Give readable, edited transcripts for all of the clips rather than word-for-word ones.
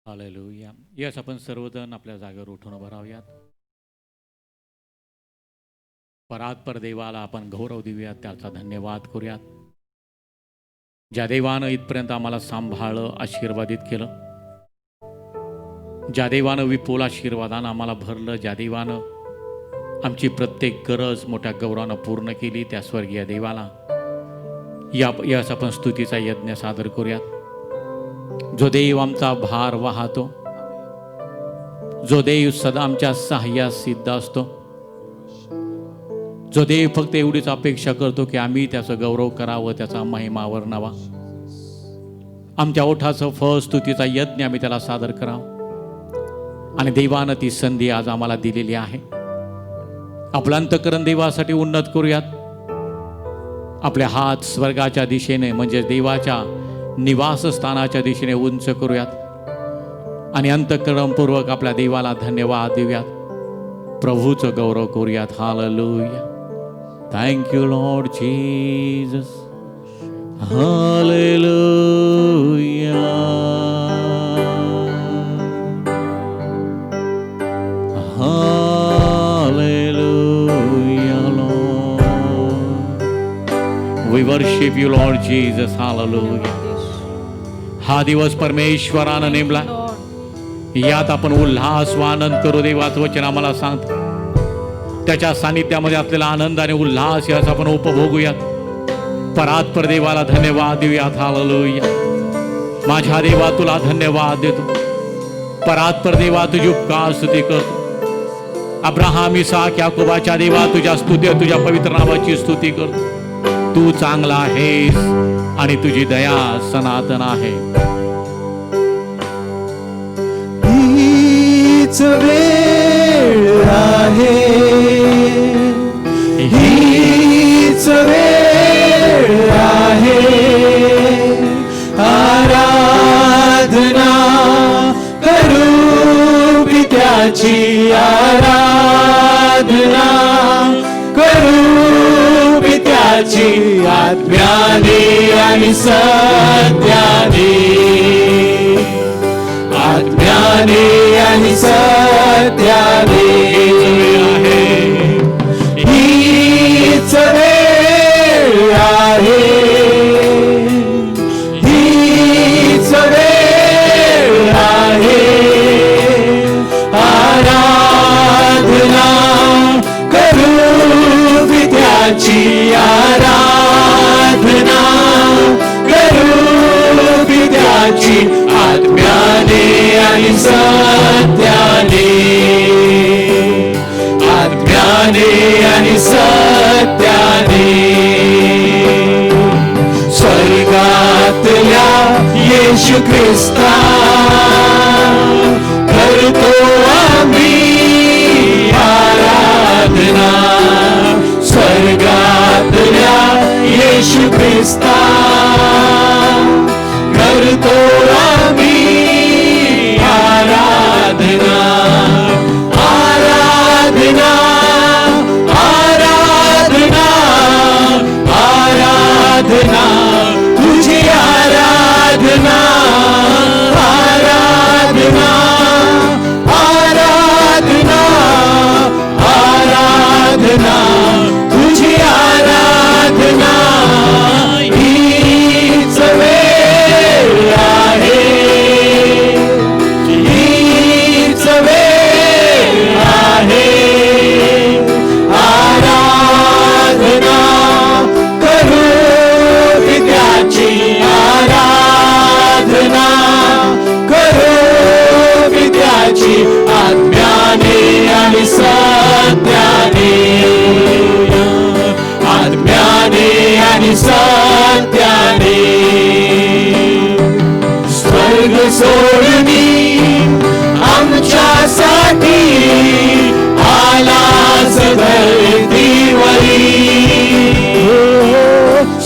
Hallelujah. Yes, आपण सर्वजण आपल्या जागेवर उठून उभं राहूयात. परात्पर देवाला आपण गौरव देऊयात, त्याचा धन्यवाद करूयात. ज्या देवानं इथपर्यंत आम्हाला सांभाळलं, आशीर्वादित केलं, ज्या देवानं विपुल आशीर्वादानं आम्हाला भरलं, ज्या देवानं आमची प्रत्येक गरज मोठ्या गौरवानं पूर्ण केली, त्या स्वर्गीय देवाला यास आपण स्तुतीचा यज्ञ सादर करूयात. जो देव आमचा भार वाहतो, जो देव सदा आमच्या सहाय्यास सिद्ध असतो, जो देव फक्त एवढीच अपेक्षा करतो की आम्ही त्याचं गौरव करावं, त्याचा महिमा वर्णावा. आमच्या ओठाचं फळ स्तुतीचा यज्ञ आम्ही त्याला सादर करावं. आणि देवानं ती संधी आज आम्हाला दिलेली आहे. आपलं अंतःकरण देवासाठी उन्नत करूयात. आपले हात स्वर्गाच्या दिशेने म्हणजे देवाच्या निवासस्थानाच्या दिशेने उंच करूयात आणि अंतःकरणपूर्वक आपल्या देवाला धन्यवाद देऊयात. प्रभूचं गौरव करूयात. Hallelujah. Thank you Lord Jesus. Hallelujah. We worship you, Lord Jesus. Hallelujah. हा दिवस परमेश्वरानं नेमला. यात आपण उल्हास व आनंद करू. देवाचं वचन आम्हाला सांगतं त्याच्या सानिध्यामध्ये असलेला आनंद आणि उल्हास यास आपण उपभोगूयात. परात्पर देवाला धन्यवाद देऊयात. हालेलुया. माझ्या देवा तुला धन्यवाद देतो. परात्पर देवा तुझी उपकार स्तुती करतो. अब्राहाम इसाक याकोबाच्या देवा तुझ्या स्तुती, तुझ्या पवित्र नावाची स्तुती करतो. तू चांगला आहेस आणि तुझी दया सनातन आहे. हीच वेळ आहे, हीच वेळ आहे, आराधना करू पित्याची, आराधना करू पित्याची, आत्म्याने आणि सत्याने, आत्म्याने आणि सत्याने. हीच वेळ आहे, हीच वेळ आहे, आराधना करू पित्याची, आराधना करू पित्याची, आत्म्याने आणि सत्याने, आत्म्याने आणि सत्याने. स्वर्गातल्या येशू ख्रिस्ता करतो आम्ही आराधना. स्वर्गातल्या येशू ख्रिस्ता करतो आम्ही आराधना. आराधना, आराधना, आराधना, तुझी आराधना, आराधना, आराधना, आराधना, तुझी आराधना. हीच वेळ आहे, हीच वेळ आहे, आराधना करू पित्याची, आराधना करू पित्याची, आत्म्याने आणि सत्याने, आत्म्याने आणि सत्याने. स्वर्ग सोडूनी आमच्यासाठी आलास धरतीवरी.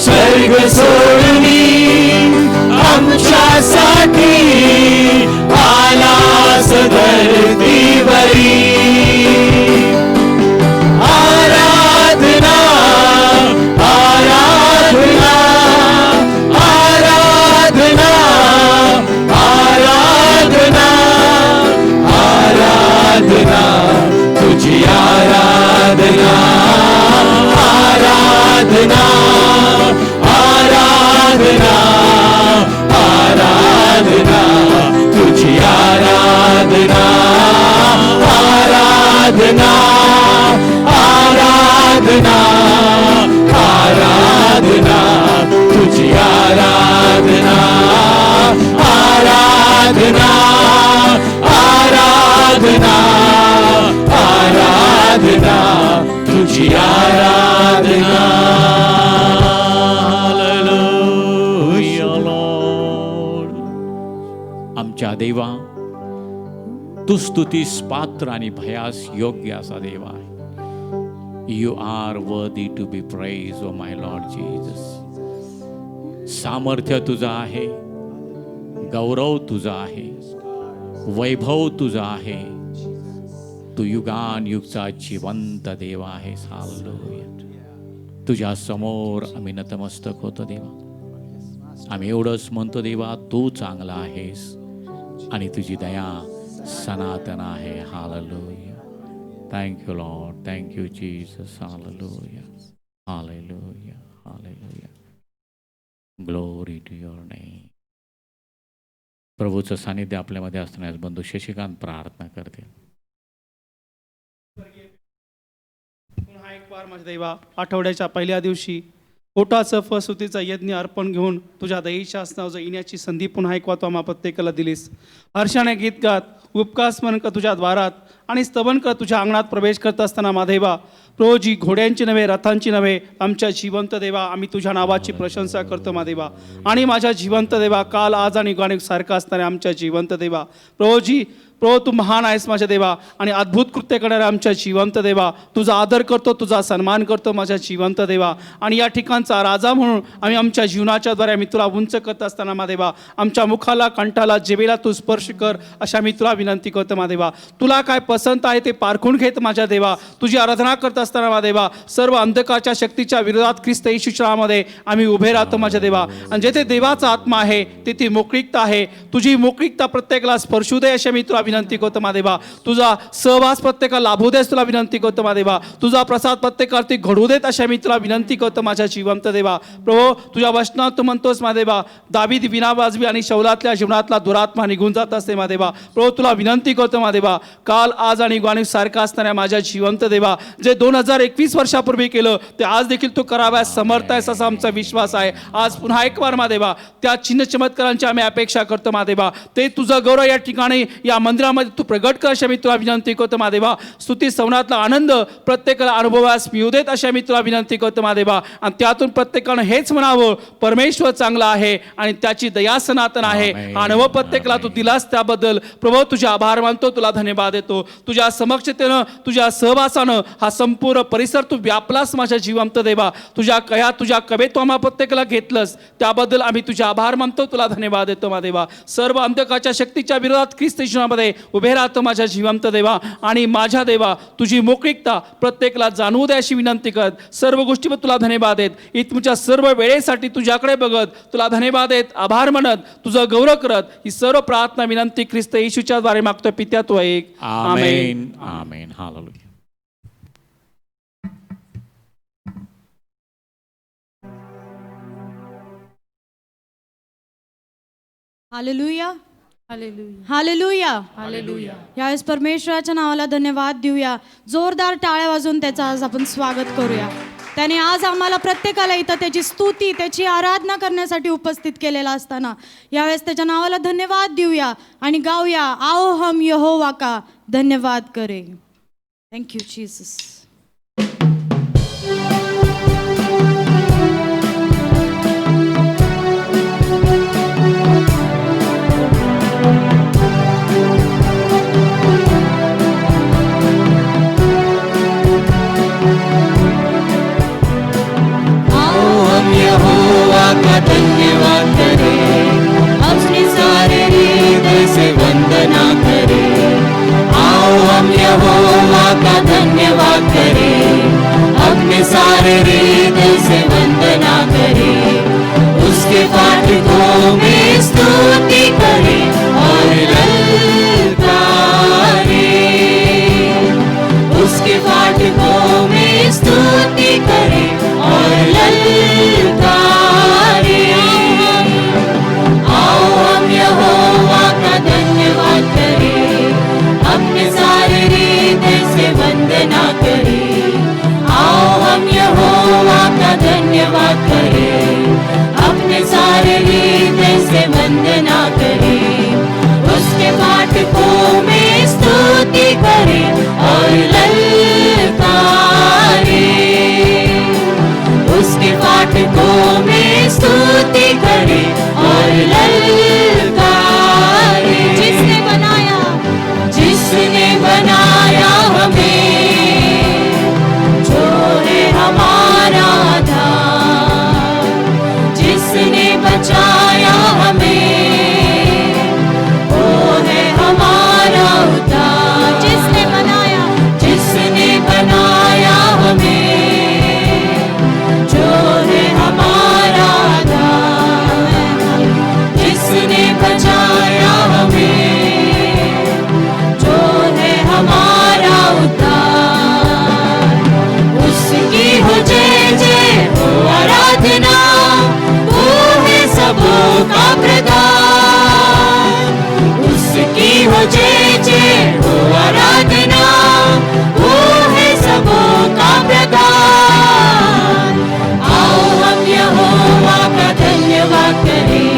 स्वर्ग सोडूनी आमच्यासाठी आलास धरतीवरी. आराधना, आराधना, आराधना, आराधना, आराधना आराधना तुझी आराधना आराधना आराधना आराधना तुझी आराधना हालेलुया लॉर्ड. आमच्या देवा, तू स्तुतीस पात्र आणि भयास योग्य असा देवा आहे. You are worthy to be praise oh my lord Jesus. सामर्थ्य तुझं आहे, गौरव तुझा आहे, वैभव तुझा आहे. तू युगान युगचा जिवंत देवा आहेस. हालेलुया. तुझ्या समोर आम्ही नतमस्तक होतो देवा. आम्ही एवढंच म्हणतो देवा, तू चांगला आहेस आणि तुझी दया सनातन आहे. Hallelujah. Thank you lord. Thank you Jesus. Hallelujah. Hallelujah. Hallelujah. Glory to your name. प्रभूचं सानिध्य आपल्यामध्ये असण्यास बंधू शशिकांत प्रार्थना करते. पुन्हा एक वार माझ्या देवा, आठवड्याच्या पहिल्या दिवशी पोटाचं फसुतीचा यज्ञ अर्पण घेऊन तुझ्या दयेच्या आसनावर येण्याची संधी पुन्हा एक वार तू आम्हा प्रत्येकाला दिलीस. हर्षाने गीत गात, उपकार स्मरण कर तुझ्या द्वारात आणि स्तवन कर तुझ्या अंगणात प्रवेश करत असताना माधेवा, प्रभू जी घोड्यांची नव्हे, रथांची नव्हे, आमच्या जिवंत देवा, आम्ही तुझ्या नावाची प्रशंसा करतो मादेवा. आणि माझ्या जिवंत देवा, काल आज आणि युगाने सारखा असणाऱ्या आमच्या जिवंत देवा, प्रभू तू महान आहेस माझ्या देवा आणि अद्भुत कृत्य करणाऱ्या आमच्या जिवंत देवा. तुझा आदर करतो, तुझा सन्मान करतो माझ्या जिवंत देवा. आणि या ठिकाणचा राजा म्हणून आम्ही आमच्या जीवनाच्या द्वारे आम्ही तुला उंच करत असताना मादेवा, आमच्या मुखाला, कंठाला, जिभेला तू स्पर्श कर अशा मी तुला विनंती करतो मादेवा. तुला काय पसंत आहे ते पारखून घेत माझ्या देवा. तुझी आराधना करत असताना मादेवा, सर्व अंधकाराच्या शक्तीच्या विरोधात ख्रिस्त येशूच्या नावामध्ये आम्ही उभे राहतो माझ्या देवा. आणि जेथे देवाचा आत्मा आहे तेथे मोकळीकता आहे. तुझी मोकळीकता प्रत्येकाला स्पर्शू दे अशा मी तुला विनंती करतो मादेवा. तुझा सहवास प्रत्येकाला लाभू देस तुला विनंती करतो मादेवा. तुझा प्रसाद प्रत्येकावरती घडू देत अशा मी तुला विनंती करतो माझ्या जिवंत देवा. प्रभू तुझ्या वचनात तू म्हणतोस मादेवा, दावीद विनावाजवी आणि शौलातल्या जीवनातला दुरात्मा निघून जात असते मादेवा. प्रभू तुला विनंती करतो मादेवा, काल आज आणि युगाने सारखा असणाऱ्या माझ्या जिवंत देवा, जे 2021 वर्षापूर्वी केलं ते आज देखील तू कराव्यास समर्थ आहेस असा आमचा विश्वास आहे. आज पुन्हा एक वार मादेवा, त्या चिन्ह चमत्कारांची आम्ही अपेक्षा करतो मादेवा. ते तुझं गौरव या ठिकाणी या मंदिरामध्ये तू प्रगट कर अशा मी तुला विनंती करतो मादेवा. स्तुती सवनातला आनंद प्रत्येकाला अनुभवास मिळू देत अशा मी तुला विनंती करतो मादेवा. आणि त्यातून प्रत्येकानं हेच म्हणावं, परमेश्वर चांगला आहे आणि त्याची दया सनातन आहे. हा अनुभव प्रत्येकाला तू दिलास त्याबद्दल प्रभू तुझे आभार मानतो, तुला धन्यवाद देतो. तुझ्या समक्षतेनं, तुझ्या सहवासानं हा संपूर्ण परिसर तू व्यापलास माझ्या जिवंत देवा. तुझ्या कवेत तू आम्हा प्रत्येकाला घेतलंस त्याबद्दल आम्ही तुझे आभार मानतो, तुला धन्यवाद देतो मादेवा. सर्व अंधकाराच्या शक्तीच्या विरोधात ख्रिस्त येशूमध्ये उभे राहतो माझ्या जिवंत देवा. आणि माझ्या देवा, तुझी मोकळीकता प्रत्येकाला जाणवू दे अशी विनंती करत, सर्व गोष्टीवर तुला धन्यवाद देत, तुमच्या सर्व वेळेसाठी तुझ्याकडे बघत तुला धन्यवाद देत, आभार म्हणत, तुझं गौरव करत ही सर्व प्रार्थना विनंती ख्रिस्त येशूच्या द्वारे मागतो पित्या तू ऐक. आमेन. आमेन. हालेलुया. हालेलुया. हालेलुया. हालेलुया. यावेळेस परमेश्वराच्या नावाला धन्यवाद देऊया. जोरदार टाळ्या वाजवून त्याचं आज आपण स्वागत करूया. त्याने आज आम्हाला प्रत्येकाला इथं त्याची स्तुती, त्याची आराधना करण्यासाठी उपस्थित केलेला असताना यावेळेस त्याच्या नावाला धन्यवाद देऊया आणि गाऊया, आओ हम यहोवा का धन्यवाद करे. Thank you Jesus. धन्यवाद करे, अपने सारे हृदय से वंदना करे. आओ हम यहोवा का धन्यवाद करें, अपने सारे हृदय से वंदना करें. उसके फाटकों में स्तुति करें और ललकारें. उसके फाटकों में स्तुति करें और ललकारें. अपने सारे हृदय से वंदना करें. आओ हम हो आराधना, वो है सबों का प्रधान। आओ हम यहोवा का धन्यवाद करें,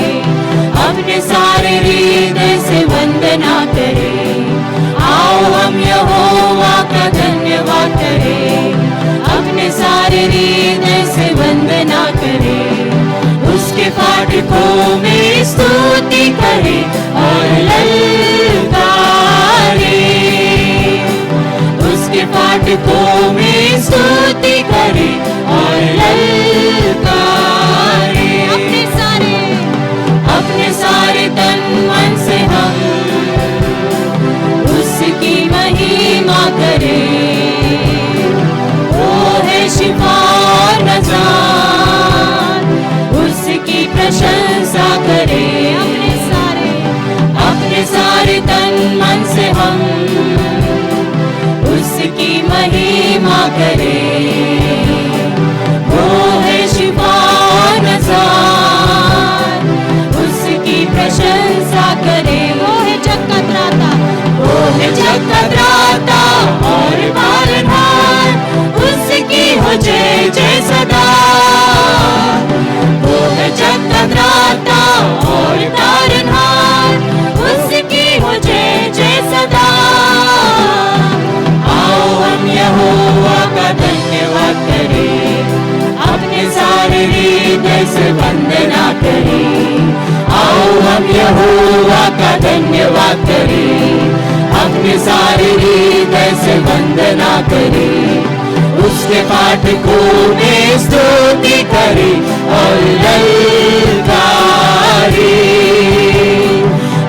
अपने सारे हृदय से वंदना करें। आओ हम यहोवा का धन्यवाद करें, अपने सारे हृदय से वंदना करें। उसके फाटकों में स्तुति करें और ललकारें। उसके फाटकों में स्तुति करें और ललकारें। अपने सारे तन मन से हम उसकी महिमा करें। वो है शिफा और नजात, उसकी प्रशंसा करें। अपने सारे तन मन से हम उसकी महिमा करें। वो है शिफा और नजात, उसकी प्रशंसा करें। वो है जग का त्राता, वो है जग का त्राता और पालनहार, उसकी हो जय जय सदा। वो है जग का त्राता और तारनहार, उसकी हो जय जय सदा। आओ हम यहोवा का धन्यवाद करें, अपने सारे हृदय से वंदना करें। आओ हम यहोवा का धन्यवाद करें, अपने सारे हृदय से वंदना करें। उसके फाटकों में स्तुति करें और ललकारें।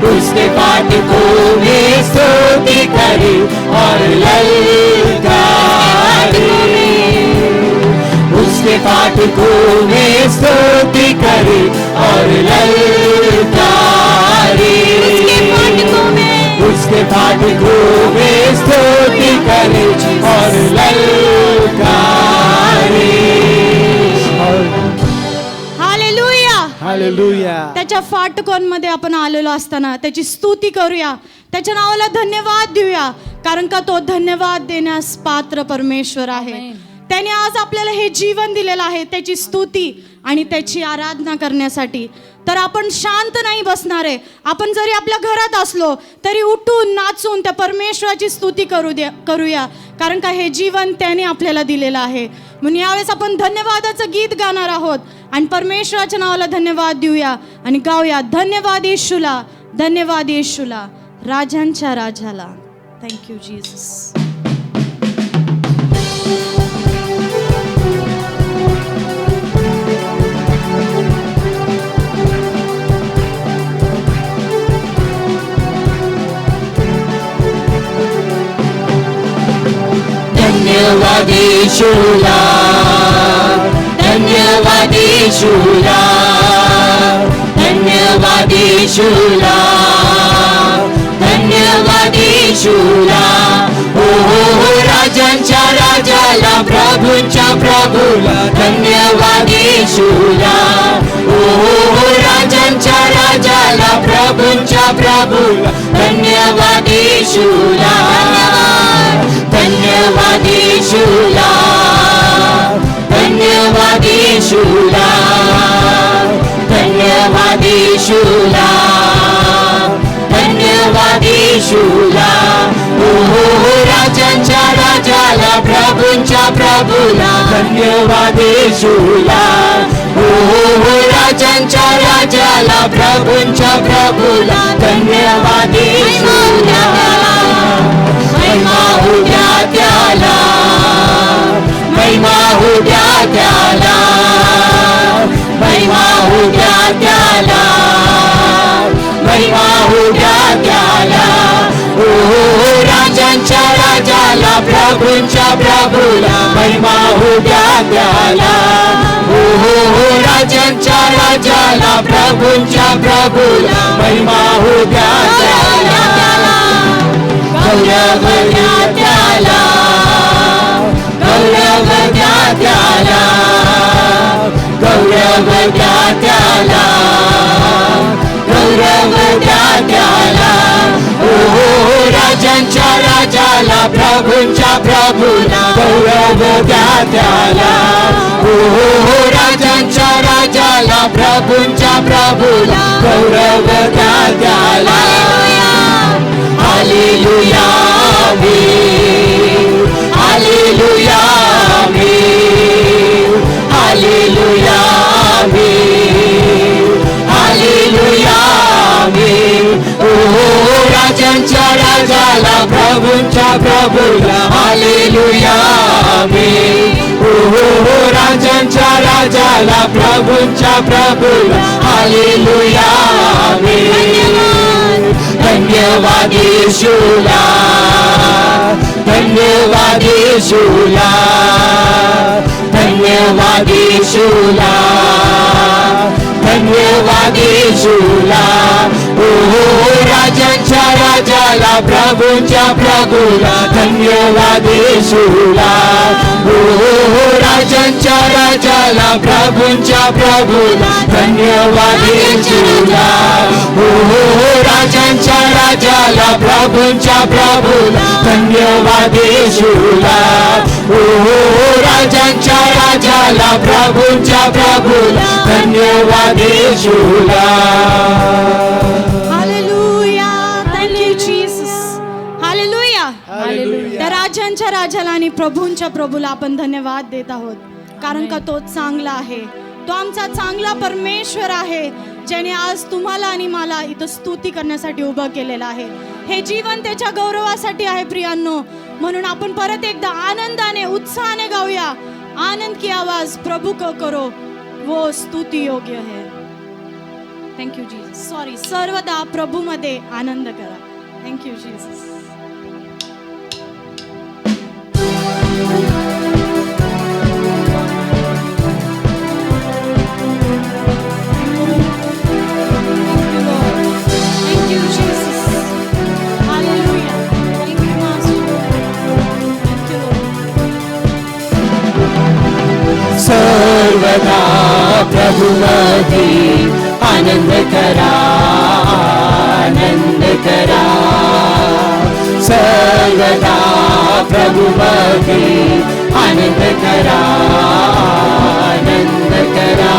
उसके फाटकों में स्तुति करें और ललकारें। उसके फाटकों में स्तुति करें और ललकारें। उसके फाटकों में स्तुति करें और हालेलुया, हालेलुया. त्याच्या फाटकांमध्ये आपण आलेलो असताना त्याची स्तुती करूया, त्याच्या नावाला धन्यवाद देऊया, कारण का तो धन्यवाद देण्यास पात्र परमेश्वर आहे. त्याने आज आपल्याला हे जीवन दिलेलं आहे त्याची स्तुती आणि त्याची आराधना करण्यासाठी. तर आपण शांत नाही बसणार आहे. आपण जरी आपल्या घरात असलो तरी उठून नाचून त्या परमेश्वराची स्तुती करूया, कारण का हे जीवन त्याने आपल्याला दिलेलं आहे. म्हणून यावेळेस आपण धन्यवादाचं गीत गाणार आहोत आणि परमेश्वराच्या नावाला धन्यवाद देऊया आणि गाऊया, धन्यवाद येशूला, धन्यवाद येशूला, राजांच्या राजाला. Thank you Jesus. धन्यवाद येशूला, धन्यवाद येशूला, धन्यवाद येशूला, धन्यवाद येशूला. हो राजांच्या राजाला, प्रभूंच्या प्रभूला, धन्यवाद येशूला. हो राजांच्या राजाला, प्रभूंच्या प्रभूला, धन्यवाद येशूला. धन्यवाद येशूला, धन्यवाद येशूला, धन्यवाद येशूला, धन्यवाद येशूला. हो राजांच्या राजाला, प्रभूंच्या प्रभूला, धन्यवाद येशूला. हो राजांच्या राजाला, प्रभूंच्या प्रभूला, धन्यवाद येशूला. महिमा हो द्या त्याला, महिमा हो द्या त्याला, महिमा हो द्या त्याला, महिमा हो द्या त्याला. हो राजांच्या राजाला, प्रभूंच्या प्रभूला, महिमा हो द्या त्याला. हो राजांच्या राजाला, प्रभूंच्या प्रभूला, महिमा हो द्या त्याला. गौरव द्या त्याला, गौरव द्या त्याला, गौरव द्या त्याला, गौरव द्या त्याला. हो राजा प्रभूंच्या प्रभूला गौरव द्या त्याला. हो राजांच्या राजाला प्रभूंच्या प्रभूला गौरव द्या त्याला. हालेलुया आमीन, हालेलुया आमीन, हालेलुया आमीन, हालेलुया आमीन. ओ राजांच्या राजाला प्रभूंच्या प्रभूला हालेलुया आमीन. ओ राजांच्या राजाला प्रभूंच्या प्रभूला हालेलुया आमीन. धन्यवाद येशूला, धन्यवाद येशूला, धन्यवाद येशूला, धन्यवाद येशूला. ओ राजांच्या राजाला प्रभूंच्या प्रभूला धन्यवाद येशूला. ओ राजांच्या राजाला प्रभूंच्या प्रभूला धन्यवाद येशूला. ओ राजांच्या राजाला प्रभूंच्या प्रभूला धन्यवाद येशूला. ओ राजांच्या राजाला प्रभूंच्या प्रभूला धन्यवाद येशूला. Hallelujah. Thank you Jesus. Hallelujah. त्या राजांच्या राजाला आणि प्रभूंच्या प्रभूला आपण धन्यवाद देत आहोत, कारण का तो चांगला आहे. तो आमचा चांगला परमेश्वर आहे, ज्याने आज तुम्हाला आणि मला इथं स्तुती करण्यासाठी उभं केलेलं आहे. हे जीवन त्याच्या गौरवासाठी आहे प्रियांनो. म्हणून आपण परत एकदा आनंदाने उत्साहाने गाऊया. आनंद की आवाज प्रभु को करो, वो स्तुती योग्य है. Thank you Jesus. सॉरी, सर्वदा प्रभूमध्ये आनंद करा. Thank you Jesus. सर्वदा प्रभुमध्ये आनंद करा, आनंद करा. सर्वदा प्रभुमध्ये आनंद करा, आनंद करा.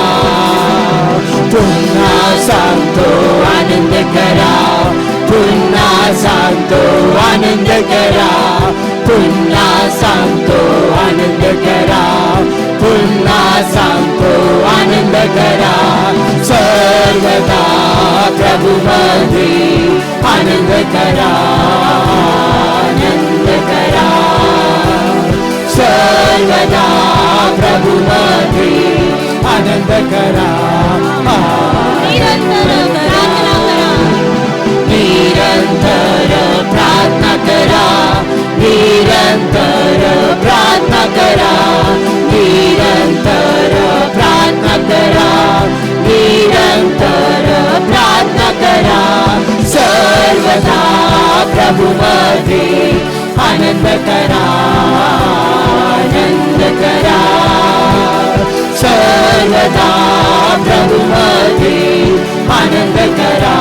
पुन्हा सांगतो आनंद करा, पुन्हा सांगतो आनंद करा, पुन्हा सांगतो आनंद करा, पुन्हा सांगतो आनंद करा. सर्वदा प्रभुमध्ये आनंद करा, आनंद करा. सर्वदा प्रभुमध्ये आनंद करा, निरंतर प्रार्थना करा, निरंतर प्रार्थना करा, निरंतर प्रार्थना करा, निरंतर प्रार्थना करा, निरंतर प्रार्थना करा. सर्वदा प्रभुमध्ये आनंद करा, आनंद करा. सर्वदा प्रभुमध्ये आनंद करा,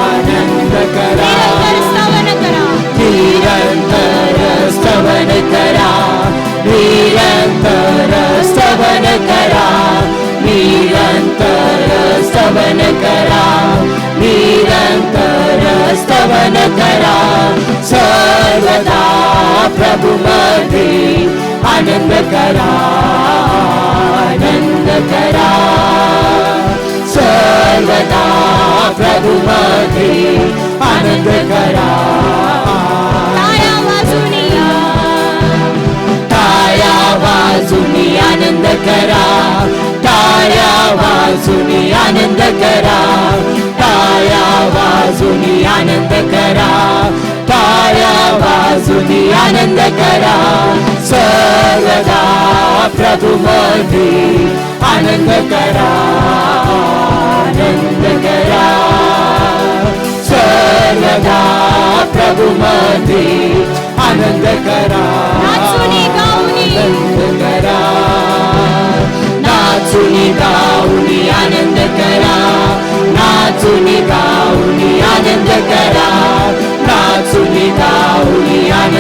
आनंद करा. निरंतर स्तवन करा, निरंतर स्तवन करा, निरंतर स्तवन करा, निरंतर स्तवन करा, निरंतर स्तवन करा. सर्वदा प्रभुमध्ये आनंद करा, आनंद करा. सर्वदा प्रभुमध्ये आनंद करा. टाळ्या वाजूनिया, टाळ्या वाजूनी आनंद करा, टाळ्या वाजूनी आनंद करा, टाळ्या वाजूनी आनंद करा, टाळ्या वाजूनी आनंद करा. सर्वदा प्रभुमध्ये आनंद करा, आनंद करा. सर्वदा प्रभुमध्ये आनंद करा, नाचूनी गाऊनी, आनंद करा. नाचूनी गाऊनी आनंद करा, नाचूनी गाऊनी आनंद करा, नाचूनी गाऊनी आनंद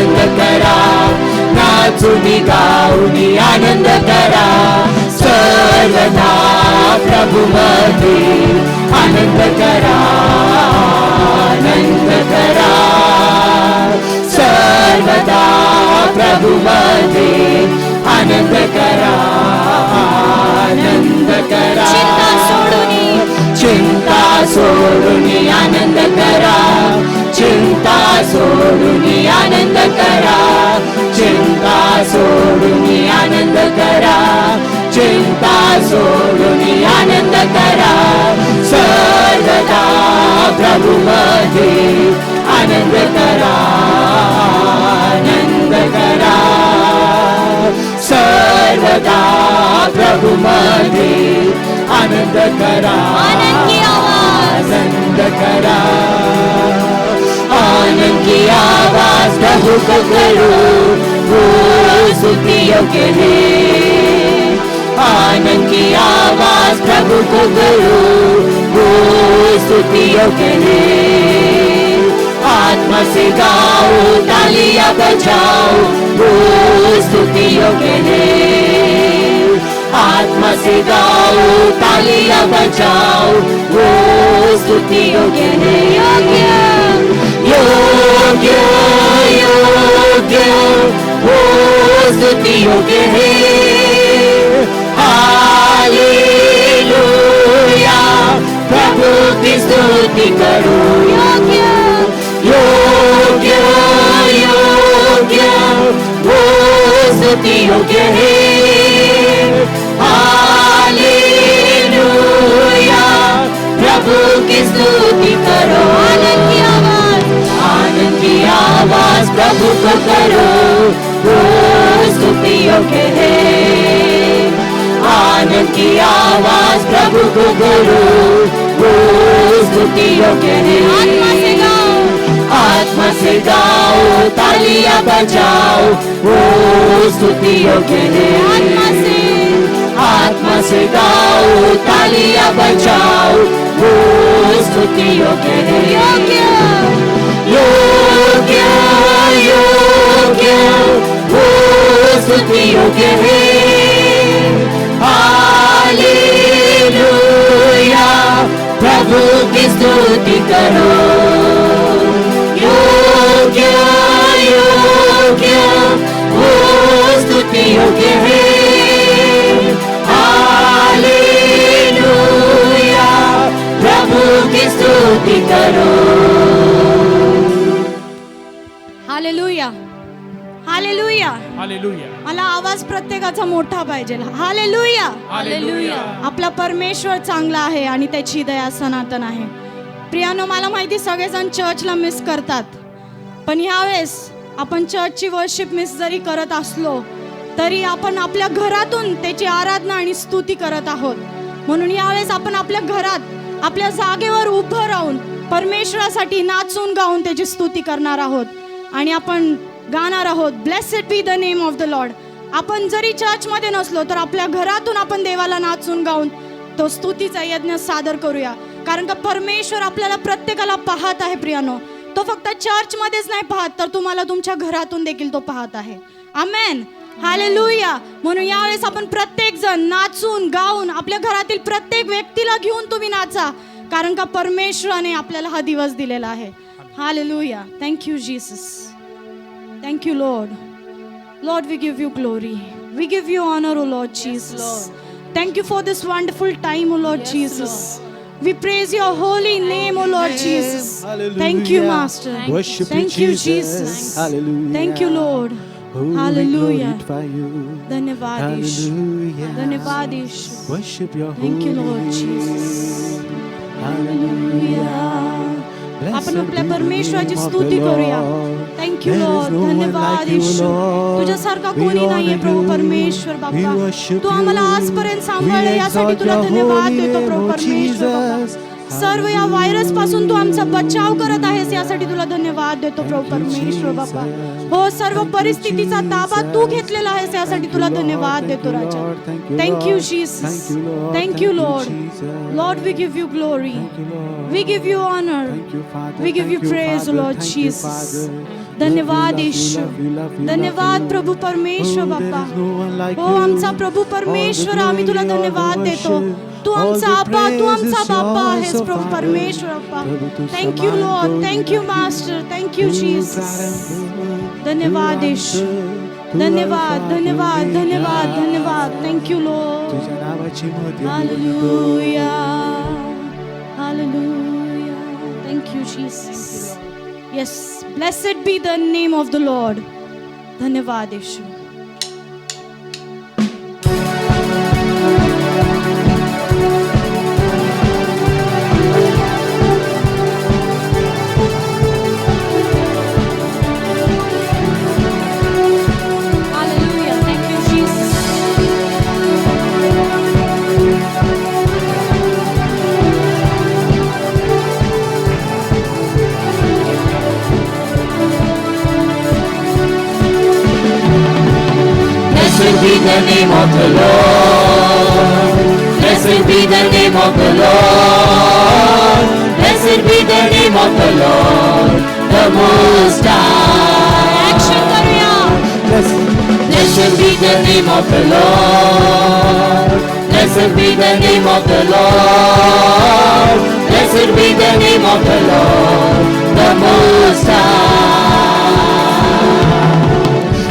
सर्वदा प्रभूमध्ये आनंद करा, आनंद करा. सर्वदा प्रभूमध्ये आनंद करा, आनंद करा. चिंता सोडून आनंद करा, चिंता सोडून आनंद करा, चिंता सोडून आनंद करा, चिंता सोडून आनंद करा. सर्वदा प्रभूमध्ये आनंद करा, आनंद करा. सर्वदा प्रभूमध्ये आनंद करा, आनंद करा. आनंद की आवाज प्रभु को करो, वो स्तुति योग्य है. आनंद की आवाज प्रभु को करो, वो स्तुति योग्य है. आत्मा से गाओ, तालियां बजाओ, वो स्तुति योग्य है. आत्मा से गाओ, तालियां बजाओ, वो स्तुति योग्य है. योग्य योग्य वो स्तुति योग्य है. हालेलुया, प्रभु की स्तुति करो. योग्य योग्य वो स्तुति योग्य है. हालेलुया, प्रभु की स्तुति करो. आनंद की आवाज प्रभु को करो, वो स्तुति योग्य है. आनंद की आवाज प्रभु को करो, वो स्तुति योग्य है. आत्मा से गाओ, तालियां बजाओ, वो स्तुति योग्य है. आत्मा से गाओ, तालियां बजाओ, वो स्तुति योग्य है. योग्य योग्य वो स्तुति योग्य है. हालेलुया, प्रभु की स्तुति करो. योग्य योग्य वो स्तुति योग्य है. हालेलुया, प्रभु की स्तुति करो. Hallelujah, hallelujah. हालेलुया. मला आवाज प्रत्येकाचा मोठा पाहिजे. हालेलुया. हालेलुया. आपला परमेश्वर चांगला आहे आणि त्याची दया सनातन आहे. प्रियानो, मला माहिती सगळेजण चर्चला मिस करतात, पण यावेळेस आपण चर्चची वर्शिप मिस जरी करत असलो तरी आपण आपल्या घरातून त्याची आराधना आणि स्तुती करत आहोत. म्हणून यावेळेस आपण आपल्या घरात आपल्या जागेवर उभं राहून परमेश्वरासाठी नाचून गाऊन त्याची स्तुती करणार आहोत. आणि आपण गाणार आहोत, blessed be the name of the Lord. आपण जरी चर्चमध्ये नसलो तर आपल्या घरातून आपण देवाला नाचून गाऊन तो स्तुतीचा यज्ञ सादर करूया. कारण का परमेश्वर आपल्याला प्रत्येकाला पाहत आहे. प्रियानो, तो फक्त चर्चमध्येच नाही पाहत, तर तुम्हाला तुमच्या घरातून देखील तो पाहत आहे. आमेन. हालेलुया. म्हणून यावेळेस आपण प्रत्येक जण नाचून गाऊन आपल्या घरातील प्रत्येक व्यक्तीला घेऊन तुम्ही नाचा, कारण का परमेश्वराने आपल्याला हा दिवस दिलेला आहे. Hallelujah. Thank you Jesus. Thank you, Lord. Lord, we give you glory. We give you honor, O Lord Jesus. Thank you for this wonderful time, O Lord Jesus. We praise your holy name, O Lord Jesus. Thank you, Master. Thank you, Jesus. Thank you, Lord. Hallelujah. धन्यवाद यीशु. धन्यवाद यीशु. Thank you, Lord Jesus. Hallelujah. आपण आपल्या परमेश्वराची स्तुती करूया. Thank you lord. धन्यवाद येशू. तुझ्यासारखा कोणी नाहीये प्रभू परमेश्वर. बाबा, तू आम्हाला आजपर्यंत सांभाळले, यासाठी तुला धन्यवाद देतो प्रभू परमेश्वर. बाबा, सर्व या व्हायरस पासून तू आमचा बचाव करत आहेस, यासाठी तुला धन्यवाद देतो प्रभू परमेश्वर. बाबा, हो, सर्व परिस्थितीचा ताबा तू घेतलेला आहेस, यासाठी तुला धन्यवाद देतो राजा. Thank you Jesus. Thank you lord. Lord, we give you glory. We give you honor. We give you praise, Lord Jesus. धन्यवाद यीशु, धन्यवाद प्रभु परमेश्वर बाप्पा. हो आमचा प्रभू परमेश्वर, आम्ही तुला धन्यवाद देतो. तू आमचा आप्पा, तू आमचा बाप्पा आहेस प्रभू परमेश्वर बाप्पा. Thank you lord, thank you master, thank you Jesus. धन्यवाद यीशु, धन्यवाद धन्यवाद धन्यवाद धन्यवाद. Thank you lord. Hallelujah, hallelujah. Thank you Jesus. Yes, blessed be the name of the Lord. धन्यवाद यीशु. Hallelujah. Thank you, Jesus. Blessed be the name of the Lord. Blessed be the name of the Lord. Blessed be the name of the Lord, the Most High. Action करूया. Blessed be the name of the Lord. Blessed be the name of the Lord. Blessed be the name of the Lord, the Most High.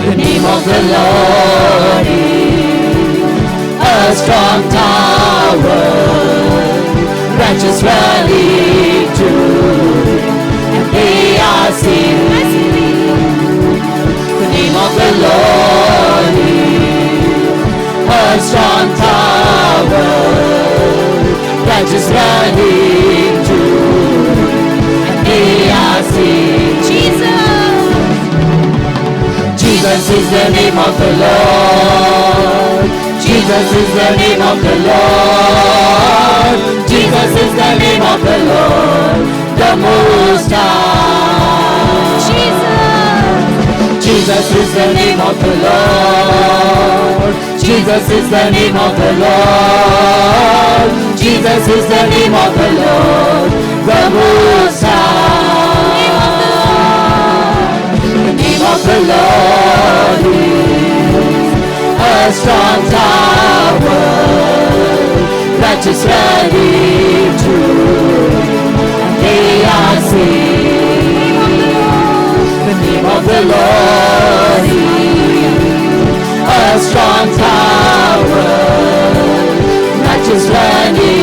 The name of the Lord is a strong tower, righteous rally to, and they are saved. The name of the Lord is a strong tower, righteous rally to, and they are saved. Jesus is the name of the Lord. Jesus is the name of the Lord. Jesus is the name of the Lord, the Most High. Jesus is the name of the Lord. Jesus is the name of the Lord. Jesus is the name of the Lord, the Most High. The name of the Lord is a strong tower, righteous ready to, and they are saved. The name of the Lord is a strong tower, righteous ready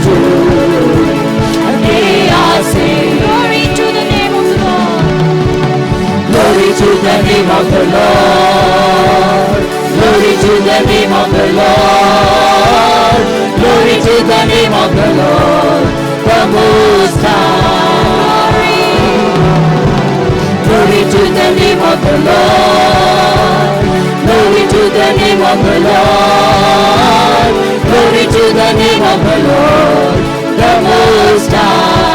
to, and they are saved. Glory to the name of the Lord. Glory to the name of the Lord. Glory to the name of the Lord. Glory to the name of the Lord, the Most High. Glory to the name of the Lord. Glory to the name of the Lord. Glory to the name of the Lord, the Most High.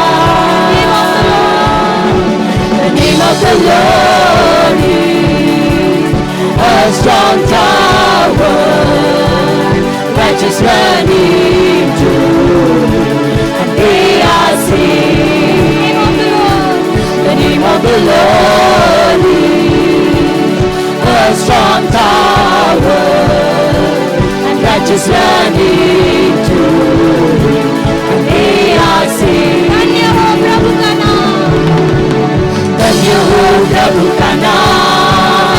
The name of the Lord is a strong tower, righteous running to, and they are saved. The name of the Lord is a strong tower, and righteous running to, and they are saved. धन्य हो प्रभु का नाम. धन्य हो प्रभु का नाम.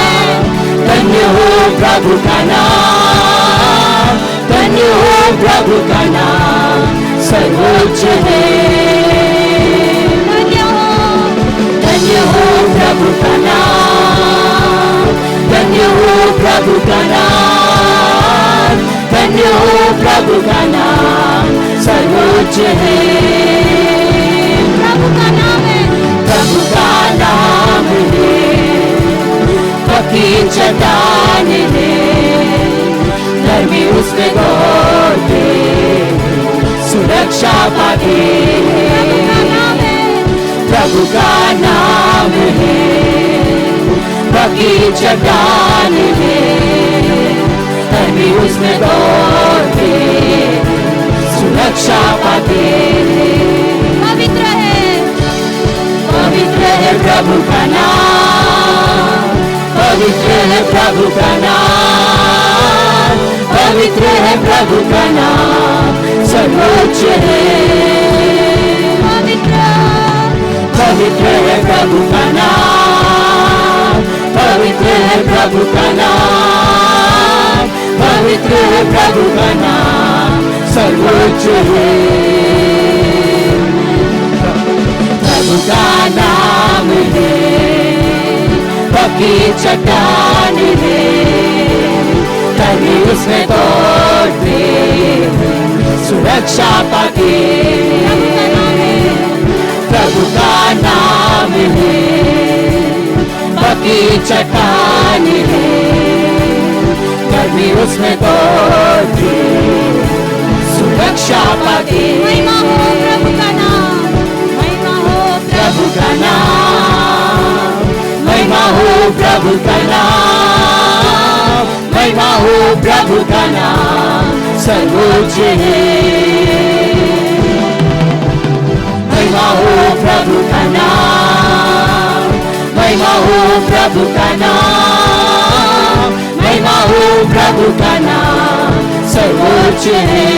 धन्य हो प्रभु का नाम. धन्य हो प्रभु का नाम, सर्वोच्च है. धन्य हो प्रभु का नाम. धन्य हो प्रभु का नाम. धन्य हो प्रभु का नाम, सर्वोच्च है. प्रभु का नाम है. प्रभु का नाम है, पक्की चट्टान है, धर्मी उसमें दौड़ते, सुरक्षा पाते. प्रभु का नाम है, पक्की चट्टान है, धर्मी उसमें दौड़ते, सुरक्षा पाते. पवित्र है. पवित्र है प्रभु का नाम. पवित्र है प्रभु का नाम, पवित्र है प्रभु का नाम, सर्वोच्च है। पवित्र है प्रभु का नाम, पवित्र है प्रभु का नाम, पवित्र है प्रभु का नाम, सर्वोच्च है। प्रभु का नाम है, पक्की चट्टान है, कभी उसमें तोड़ते सुरक्षा पाते। प्रभु का नाम है, पक्की चट्टान है, कभी उसमें तोड़ते सुरक्षा पाते। महिमा हो प्रभु का नाम, महिमा हो प्रभु का नाम, महिमा हो प्रभु का नाम, महिमा हो प्रभु का नाम, सर्वोच्च है। महिमा हो प्रभु का नाम, महिमा हो प्रभु का नाम, महिमा हो प्रभु का नाम, सर्वोच्च है।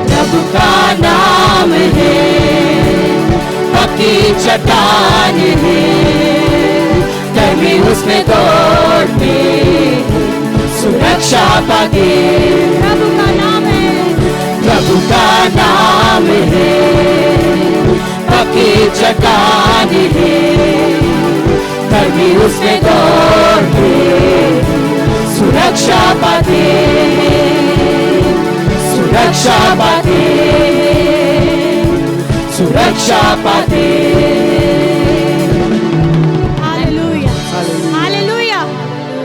प्रभु का नाम है, पक्की चट्टान है, कभी उसमें तोड़ते सुरक्षा पाते। प्रभु का नाम है, प्रभु का नाम है, पक्की चट्टान है, कभी उसमें तोड़ते सुरक्षा पाते, सुरक्षा पाते, सुरक्षा पाते। Hallelujah, hallelujah.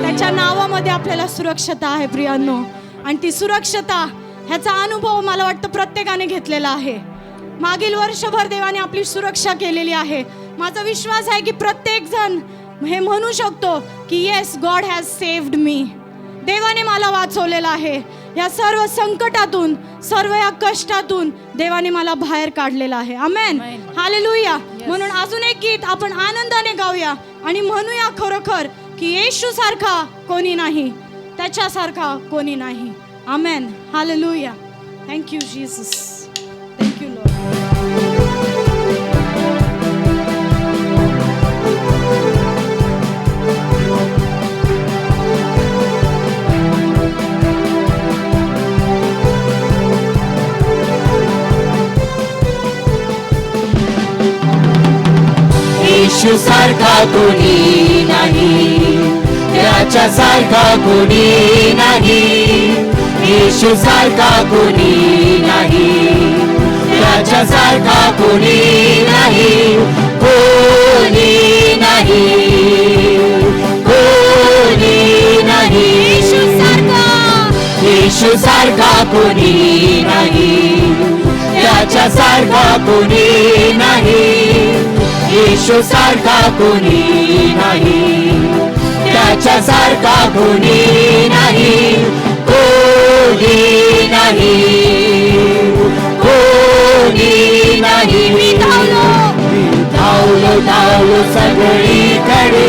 त्याच्या नावामध्ये आपल्याला सुरक्षता आहे प्रियांनो, आणि ती सुरक्षता ह्याचा अनुभव मला वाटतं प्रत्येकाने घेतलेला आहे. मागील वर्षभर देवाने आपली सुरक्षा केलेली आहे. माझा विश्वास आहे की प्रत्येक जण हे म्हणू शकतो की yes, God has saved me. देवाने मला वाचवलेलं आहे. या सर्व संकटातून, सर्व या कष्टातून देवाने मला बाहेर काढलेलं आहे. आमेन, हालेलुया. म्हणून अजून एक गीत आपण आनंदाने गाऊया आणि म्हणूया खरोखर की येशू सारखा कोणी नाही, त्याच्यासारखा कोणी नाही. Amen, hallelujah. Thank you Jesus, thank you lord. येशू सारखा कोणी नाही, त्याच्या सारखा कोणी नाही. येशू सारखा कोणी नाही, त्याच्या सारखा कोणी नाही, कोणी नाही, कोणी नाही. येशू सारखा कोणी नाही, त्याच्या सारखा कोणी नाही. येशू सारखा कोणी नाही, त्याच्या सारखा कोणी नाही, कोणी नाही, कोणी नाही. मी धावलो धावलो सगळीकडे,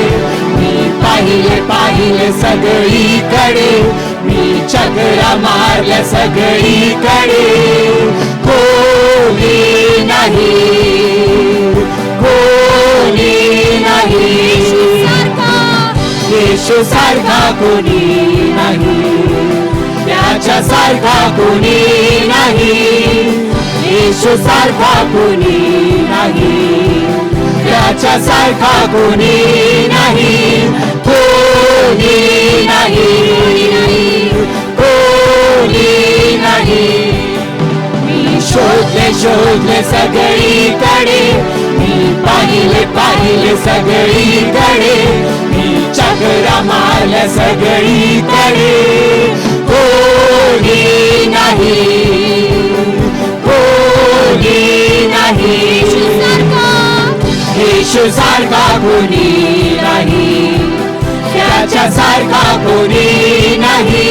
मी पाहिले पाहिले सगळीकडे, मी चक्रा मारल्या सगळीकडे, कोणी नाही, कोणी नाही. येशू सारखा कोणी नाही, त्याच्या सारखा कोणी नाही. येशू सारखा कोणी नाही, त्याच्या सारखा कोणी नाही, कोणी नाही, कोणी नाही. मी शोधले शोधले सगळीकडे, मी पाहिले पाहिले सगळीकडे, मी चक्रा मारल्या सगळीकडे, कोणी नाही, कोणी नाही. येशू सारखा कोणी नाही, त्याच्या सारखा कोणी नाही.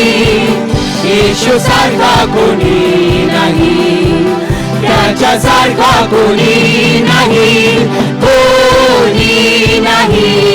येशू सारखा कोणी नाही, त्याच्या सारखा कोणी नाही, कोणी नाही.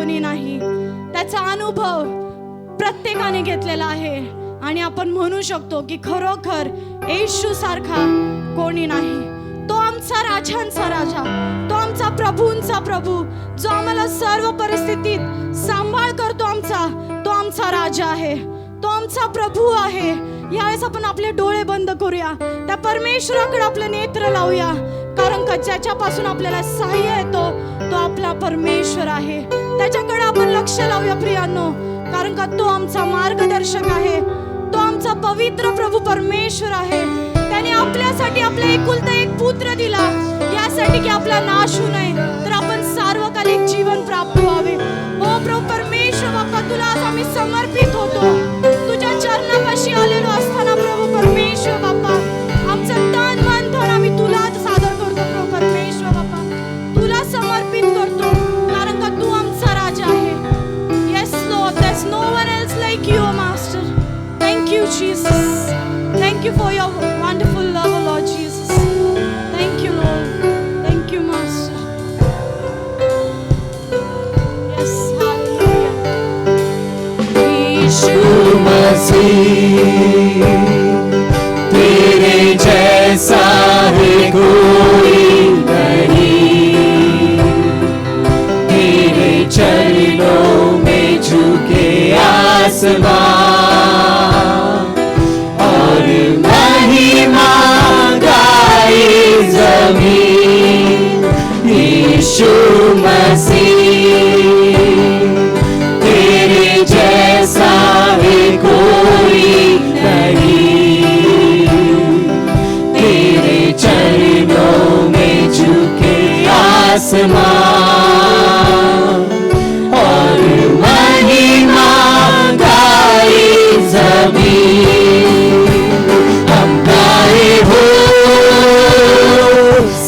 कोणी नाही. त्याचा अनुभव प्रत्येकाने घेतलेला आहे आणि आपण म्हणू शकतो की खरोखर येशू सारखा कोणी नाही. तो आमचा राजांचा राजा, तो आमचा प्रभूंचा प्रभू, जो आम्हाला सर्व परिस्थितीत सांभाळ करतो आमचा, तो आमचा राजा आहे, तो आमचा प्रभू आहे. यावेळेस आपण आपले डोळे बंद करूया, त्या परमेश्वराकडे आपले नेत्र लावूया, कारण का ज्याच्यापासून आपल्याला सहाय्य येतो तो आपला परमेश्वर आहे. त्याच्याकडे आपण लक्ष लावूया प्रियांनो, कारण का तो आमचा मार्गदर्शक आहे, तो आमचा पवित्र प्रभू परमेश्वर आहे. त्याने आपल्यासाठी आपला एकुलता एक पुत्र दिला, यासाठी की आपला नाश होऊ नये, तर आपण सार्वकालिक जीवन प्राप्त व्हावे. हो प्रभू परमेश्वर बाप्पा, तुला आज आम्ही समर्पित होतो. तुझ्या चरणापाशी आलेलो असताना प्रभू परमेश्वर बाप्पा, आमचं तन मन धन आम्ही तुला सादर करतो. प्रभू परमेश्वर बाप्पा, तुला समर्पित करतो, कारण का तू आमचा राजा आहे. Yes lord, there is no one else like you master. Thank you Jesus. Thank you for your wonderful love, Lord Jesus. Thank you, Lord. Thank you, Master. Yes, hallelujah. यीशु मसीह, तेरे जैसा है कोई नहीं, तेरे चरणों में झुके आसमां और महिमा गाए जमीन. यीशु मसीह, तेरे जैसा है कोई नहीं, तेरे चरणों में झुके आसमां और महिमा गाए जमीन. हम गाए हो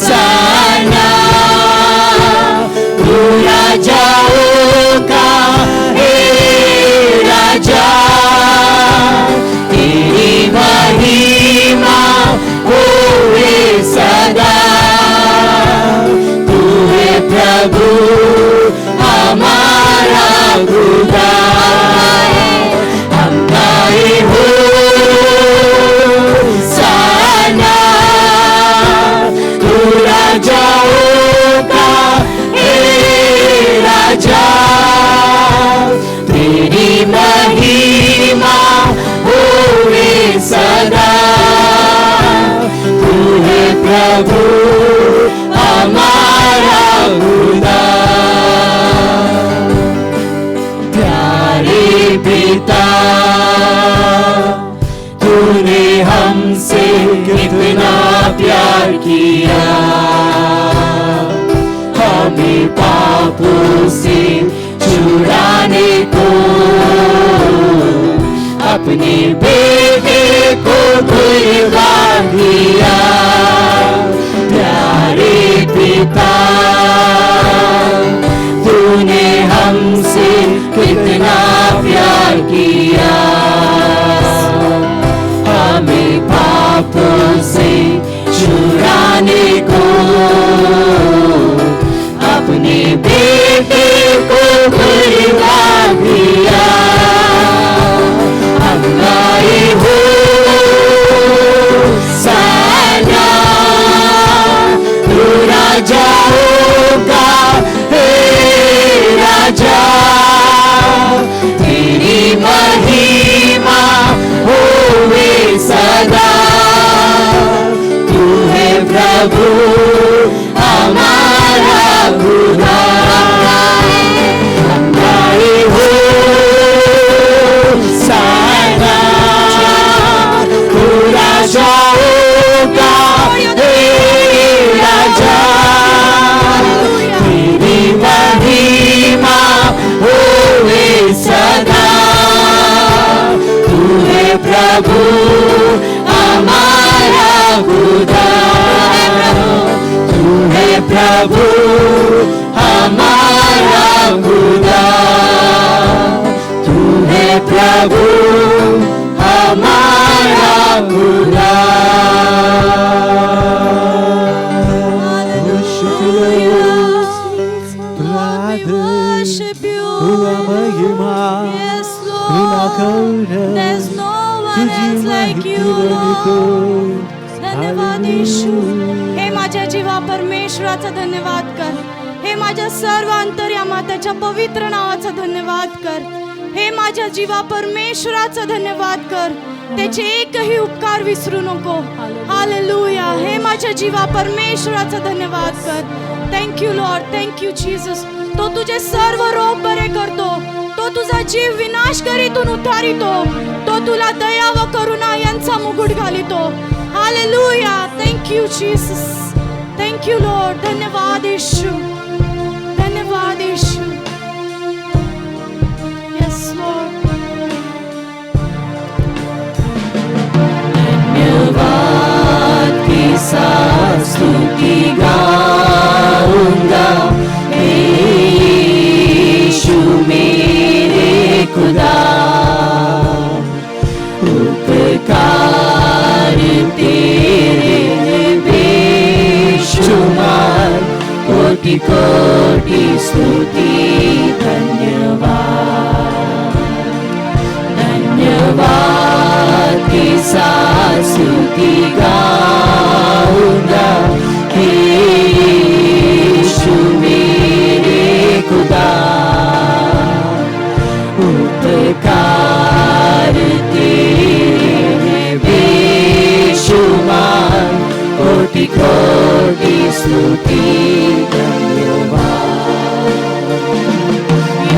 साना, तू राजाओं का हे राजा, तेरी महिमा होए सदा. तू है प्रभु हमारा खुदा. हम गाए हो साना, तू राजाओं का हे राजा, तेरी महिमा होए सदा. तू है प्रभु हमारा खुदा. प्यारे पिता, तूने हमसे कितना प्यार किया, हमें पापों से छुड़ाने को अपने बेटे को कुर्बा दिया. प्यारे पिता, तूने हमसे कितना प्यार किया, हमें पापों से छुड़ाने को अपने बेटे को कुर्बा दिया. हम गाए हो साना, तू राजाओं का हे राजा, तेरी महिमा होवे सदा. तू है प्रभु हमारा खुदा. हम गाए हो साना, तू राजाओं का हे राजा, तेरी महिमा होवे सदा. तू है प्रभु हमारा खुदा. तू है प्रभु हमारा खुदा. तू है प्रभु हमारा खुदा. We worship you, तुला महिमा Yes, तुला Lord. गौरव There's no one तुझी else like you, माहिती रडतो Lord. धन्यवाद येशू. हे माझ्या जीवा परमेश्वराचा धन्यवाद कर. हे माझ्या सर्व अंतर्यामा त्याच्या पवित्र नावाचा धन्यवाद कर. हे माझ्या जीवा परमेश्वराचा धन्यवाद कर. त्याचे एकही उपकार विसरू नको. हालेलुया. हे माझ्या जीवा परमेश्वराचा धन्यवाद कर. Thank you lord. Thank you Jesus. तो तुझे सर्व रोग बरे करतो. तो तुझा जीव विनाशकारीतून उतारितो. तो तुला दया व करुणा यांचा मुकुट घालितो. Hallelujah. Thank you Jesus. Thank you lord. धन्यवाद येशू. धन्यवाद येशू. Yes Lord. धन्यवाद के साथ स्तुति गाऊंगा हे यीशु मेरे खुदा. उपकार तेरे बेशुमार कोटि कोटि स्तुति. धन्यवाद धन्यवाद के साथ स्तुति गाऊंगा हे यीशु मेरे खुदा. उपकार तेरे बेशुमार कोटि कोटि स्तुति.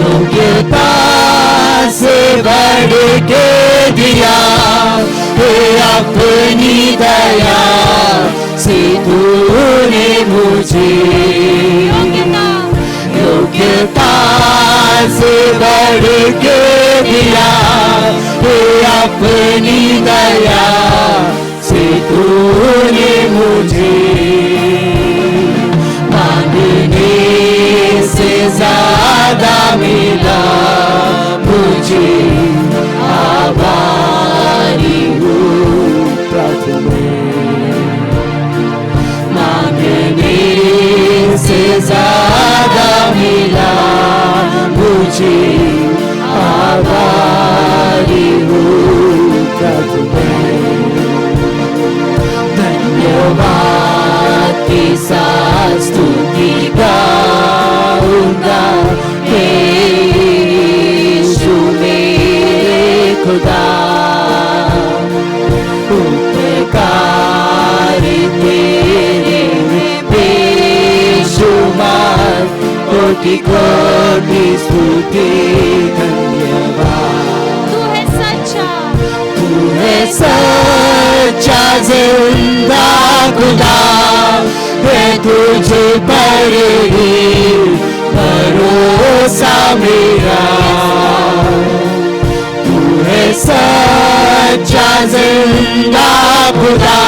योग्यता से बढ़ के दिया हे अपनी दया से तूने मुझे. योग्यता से बढ़ के दिया हे अपनी दया से तूने मुझे. मांगने से ज्यादा मिला मुझे. आभारी हूँ प्रभु में. मांगने से ज्यादा मिला मुझे. आभारी हूँ प्रभु में. धन्यवाद के साथ स्तुति गाऊंगा हे यीशु मेरे खुदा. उपकार तेरे बेशुमार कोटि कोटि स्तुति. धन्यवाद. तू है सच्चा. तू है सच्चा जिंदा खुदा. है तुझे पर ही भरोसा मेरा. तू है सच्चा जिंदा खुदा.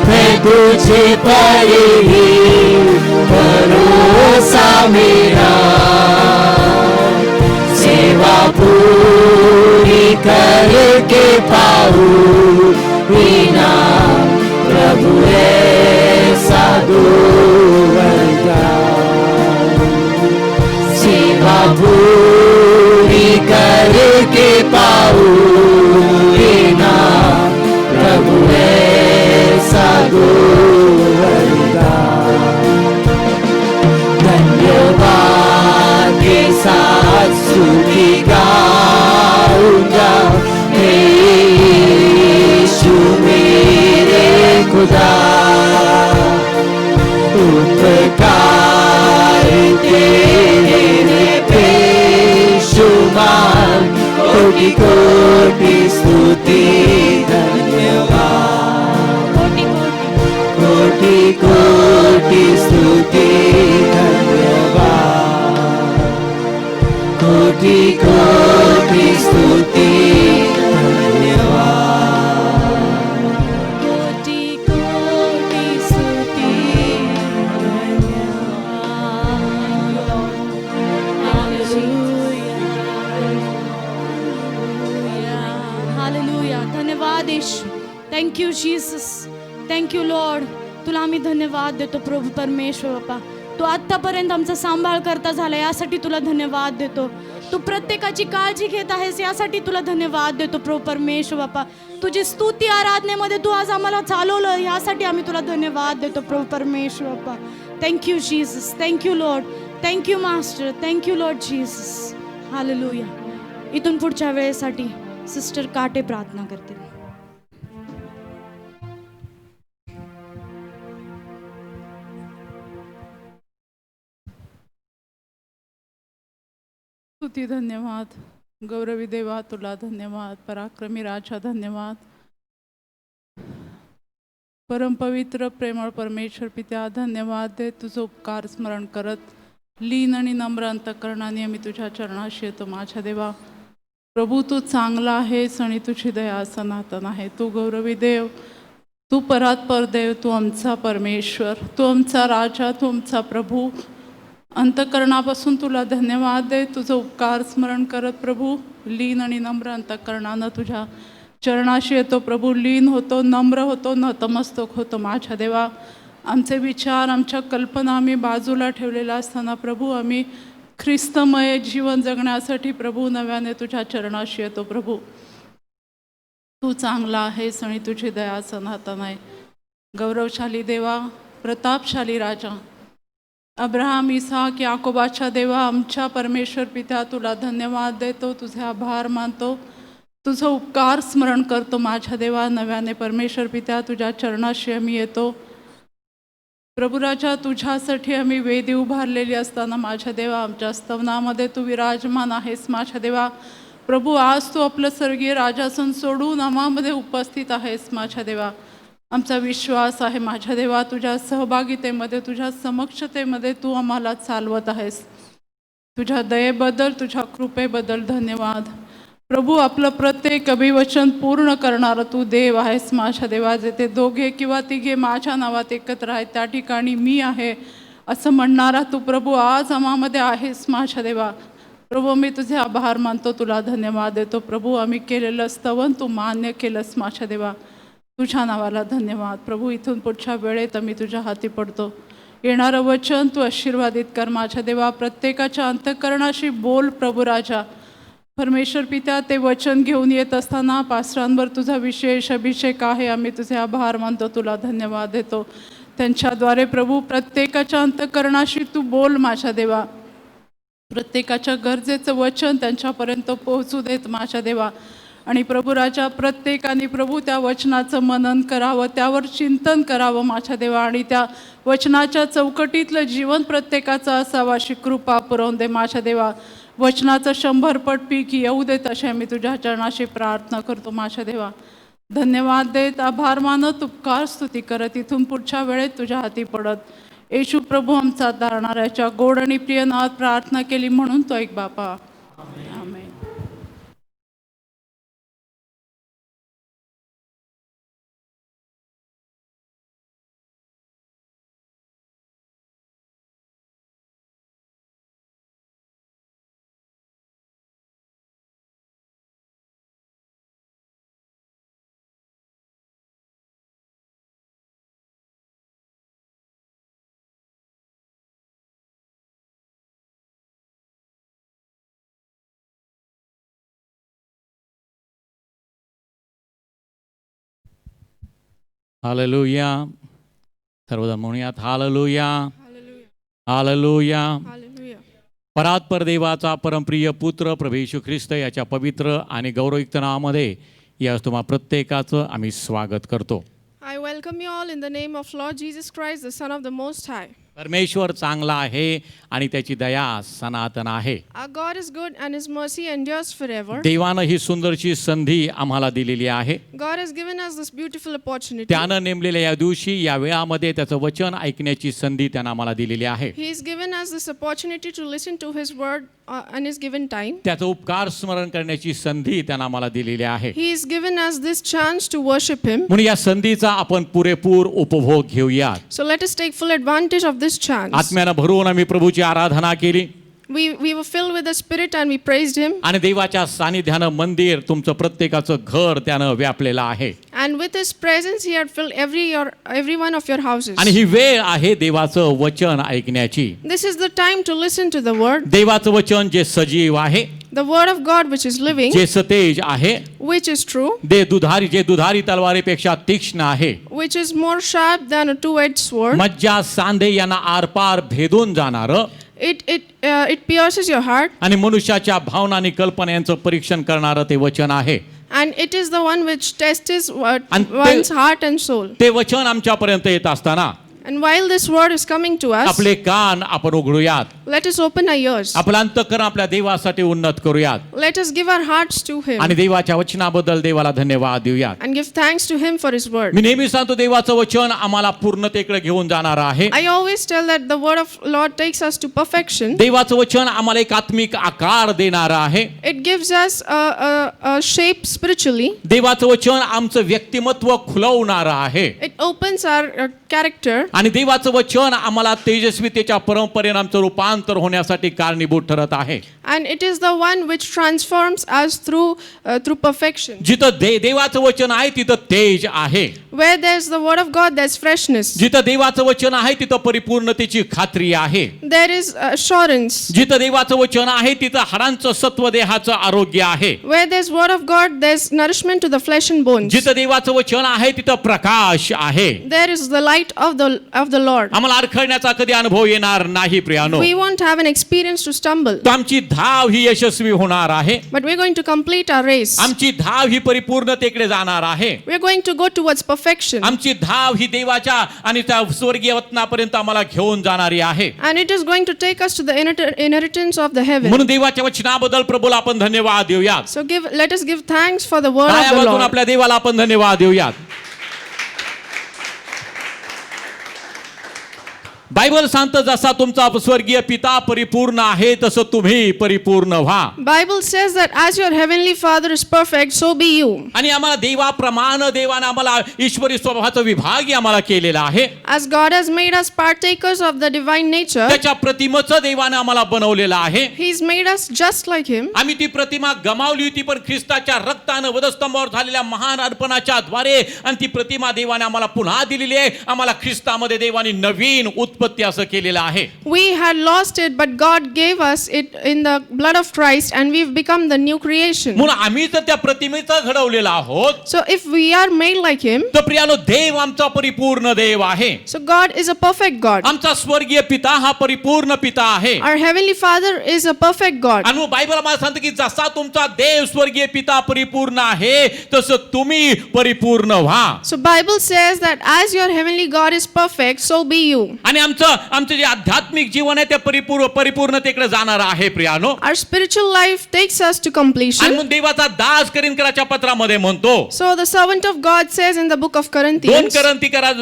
है तुझे पर ही भरोसा मेरा. सेवा पूरी करके पाऊं बिना प्रभु ऐसा दूंगा. सेवा पूरी करके पाऊं बिना प्रभु ऐसा दूंगा. धन्यवाद के साथ स्तुति गाऊंगा हे यीशु मेरे खुदा. उपकार तेरे बेशुमार कोटि कोटि स्तुति. धन्यवाद. कोटि कोटि स्तुति. धन्यवाद. कोटि कोटि स्तुति. धन्यवाद. कोटि कोटि स्तुति. हालेलुया. धन्यवाद येशू. Thank you Jesus. Thank you lord. तुला आम्ही धन्यवाद देतो प्रभू परमेश्वर बाप्पा. तू आत्तापर्यंत आमचा सांभाळ करता झाला यासाठी तुला धन्यवाद देतो. तू प्रत्येकाची काळजी घेत आहेस यासाठी तुला धन्यवाद देतो प्रभू परमेश्वर बापा. तुझी स्तुती आराधनेमध्ये तू आज आम्हाला चालवलं यासाठी आम्ही तुला धन्यवाद देतो प्रभू परमेश्वर बापा. Thank you Jesus, thank you lord, thank you master, thank you Lord Jesus. Hallelujah. इथून पुढच्या वेळेसाठी सिस्टर काटे प्रार्थना करते. स्तुती धन्यवाद. गौरवी देवा तुला धन्यवाद. पराक्रमी राजा धन्यवाद. परमपवित्र प्रेमळ परमेश्वर पित्या धन्यवाद दे. तुझं उपकार स्मरण करत लीन आणि नम्र अंतकरणाने आम्ही तुझ्या चरणाशी येतो माझ्या देवा. प्रभू तू चांगला आहेस आणि तुझी दया सनातन आहे. तू गौरवी देव, तू परात्पर देव, तू आमचा परमेश्वर, तू आमचा राजा, तू आमचा प्रभू. अंतकरणापासून तुला धन्यवाद दे. तुझं उपकार स्मरण करत प्रभू लीन आणि नम्र अंतकरणानं तुझ्या चरणाशी येतो प्रभू. लीन होतो, नम्र होतो, नतमस्तक होतो माझ्या देवा. आमचे विचार, आमच्या कल्पना आम्ही बाजूला ठेवलेल्या असताना प्रभू आम्ही ख्रिस्तमय जीवन जगण्यासाठी प्रभू नव्याने तुझ्या चरणाशी येतो प्रभू. तू चांगला आहेस आणि तुझी दया सनातन आहे. गौरवशाली देवा, प्रतापशाली राजा, अब्राहम, इसाक, याकोबाच्या देवा, आमच्या परमेश्वर पित्या तुला धन्यवाद देतो. तुझे आभार मानतो. तुझं उपकार स्मरण करतो माझ्या देवा. नव्याने परमेश्वर पित्या तुझ्या चरणाशी आम्ही येतो प्रभू राजा. तुझ्यासाठी आम्ही वेदी उभारलेली असताना माझ्या देवा आमच्या स्तवनामध्ये तू विराजमान आहेस माझ्या देवा. प्रभू आज तू आपलं स्वर्गीय राजासन सोडून आम्हामध्ये उपस्थित आहेस माझ्या देवा. आमचा विश्वास आहे माझ्या देवा तुझ्या सहभागितेमध्ये, तुझ्या समक्षतेमध्ये तू आम्हाला चालवत आहेस. तुझ्या दयेबद्दल, तुझ्या कृपेबद्दल धन्यवाद प्रभू. आपलं प्रत्येक अभिवचन पूर्ण करणारं तू देव आहेस माझ्या देवा. जेथे दोघे किंवा तिघे माझ्या नावात एकत्र आहेत त्या ठिकाणी मी आहे असं म्हणणारा तू प्रभू आज आम्हामध्ये आहेस माझ्या देवा. प्रभू मी तुझे आभार मानतो, तुला धन्यवाद देतो प्रभू. आम्ही केलेलं स्तवन तू मान्य केलंस माझ्या देवा. तुझ्या नावाला धन्यवाद प्रभू. इथून पुढच्या वेळेत आम्ही तुझ्या हाती पडतो. येणारं वचन तू आशीर्वादित कर माझ्या देवा. प्रत्येकाच्या अंतःकरणाशी बोल प्रभू राजा. परमेश्वर पित्या ते वचन घेऊन येत असताना पास्टरांवर तुझा विशेष अभिषेक आहे. आम्ही तुझे आभार मानतो, तुला धन्यवाद देतो. त्यांच्याद्वारे प्रभू प्रत्येकाच्या अंतःकरणाशी तू बोल माझ्या देवा. प्रत्येकाच्या गरजेचं वचन त्यांच्यापर्यंत पोहोचू देत माझ्या देवा. आणि प्रभू राजा प्रत्येकाने प्रभू त्या वचनाचं मनन करावं, त्यावर चिंतन करावं माझ्या देवा. आणि त्या वचनाच्या चौकटीतलं जीवन प्रत्येकाचं असावं अशी कृपा पुरवून दे माझ्या देवा. वचनाचं 100 पट पीक येऊ देत असे आम्ही तुझ्या चरणाशी प्रार्थना करतो माझ्या देवा. धन्यवाद देत, आभार मानत, उपकार स्तुती करत इथून पुढच्या वेळेत तुझ्या हाती पडत येशू प्रभू आमचा तारणाऱ्याच्या गोड आणि प्रिय नावात प्रार्थना केली म्हणून तो एक बापा. आमेन. हालेलुया. सर्वजण म्हणूयात हालेलुया, हालेलुया. परात्पर देवाचा परमप्रिय पुत्र प्रभू येशू ख्रिस्त याच्या पवित्र आणि गौरवयुक्त नावामध्ये या तुम्हा प्रत्येकाचं आम्ही स्वागत करतो. I welcome you all in the name of Lord Jesus Christ, the Son of the Most High. परमेश्वर चांगला आहे आणि त्याची दया सनातन आहे. Our God is good and His mercy endures forever. देवानं ही सुंदरची संधी आम्हाला दिलेली आहे. God has given us this beautiful opportunity. त्यानं नेमलेल्या या दिवशी या वेळामध्ये त्याचं वचन ऐकण्याची संधी त्यानं आम्हाला दिलेली आहे. He has given us this opportunity to listen to His word and His given time. त्याचं उपकार स्मरण करण्याची संधी त्यानं आम्हाला दिलेली आहे. He has given us this chance to worship Him. म्हणून या संधीचा आपण पुरेपूर उपभोग घेऊया. So let us take full advantage of this chance. आत्म्यानं भरून आम्ही प्रभूची आराधना केली. We were filled with the Spirit and we praised Him. आणि देवाच्या सानिध्यानं मंदिर तुमचं प्रत्येकाचं घर त्यानं व्यापलेलं आहे. And with his presence, he had filled every one of your houses. आणि ही वेळ आहे देवाचं वचन ऐकण्याची. This is the time to listen to the word, देवाचं वचन जे सजीव आहे, the word of God which is living, जे सतेज आहे, which is true, जे दुधारी तलवारीपेक्षा तीक्ष्ण आहे, which is more sharp than a two-edged sword. मज्जा सांधे यांना आरपार भेदून जाणारं It pierces your heart, आणि मनुष्याच्या भावना आणि कल्पना यांचं परीक्षण करणारं ते वचन आहे. and it is the one which tests And one's heart and soul. ते वचन आमच्यापर्यंत येत असताना And while this word is coming to us, आपले कान आपण उघडूयात, let us open our ears. आपलं अंतःकरण आपल्या देवासाठी उन्नत करूयात Let us give our hearts to him आणि देवाच्या वचनाबद्दल देवाला धन्यवाद देऊयात. and give thanks to him for his word. मी नेहमी सांगतो देवाचं वचन आम्हाला पूर्णतेकडे घेऊन जाणार आहे. I always tell that the word of Lord takes us to perfection. देवाचं वचन आम्हाला एक आत्मिक आकार देणार आहे. It gives us a shape spiritually. देवाचं वचन आमचं व्यक्तिमत्व खुलवणार आहे. It opens our character. आणि देवाचं वचन आम्हाला तेजस्वीतेच्या परंपरेने आमचं रूपांतर होण्यासाठी कारणीभूत ठरत आहे. And it is the one which transforms us through perfection. जिथं देवाचं वचन आहे तिथं तेज आहे. Where there's the word of God, there's freshness. जिथं देवाचं वचन आहे तिथं परिपूर्णतेची खात्री आहे. There is assurance. जिथं देवाचं वचन आहे तिथं हाडांचं सत्व देहाचं आरोग्य आहे. Where there's word of God, there's nourishment to the flesh and bones. जिथं देवाचं वचन आहे तिथं प्रकाश आहे. There is the light of the Lord. आम्हाला अडखळण्याचा कधी अनुभव येणार नाही प्रियानो. We won't have an experience to stumble, तर आमची धाव ही यशस्वी होणार आहे. but we're going to complete our race. आमची धाव ही परिपूर्णतेकडे जाणार आहे. We're going to go towards perfection. आमची धाव ही देवाच्या आणि त्या स्वर्गीय वतनापर्यंत आम्हाला घेऊन जाणारी आहे. And it is going to take us to the inheritance of the heaven. म्हणून देवाच्या वचनाबद्दल प्रभूला आपण धन्यवाद देऊयात. So let us give thanks for the word of the पायावरून Lord. आपल्या देवाला आपण धन्यवाद देऊयात. बायबल सांगतं जसा तुमचा स्वर्गीय पिता परिपूर्ण आहे तसं तुम्ही परिपूर्ण व्हा. Bible says that as your heavenly Father is perfect, so be you. आणि आम्हाला देवाप्रमाणे देवाने आम्हाला ईश्वरी स्वभावाचा विभाग आम्हाला केलेला आहे. As God has made us partakers of the divine nature, त्याच्या प्रतिमेचं देवाने आम्हाला बनवलेलं आहे. He's made us just like Him. आम्ही ती प्रतिमा गमावली होती पण ख्रिस्ताच्या रक्तानं वधस्तंभावर झालेल्या महान अर्पणाच्या द्वारे आणि ती प्रतिमा देवाने आम्हाला पुन्हा दिलेली आहे. आम्हाला ख्रिस्तामध्ये देवाने नवीन उत्पत्ती असं केलेलं आहे. We had lost it, but God gave us it in the blood of Christ, and we've become the new creation. म्हणून आम्ही तर त्या प्रतिमेचा घडवलेला आहोत. So if we are made like Him, तर प्रियानो देव आमचा परिपूर्ण देव आहे. so God is a perfect God. आमचा स्वर्गीय पिता हा परिपूर्ण पिता आहे. Our heavenly Father is a perfect God. आणि बायबल आम्हाला सांगतं की जसा तुमचा देव स्वर्गीय पिता परिपूर्ण आहे तसं तुम्ही परिपूर्ण व्हा. So Bible says that as your heavenly God is perfect, so be you. आणि आमचं जे आध्यात्मिक जीवन आहे ते परिपूर्णतेकडे जाणार आहे प्रियानो. Our spiritual life takes us to आणि completion. मग देवाचा दास करिंदकराच्या पत्रामध्ये म्हणतो So the servant of God says in the book of Corinthians,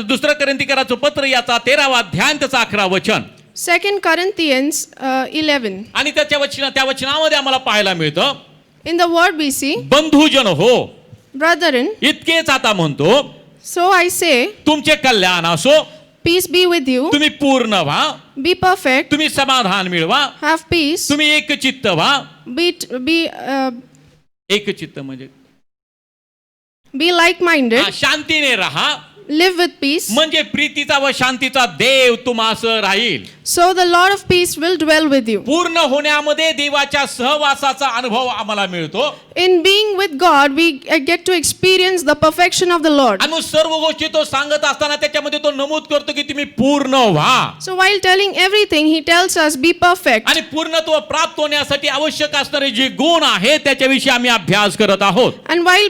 दुसरं करिंदकराचं पत्र याचा 13वा अध्याय त्याचं 11 वचन 2 Corinthians 11. आणि त्या वचनामध्ये आम्हाला पाहायला मिळतं In the word we see, बंधुजन हो brethren, इतकेच आता म्हणतो so I say, तुमचे कल्याण असो, peace be with you, तुम्ही पूर्ण व्हा, be perfect, तुम्ही समाधान मिळवा, have peace, तुम्ही एकचित्त व्हा. be एकचित्त म्हणजे like-minded, शांतीने राहा, live with peace, म्हणजे प्रीतीचा व शांतीचा देव तुम्हास राहील. so the Lord of peace will dwell with you. पूर्ण होण्यामध्ये देवाच्या सहवासाचा अनुभव आम्हाला मिळतो. In being with God, we get to experience the perfection of the Lord. आणि सर्व गोष्टी तो सांगत असताना त्याच्यामध्ये तो नमूद करतो की तुम्ही पूर्ण व्हा. So while telling everything, He tells us, be perfect. आणि पूर्णत्व प्राप्त होण्यासाठी आवश्यक असणारे जे गुण आहेत त्याच्याविषयी आम्ही अभ्यास करत आहोत. And while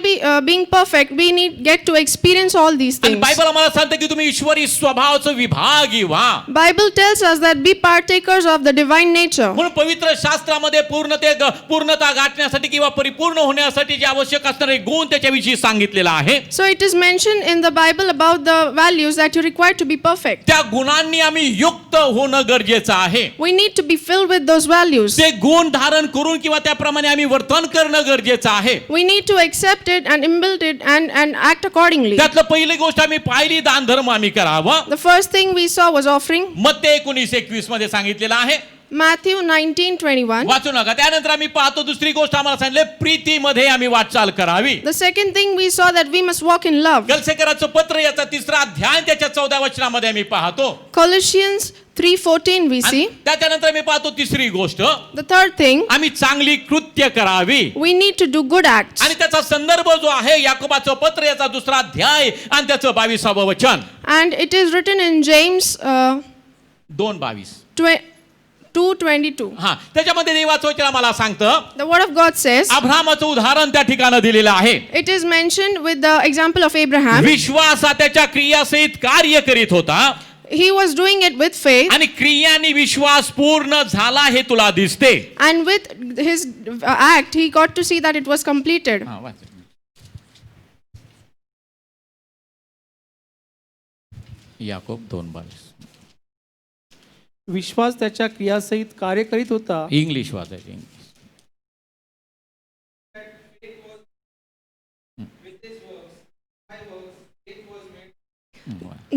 being perfect, we get to experience all these आणि things. बायबल आम्हाला सांगते की तुम्ही ईश्वरी स्वभावाचं विभागी व्हा. Bible tells us that be partakers of the divine nature. म्हणून पवित्र शास्त्रामध्ये पूर्णता गाठण्यासाठी किंवा परिपूर्ण होण्यासाठी जे आवश्यक असणारे गुण त्याच्याविषयी सांगितलेला आहे. So it is mentioned in the Bible about the values that you require to be perfect. त्या गुणांनी आम्ही युक्त होणं गरजेचं आहे. We need to be filled with those values. ते गुण धारण करून किंवा त्याप्रमाणे आम्ही वर्तन करणं गरजेचं आहे. We need to accept it and imbibe it and act accordingly. त्यातलं पहिली गोष्ट आम्ही पाहिली दान धर्म आम्ही करावा. The first thing we saw was offering. मत्ते 19:21 मध्ये सांगितलेलं आहे. Matthew 19:21. वाचू नका. त्यानंतर आम्ही पाहतो दुसरी गोष्ट आम्हाला सांगितले प्रीतीमध्ये आम्ही वाटचाल करावी. The second thing we saw that we must walk in love. गलसेकराचं पत्र याचा 3रा अध्याय त्याच्या 14 वचनामध्ये आम्ही पाहतो. Colossians 3:14 we see. आणि त्याच्यानंतर मी पाहतो तिसरी गोष्ट, The third thing, आम्ही चांगली कृत्य करावी. we need to do good acts. आणि त्याचा संदर्भ जो आहे याकोबाचं पत्र याचा 2रा अध्याय आणि त्याचं 22वे वचन. And it is written in James 2:22. 2:22. हा, त्याच्यामध्ये देवाचं वचन आम्हाला सांगतं, The word of God says, अब्राहामाचं उदाहरण त्या ठिकाणी दिलेलं आहे. it is mentioned with the example of Abraham. विश्वास हा त्याच्या क्रियासहित कार्य करीत होता He was doing it with faith, आणि क्रियानी विश्वास पूर्ण झाला हे तुला दिसते. and with his act, he got to see that it was completed. हा, वाच. याकोब 2:22. विश्वास त्याच्या क्रियासहित कार्य करीत होता. इंग्लिश वाचायचं, English.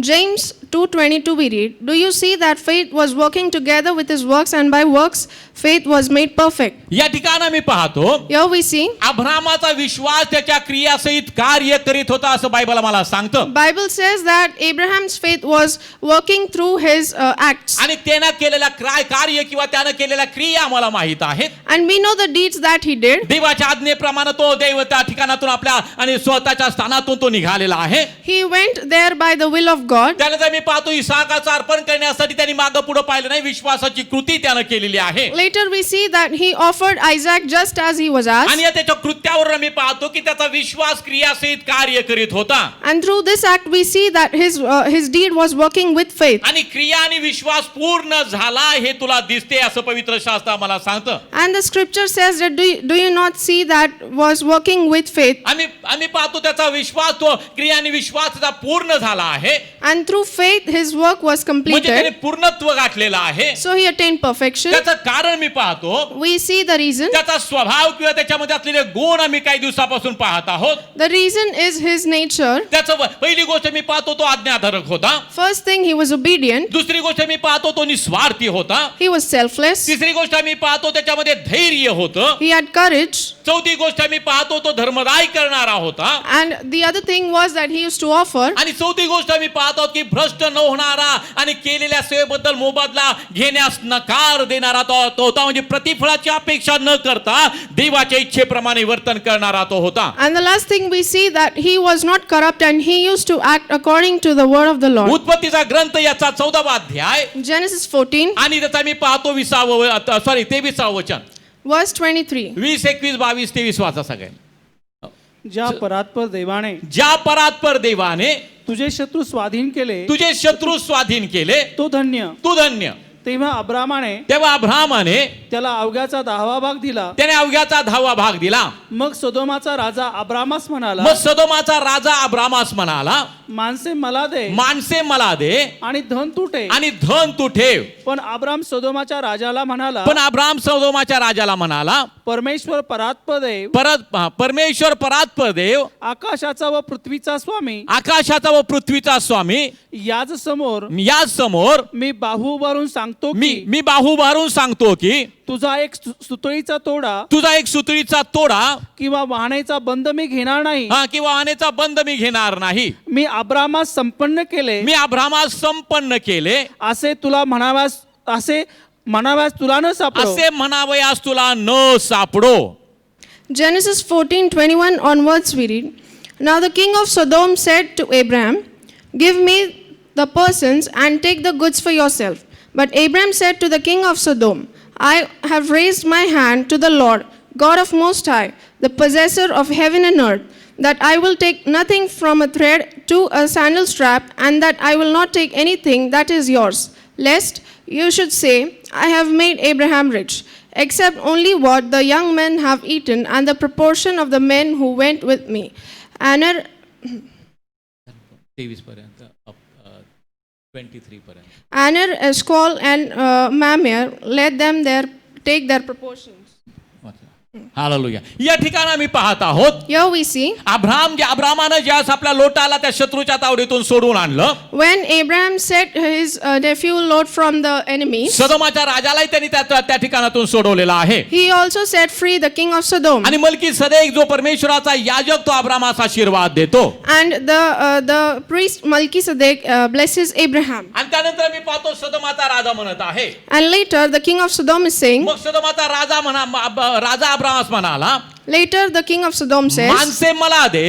James 2:22 we read, do you see that faith was working together with his works, and by works faith was made perfect. या ठिकाणी मी पाहतो Here we see अब्राहामाचा विश्वास त्याच्या क्रियासहित कार्य करीत होता असं बायबल मला सांगतं. Bible says that Abraham's faith was working through his acts, आणि त्यानं केलेला कार्य किंवा त्यानं केलेल्या क्रिया आम्हाला माहित आहेत. and we know the deeds that he did. देवाच्या आज्ञेप्रमाणे तो देव त्या ठिकाणातून आपल्या आणि स्वतःच्या स्थानातून तो निघालेला आहे. He went there by the will of God. त्यानंतर मी पाहतो इसाकाचं अर्पण करण्यासाठी त्यांनी मागं पुढे पाहिलं नाही, विश्वासाची कृती त्यानं केलेली आहे. Later we see that he offered Isaac just as he was asked, आणि या त्याच्या कृत्यावर मी पाहतो की त्याचा विश्वास क्रियासहित कार्य करीत होता. and through this act we see that his deed was working with faith. आणि क्रिया आणि विश्वास पूर्ण झाला हे तुला दिसते असं पवित्र शास्त्र आम्हाला सांगतं. And the scripture says that do you not see that was working with faith? आम्ही पाहतो त्याचा विश्वास तो क्रिया आणि विश्वास त्याचा पूर्ण झाला आहे. And through faith his work was म्हणजे त्याने completed. पूर्णत्व गाठलेलं आहे. So he attained perfection. त्याचं कारण मी पाहतो, We see the reason. त्याचा स्वभाव किंवा त्याच्यामध्ये असलेले गुण आम्ही काही दिवसापासून पाहत आहोत. The reason is his nature. त्याचं पहिली गोष्ट मी पाहतो तो आज्ञाधारक होता. First thing, he was obedient. दुसरी गोष्ट मी पाहतो तो निस्वार्थी होता. He was selfless. तिसरी गोष्ट मी पाहतो त्याच्यामध्ये धैर्य होतं. He had courage. चौथी गोष्ट मी पाहतो तो धर्मदाय करणारा होता. And the other thing was that he used to offer. आणि चौथी गोष्ट मी पाहतो की भ्रष्ट न होणारा आणि केलेल्या सेवेबद्दल मोबदला घेण्यास नकार देणारा तो होता. म्हणजे प्रतिफळाची अपेक्षा न करता देवाच्या इच्छेप्रमाणे वर्तन करणारा तो होता. And the last thing we see that he was not corrupt, and he used to act according to the word of the Lord. उत्पत्तीचा ग्रंथ याचा 14वा अध्याय Genesis 14 आणि त्याचा मी पाहतो 23वा वचन, verse 23. 20, 21, 22, 23 वाचा सगळ्यांनी. ज्या परात्पर देवाने ज्या परात्पर देवाने तुझे शत्रू स्वाधीन केले तुझे शत्रू स्वाधीन केले तो धन्य. तू धन्य. तेव्हा अब्रामाने तेव्हा अब्राहामाने त्याला अवघ्याचा 10वा भाग दिला. त्याने अवघ्याचा 10वा भाग दिला. मग सोदोमाचा राजा अब्रामास म्हणाला, मग सदोमाचा राजा अब्रामास म्हणाला, माणसे मला दे माणसे मला दे आणि धन तू ठेव. आणि धन तू ठेव. पण अब्राम सोदोमाच्या राजाला म्हणाला, पण अब्राम सदोमाच्या राजाला म्हणाला, परमेश्वर परात्पर देव, परमेश्वर परात्पर देव, आकाशाचा व पृथ्वीचा स्वामी, आकाशाचा व पृथ्वीचा स्वामी, याच समोर या समोर मी बाहू उभारून सांगतो मी की मी बाहू उभारून सांगतो की तुझा एक सुतळीचा तोडा तुझा एक सुतळीचा तोडा किंवा वाहण्याचा बंद मी घेणार नाही. किंवा आनेचा बंद मी घेणार नाही. मी अब्रामास संपन्न केले मी अब्रामास संपन्न केले असे म्हणाव्यास तुला न सापडो. असे म्हणावयास तुला न सापडो. Genesis 14:21 onwards we read, now the king of Sodom said to Abraham, give me the persons and take the goods for yourself. But Abraham said to the king of Sodom, I have raised my hand to the Lord, God of Most High, the possessor of heaven and earth, that I will take nothing from a thread to a sandal strap, and that I will not take anything that is yours, lest you should say, I have made Abraham rich, except only what the young men have eaten, and the proportion of the men who went with me. Aner, 23 पर्यंत 23 पर्यंत. Aner, Eshcol, and Mamre, let them take their proportions. Hallelujah. या ठिकाणी आम्ही पाहत आहोत Here we see अब्रामानं ज्यास आपल्या लोटाला त्या शत्रूच्या तावडीतून सोडून आणलं, when Abraham set his nephew Lot from the enemies, सदोमाच्या राजालाही त्यांनी त्या ठिकाणातून सोडवलेला आहे. he also set free the king of Sodom. आणि मल्कीसदेक जो परमेश्वराचा याजक तो अब्रामास आशीर्वाद देतो. And the priest Melchizedek blesses Abraham. आणि त्यानंतर मी पाहतो सदोमाचा राजा म्हणत आहे. And later the king of Sodom is saying, मग सदोमाचा राजा अब्रामास म्हणाला, later the king of Sodom says, माणसे मला दे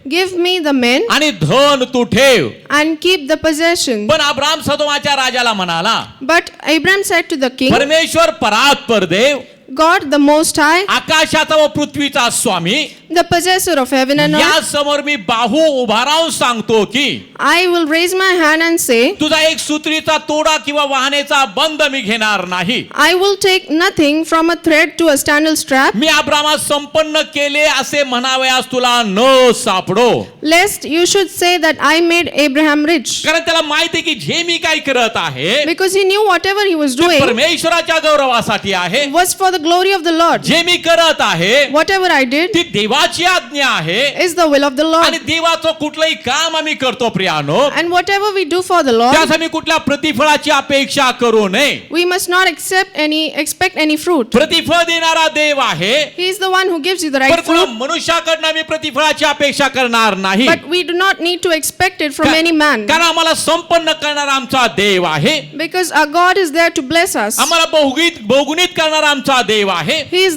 give me the men आणि धन तू ठेव. and keep the possession. पण अब्राम सदोमाच्या राजाला म्हणाला, But Abraham said to the king, परमेश्वर परात्पर देव, God the Most High, आकाशाचा व पृथ्वीचा स्वामी, the possessor of heaven and या earth, समोर मी बाहू उभा राहून सांगतो की I will raise my hand and say, तुझा एक सूत्रीचा तोडा किंवा वाहनेचा बंद मी घेणार नाही. I will take nothing from a thread to a sandal strap, मी अब्रामास संपन्न केले असे म्हणावयास तुला न सापडो. lest you should say that I made Abraham rich. कारण त्याला माहिती की जे मी काय करत आहे Because he knew whatever he was ते doing परमेश्वराच्या गौरवासाठी आहे. was for the glory of the Lord. जे मी करत आहे Whatever I did ती देवाची आज्ञा आहे. is the will of the आणि Lord. देवाचं कुठलंही काम आम्ही करतो प्रियानो, And whatever we do for the Lord, त्यास आम्ही कुठल्या प्रतिफळाची अपेक्षा करू नये. we must not expect any fruit. प्रतिफळ देणारा देव आहे, He is the one who gives you the पण right कोणा fruit. मनुष्याकडनं आम्ही प्रतिफळाची अपेक्षा करणार नाही. But we do not need to expect it from any man. कारण आम्हाला संपन्न करणारा आमचा देव आहे. Because our God is there to bless us. आम्हाला बहुगुणित करणारा आमचा देव आहे. He is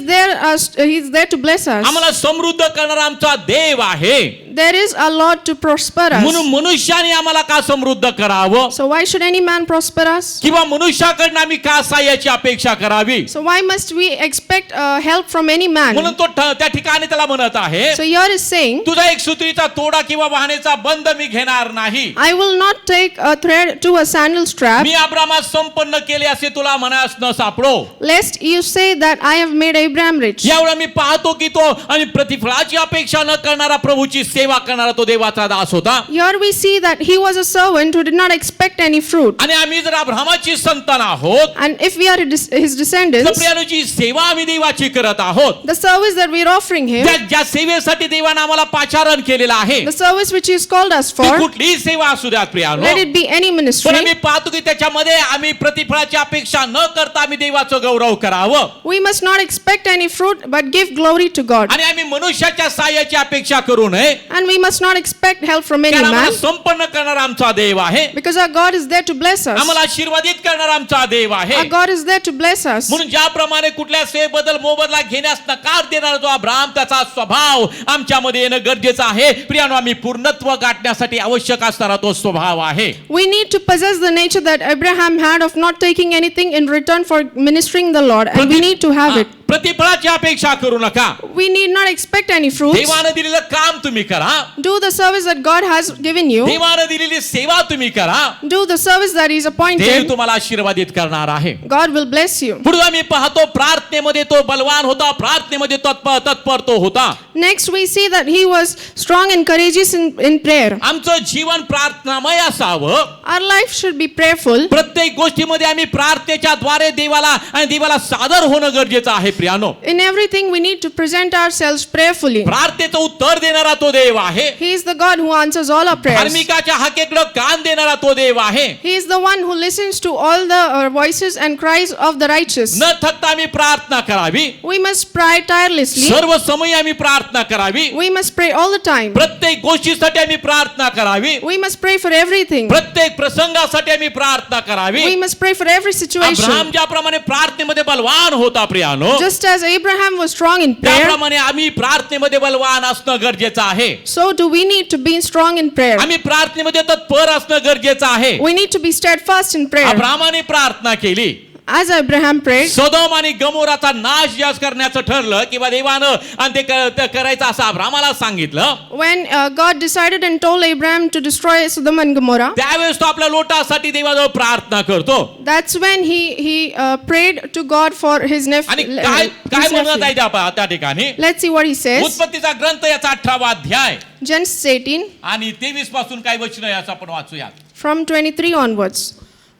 there to bless us. आम्हाला समृद्ध करणारा आमचा देव आहे. There is a Lord to prosper us. म्हणून मनुष्याने आम्हाला का समृद्ध करावं, So why should any man prosper us? किंवा मनुष्याकडनं आम्ही का सहाय्याची अपेक्षा करावी. So why must we expect help from any man? म्हणून तो त्या ठिकाणी त्याला म्हणत आहे, So here is saying, तुझा एक सूत्रीचा तोडा किंवा वाहनेचा बंद मी घेणार नाही. I will not take a thread to a sandal strap, मी अब्रामास संपन्न केले असे तुला म्हणास न सापडो. lest you say that I have made Abraham rich. यावेळी मी पाहतो की तो आणि प्रतिफळाची अपेक्षा न करणारा प्रभूची सेवा करणारा तो देवाचा दास होता. Here we see that he was a servant who did not expect any fruit. आणि आम्ही जर अब्रामाची संतान आहोत, And if we are his तर descendants, प्रियानुची सेवा आम्ही देवाची करत आहोत. the service that we are offering him, ज्या सेवेसाठी देवानं आम्हाला पाचारण केलेलं आहे, the service which he has called us ती for, कुठलीही सेवा असू द्यात प्रियानो, let it be any पण ministry, आम्ही पाहतो की त्याच्यामध्ये आम्ही प्रतिफळाची अपेक्षा न करता आम्ही देवाचं गौरव करावं. we must not expect any fruit but give glory to God. आणि आम्ही मनुष्याच्या सहाय्याची अपेक्षा करू नये, And we must not expect help from any कारण आम्हाला man, संपन्न करणारा आमचा देव आहे. because our God is there to bless us. आम्हाला आशीर्वादित करणारा आमचा देव आहे. Our God is there to bless us. म्हणून ज्याप्रमाणे कुठल्या सेवेबद्दल मोबदला घेण्यास नकार देणारा जो अब्राम, त्याचा स्वभाव आमच्यामध्ये येणं गरजेचं आहे. प्रियानो, आम्ही पूर्णत्व गाठण्यासाठी आवश्यक असणारा तो स्वभाव आहे. We need to possess the nature that Abraham had of not taking anything in return for ministering the Lord, and we need to have it. प्रतिफळाची अपेक्षा करू नका. We need not expect any fruits. देवानं दिलेलं काम तुम्ही करा. Do the service that God has given you. देवानं दिलेली सेवा तुम्ही करा. Do the service that He's Dev appointed. तुम्हाला आशीर्वादित करणार आहे. God will bless you. पुढे आम्ही पाहतो प्रार्थनेमध्ये तो बलवान होता, प्रार्थनेमध्ये तत्पर तो होता. Next, we see that he was strong and courageous in prayer. आमचं जीवन प्रार्थनामय असावं. Our life should be prayerful. प्रत्येक गोष्टीमध्ये आम्ही प्रार्थनेच्या द्वारे देवाला सादर होणं गरजेचं आहे प्रियानो. In everything, we need to present ourselves prayerfully. प्रार्थनेचं उत्तर देणारा तो देव आहे. He is the God who answers all our prayers. धार्मिकाच्या हाकेकडे कान देणारा तो देव आहे. He is the one who listens to all the voices and cries of the righteous. न थकता आम्ही प्रार्थना करावी. We must pray tirelessly. सर्व समय आम्ही प्रार्थना करावी. We must pray all the time. प्रत्येक गोष्टीसाठी आम्ही प्रार्थना करावी. We must pray for everything. प्रत्येक प्रसंगासाठी आम्ही प्रार्थना करावी. We must pray for every Abram situation. ज्याप्रमाणे प्रार्थनेमध्ये बलवान होता प्रियानो, Just as Abraham was strong in prayer, त्याप्रमाणे आम्ही प्रार्थनेमध्ये बलवान असणं गरजेचं आहे. so do we need to be strong in prayer. आम्ही प्रार्थनेमध्ये तत्पर असणं गरजेचं आहे. We need to be steadfast in prayer. अब्रामाने प्रार्थना केली. As Abraham prayed, सदोम आणि गमोराचा नाश ज्यास करण्याचं ठरलं किंवा देवानं आणि ते करायचं असं अब्रामाला सांगितलं, when God decided and told Abraham to destroy Sodom and Gomorrah, त्यावेळेस तो आपल्या लोटासाठी देवाजवळ प्रार्थना करतो. that's when he prayed to God for his आणि काय nephew. म्हणत आहे त्या ठिकाणी? Let's see what he says. उत्पत्तीचा ग्रंथ याचा 18वा अध्याय Genesis 18 आणि 23 पासून काही वचन याचं आपण वाचूया. from 23 onwards.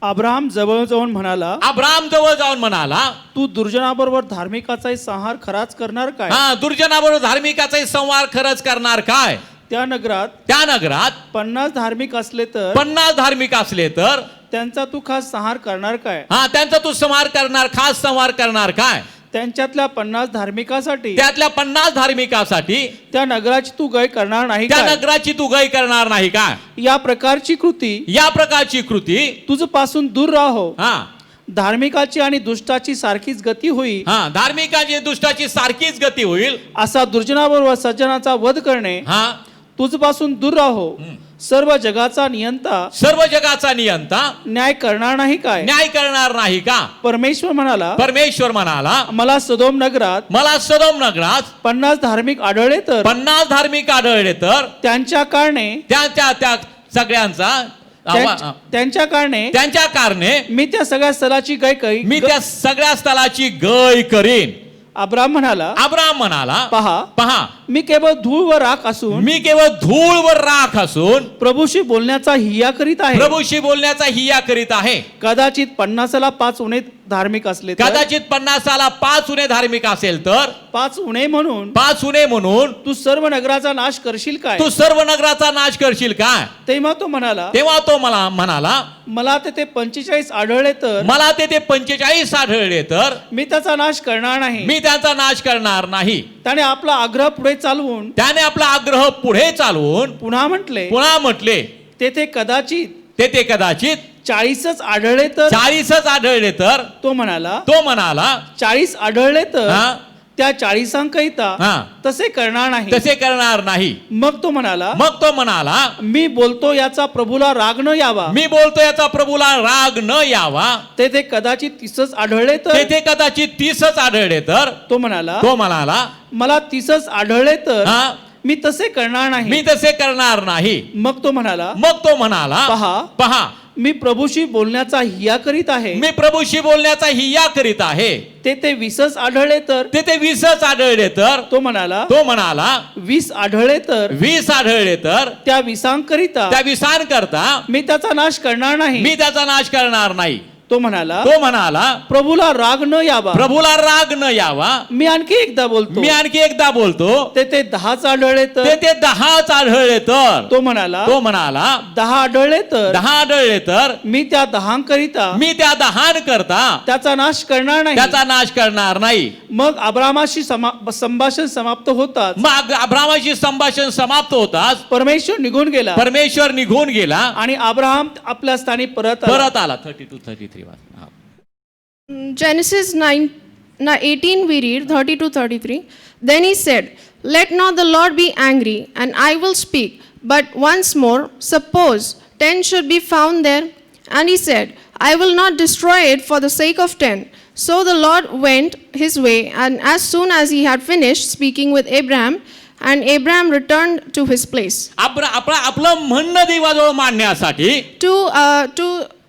अब्राहम जवळ जाऊन म्हणाला, अब्राम जवळ जाऊन म्हणाला, तू दुर्जनाबरोबर धार्मिकाचाही संहार खराच करणार काय? हा, दुर्जनाबरोबर धार्मिकाचाही संवार खरंच करणार काय? त्या नगरात 50 धार्मिक असले तर 50 धार्मिक असले तर त्यांचा तू खास संहार करणार काय? हा, त्यांचा तू संवार करणार, खास संवार करणार काय? त्यांच्यातल्या 50 धार्मिकासाठी त्यातल्या 50 धार्मिकासाठी त्या नगराची तू गय करणार नाही त्या काय? नगराची तू गय करणार नाही काय? या प्रकारची कृती या प्रकारची कृती तुझ पासून दूर राहो. हा धार्मिकाची आणि दुष्टाची सारखीच गती होईल. हा, धार्मिकाची दुष्टाची सारखीच गती होईल. असा दुर्जनाबरोबर सज्जनाचा वध करणे हा, तुझपासून दूर राहो. सर्व जगाचा नियंता सर्व जगाचा नियंता न्याय करणार नाही काय? न्याय करणार नाही का? परमेश्वर म्हणाला, परमेश्वर म्हणाला, मला सदोम नगरात मला सदोम नगरात 50 धार्मिक आढळले तर 50 धार्मिक आढळले तर त्यांच्या कारणे त्या सगळ्यांचा त्यांच्या कारणे त्यांच्या कारणे मी त्या सगळ्या स्थलाची गय मी त्या सगळ्या स्थलाची गय करीन. अब्राम म्हणाला, अब्राम म्हणाला, पहा मी केवळ धूळ व राख असून मी केवळ धूळ व राख असून प्रभूशी बोलण्याचा हिया करीत आहे. प्रभूशी बोलण्याचा हिया करीत आहे. कदाचित 50ला 5 उणे धार्मिक असले तर कदाचित 50ला 5 उणे धार्मिक असेल तर 5 उणे म्हणून तू सर्व नगराचा नाश करशील काय? तू सर्व नगराचा नाश करशील काय? तेव्हा तो म्हणाला, मला म्हणाला, मला ते 45 आढळले तर मला ते 45 आढळले तर मी त्याचा नाश करणार नाही. मी त्यांचा नाश करणार नाही. त्याने आपला आग्रह पुढे चालवून त्याने आपला आग्रह पुढे चालवून पुन्हा म्हटले तेथे कदाचित 40च आढळले तर 40च आढळले तर तो म्हणाला 40 आढळले तर हा, त्या 40 हा, तसे करणार नाही. मग तो म्हणाला, मी बोलतो याचा प्रभूला राग न यावा. मी बोलतो याचा प्रभूला राग न यावा. तेथे कदाचित 30च आढळले तर तेथे कदाचित 30च आढळले तर तो म्हणाला, मला 30च आढळले तर हा, मी तसे करणार नाही. मी तसे करणार नाही. मग तो म्हणाला, पहा मी प्रभूशी बोलण्याचा हिया करीत आहे. मी प्रभूशी बोलण्याचा हिया करीत आहे. तेथे 20च आढळले तर तेथे 20च आढळले तर तो म्हणाला 20 आढळले तर 20 आढळले तर त्या 20 करता मी त्याचा नाश करणार नाही. मी त्याचा नाश करणार नाही. तो म्हणाला, प्रभूला राग न यावा. मी आणखी एकदा बोलतो तेथे 10च आढळले तर तेथे 10च आढळले तर तो म्हणाला 10 आढळले तर मी त्या 10 करता त्याचा नाश करणार नाही. मग अब्रामाशी संभाषण समाप्त होताच परमेश्वर निघून गेला आणि अब्राहम आपल्या स्थानी परत आला. 32-33 Genesis 18 we read 30-33. Then he said, let not the Lord be angry, and I will speak. But once more, suppose 10 should be found there. And he said, I will not destroy it for the sake of 10. So the Lord went his way, and as soon as he had finished speaking with Abraham, and Abraham returned to his place. आपलं म्हणणं देवाजवळ मांडण्यासाठी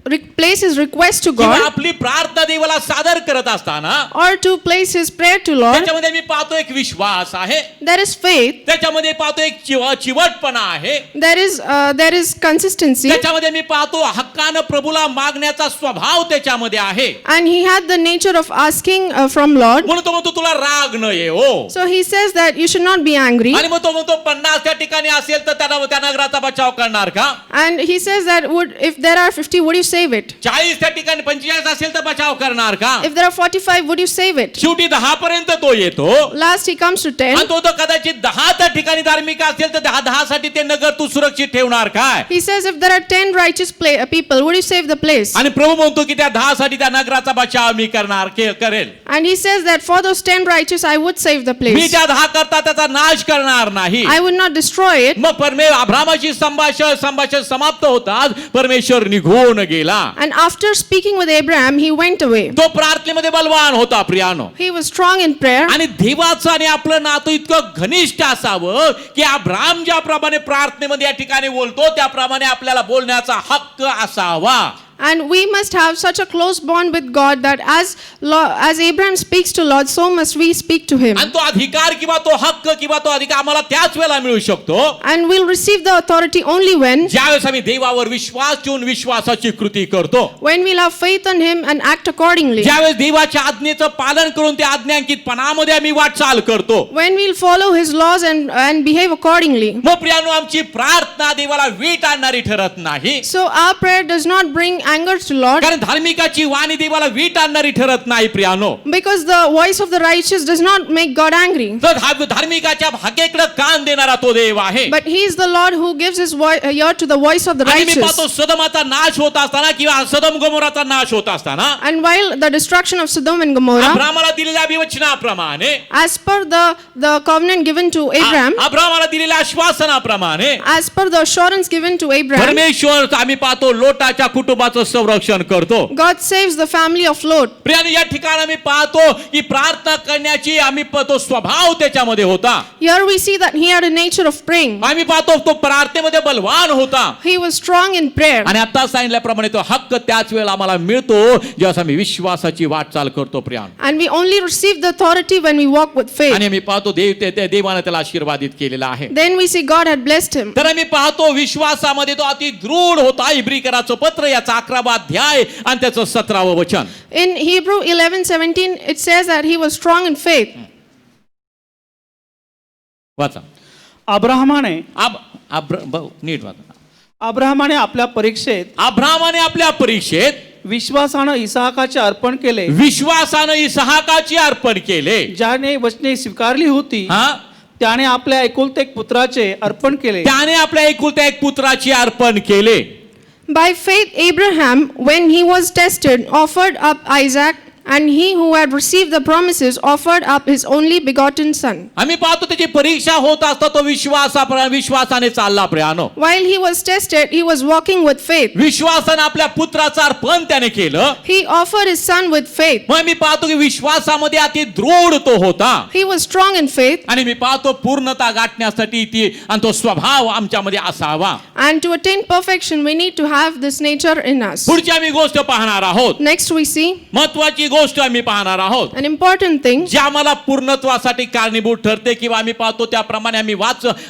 To place his request to God, आपली प्रार्थना देवाला सादर करत असताना or to place his prayer to Lord, त्याच्यामध्ये मी पाहतो एक विश्वास आहे. there is faith, त्याच्यामध्ये पाहतो एक चिवटपणा आहे. there is consistency, त्याच्यामध्ये मी पाहतो हक्कानं प्रभूला मागण्याचा स्वभाव त्याच्यामध्ये आहे. and he had the nature of asking from Lord. म्हणून तो म्हणतो तुला राग न येवो. So he says that you should not be angry, आणि मग तो म्हणतो 50 त्या ठिकाणी असेल तर त्या नगराचा बचाव करणार का? and he says that if there are 50, would you save it? 40 त्या ठिकाणी 45 असेल तर बचाव करणार का? If there are 45, would you save it? शेवटी 10 पर्यंत तो येतो. Last he comes to 10. आणि तो कदाचित 10 त्या ठिकाणी धार्मिक असेल तर 10 साठी ते नगर तू सुरक्षित ठेवणार काय? He says if there are 10 righteous people, would you save the place? आणि प्रभू म्हणतो की त्या 10 साठी त्या नगराचा बचाव मी करेल. And he says that for those 10 righteous I would save the me place. त्या 10 करता त्याचा नाश करणार नाही. I would not destroy it. मग अब्रामाची संभाषण समाप्त होताच परमेश्वर निघून गेला. And after speaking with Abraham, he went away. तो प्रार्थनेमध्ये बलवान होता प्रियानो. He was strong in prayer. आणि देवाचं आणि आपलं नातं इतकं घनिष्ठ असावं की अब्राम ज्याप्रमाणे प्रार्थनेमध्ये या ठिकाणी बोलतो त्याप्रमाणे आपल्याला बोलण्याचा हक्क असावा. And we must have such a close bond with God that as Abraham speaks to Lord, so must we speak to him. आणि तो अधिकार किंवा तो हक्क किंवा तो अधिकार आम्हाला त्याच वेळेला मिळू शकतो And we'll receive the authority only when ज्यावेळेस आम्ही देवावर विश्वास ठेवून विश्वासाची कृती करतो. we'll have faith on him and act accordingly. ज्यावेळेस देवाच्या आज्ञेचं पालन करून त्या आज्ञांकितपणामध्ये आम्ही वाटचाल करतो. When we'll follow his laws and behave accordingly. मग प्रियानो आमची प्रार्थना देवाला वीट आणणारी ठरत नाही. So our prayer does not bring anger to Lord, कारण धार्मिकाची वाणी देवाला वीट आणणारी ठरत नाही प्रियानो. because the voice of the righteous does not make God angry. तर धार्मिकाच्या हाकेकडे कान देणारा तो देव आहे. But he is the Lord who gives his ear to the voice of the आणि मी righteous. पाहतो सदमाचा नाश होत असताना किंवा सदम गमोराचा नाश होत असताना And while the destruction of Sodom and Gomorrah, अब्रामाला दिलेल्या अभिवचनाप्रमाणे as per the covenant given to Abraham, अब्रामाला दिलेल्या आश्वासनाप्रमाणे as per the assurance given to Abraham, परमेश्वर आम्ही पाहतो लोटाच्या कुटुंबाचं संरक्षण करतो. God saves the family of Lot. प्रियानो या ठिकाणी आम्ही पाहतो की प्रार्थना करण्याची आम्ही तो स्वभाव त्याच्यामध्ये होता. Here we see that he had a nature of praying. आम्ही पाहतो तो प्रार्थनेमध्ये बलवान होता. He was strong in prayer. आणि आता सांगितल्याप्रमाणे तो हक्क त्याच वेळेला आम्हाला मिळतो जेव्हा आम्ही विश्वासाची वाटचाल करतो प्रियानो. And we only receive the authority when we walk with faith. आणि आम्ही पाहतो देवाने त्याला आशीर्वादित केलेला आहे. Then we see God had blessed him. तर आम्ही पाहतो विश्वासामध्ये तो अति दृढ होता. इब्रिकराचं पत्र याचा 11वा अध्याय आणि त्याचं 17वं वचन. In Hebrew 11:17 it says that he was strong in faith. वाचा. अब्राहमाने नीट वाचा. अब्राहमाने आपल्या परीक्षेत अब्रामाने आपल्या परीक्षेत विश्वासानं इसाहाकाचे अर्पण केले, विश्वासानं इसहाकाची अर्पण केले. ज्याने वचने स्वीकारली होती हा त्याने आपल्या एकुलते एक पुत्राचे अर्पण केले. त्याने आपल्या एकुलत्या एक पुत्राची अर्पण केले. By faith Abraham, when he was tested, offered up Isaac, and he who had received the promises offered up his only begotten son. आम्ही पाहतो त्याची परीक्षा होत असता तो विश्वासाने चालला प्रियानो. While he was tested, he was walking with faith. विश्वासाने आपल्या पुत्राचं अर्पण त्याने केलं. He offered his son with faith. मग मी पाहतो की विश्वासामध्ये अति दृढ तो होता. He was strong in faith. आणि मी पाहतो पूर्णता गाठण्यासाठी ती आणि तो स्वभाव आमच्यामध्ये असावा. And to attain perfection, we need to have this nature in us. पुढची आम्ही गोष्ट पाहणार आहोत. Next we see महत्वाची गोष्ट आम्ही पाहणार आहोत an important thing. जे आम्हाला पूर्णत्वासाठी कारणीभूत ठरते किंवा आम्ही पाहतो त्याप्रमाणे आम्ही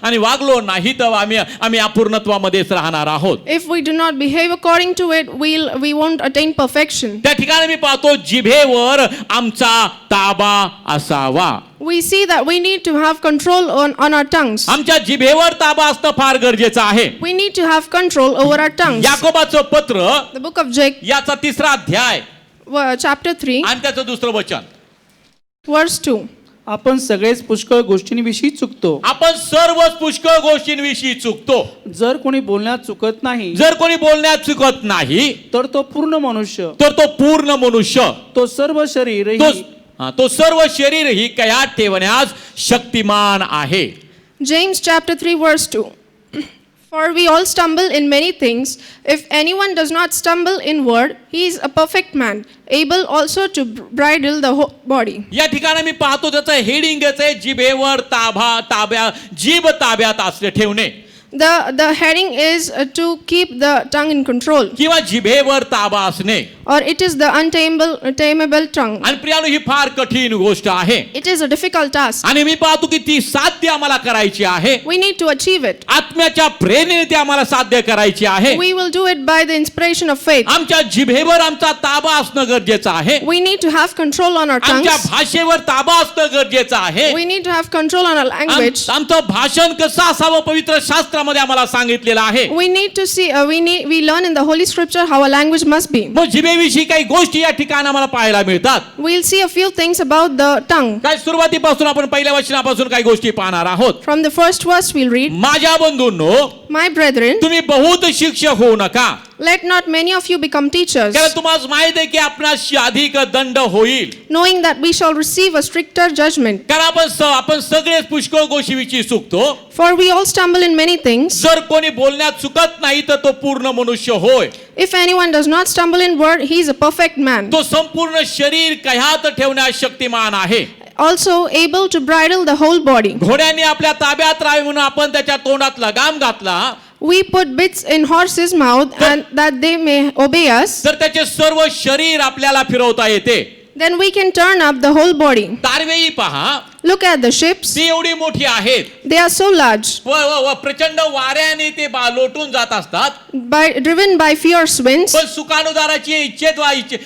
आणि वागलो नाही तर आम्ही अपूर्णत्वामध्येच राहणार आहोत. If we do not behave according to it, we won't attain perfection. त्या ठिकाणी मी पाहतो जिभेवर आमचा ताबा असावा. We see that we need to have control on our tongues. आमच्या जिभेवर ताबा असणं फार गरजेचं आहे. We need to have control over our tongues. याकोबाचं पत्र The book of Jacob, याचा 3रा अध्याय chapter 3, आणि त्याचं 2रं वचन. verse 2. आपण सगळेच पुष्कळ गोष्टींविषयी चुकतो. आपण सर्वच पुष्कळ गोष्टींविषयी चुकतो. जर कोणी बोलण्यात चुकत नाही जर कोणी बोलण्यात चुकत नाही तर तो पूर्ण मनुष्य, तर तो पूर्ण मनुष्य, तो सर्व शरीर तो सर्व शरीर ही कयात ठेवण्यास शक्तिमान आहे. James chapter 3, verse 2. For we all stumble in many things. If anyone does not stumble in word, he is a perfect man, able also to bridle the whole body. या ठिकाणी मी पाहतो त्याचं हेडिंग आहे जिभेवर जीभ ताब्यात असले ठेवणे. The heading is to keep the tongue in control, किंवा जिभेवर ताबा असणे. or it is the untamable tongue. आणि प्रियानो ही फार कठीण गोष्ट आहे. It is a difficult task. आणि मी पाहतो की ती साध्य आम्हाला करायची आहे. We need to achieve it. आत्म्याच्या प्रेरणेने ती आम्हाला साध्य करायची आहे. We will do it by the inspiration of faith. आमच्या जिभेवर आमचा ताबा असणं गरजेचं आहे. We need to have control on our आमच्या tongues. भाषेवर ताबा असणं गरजेचं आहे. We need to have control on our language. आमचं भाषण कसं असावं पवित्र शास्त्रामध्ये आम्हाला सांगितलेलं आहे. We need to see, we learn in the Holy Scripture how a language must be. मग जिभेविषयी काही गोष्टी या ठिकाणी आम्हाला पाहायला मिळतात. We'll see a few things about the tongue. काय सुरुवातीपासून आपण पहिल्या वचनापासून काही गोष्टी पाहणार आहोत. From the first verse we'll read, माझ्या बंधूंनो, My brethren, तुम्ही बहुत शिक्षक होऊ नका, let not many of you become teachers, कारण तुम्हाला माहित आहे की आपणास अधिक दंड होईल. knowing that we shall receive a stricter judgment. कारण आपण सगळेच पुष्कळ गोष्टीविषयी चुकतो. For we all stumble in many things. जर कोणी बोलण्यात चुकत नाही तर तो पूर्ण मनुष्य होय. If anyone does not stumble in word, he is a perfect man, तो संपूर्ण शरीर कह्यात ठेवण्यास शक्तिमान आहे. also able to bridle the whole body. घोड्याने आपल्या ताब्यात राहावे म्हणून आपण त्याच्या तोंडात लगाम घातला. we put bits in horses' mouth and that they may obey us, तर त्याचे सर्व शरीर आपल्याला फिरवता येते. then we can turn up the whole body. तारवेही पहा, Look at the ships. ती एवढी मोठी आहेत, They are so large. व प्रचंड वाऱ्याने ते लोटून जात असतात. Driven by fierce winds. पण सुकाणूदाराची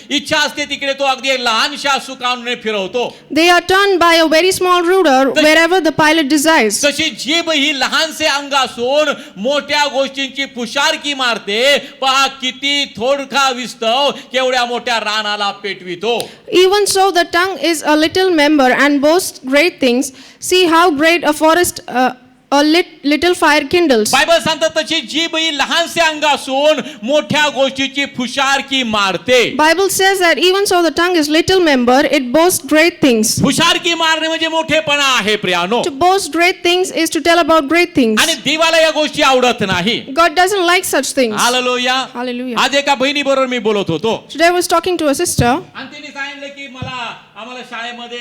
इच्छा असते तिकडे तो अगदी एक लहानशा सुकाणूने फिरवतो. They are turned by a very small ruler wherever the pilot desires. तशी जीभ ही लहानसे अंग असून मोठ्या गोष्टींची फुशारकी मारते. पहा किती थोडका विस्तव केवढ्या मोठ्या रानाला पेटवितो. Even so, the tongue is a little member and boasts great things. See how great a forest little fire kindles. Bible सांगतात तशी जीभ ही लहानसे अंग असून मोठ्या गोष्टीची फुशारकी मारते. Bible says that even so the tongue is little member, it boasts great things. फुशारकी मारणे म्हणजे मोठेपणा आहे प्रियानो. To boast great things is to tell about great things. आणि देवाला या गोष्टी आवडत नाही. God doesn't like such things. Hallelujah. Hallelujah. आज एका बहिणी बरोबर मी बोलत होतो Today I was talking to a sister. आणि तिने सांगितलं की आम्हाला शाळेमध्ये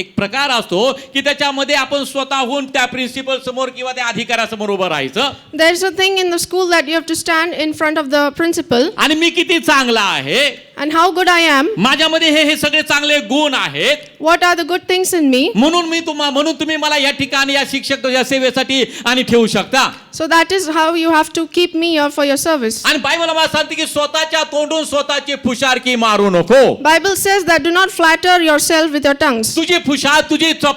एक प्रकार असतो की त्याच्यामध्ये आपण स्वतःहून त्या प्रिन्सिपल समोर किंवा त्या अधिकाऱ्यासमोर उभं राहायचं. There's a thing in the school that you have to stand in front of the principal. आणि मी किती चांगला आहे, And how good I am. माझ्यामध्ये हे सगळे चांगले गुण आहेत, What are the good things in me? म्हणून तुम्ही मला या ठिकाणी या शिक्षक या सेवेसाठी आणि ठेवू शकता. So that is how you have to keep me here for your service. आणि बायबल आम्हाला सांगते की स्वतःच्या तोंडून स्वतःची फुशारकी मारू नको. Bible says that do not flatter yourself with your tongues. तुझी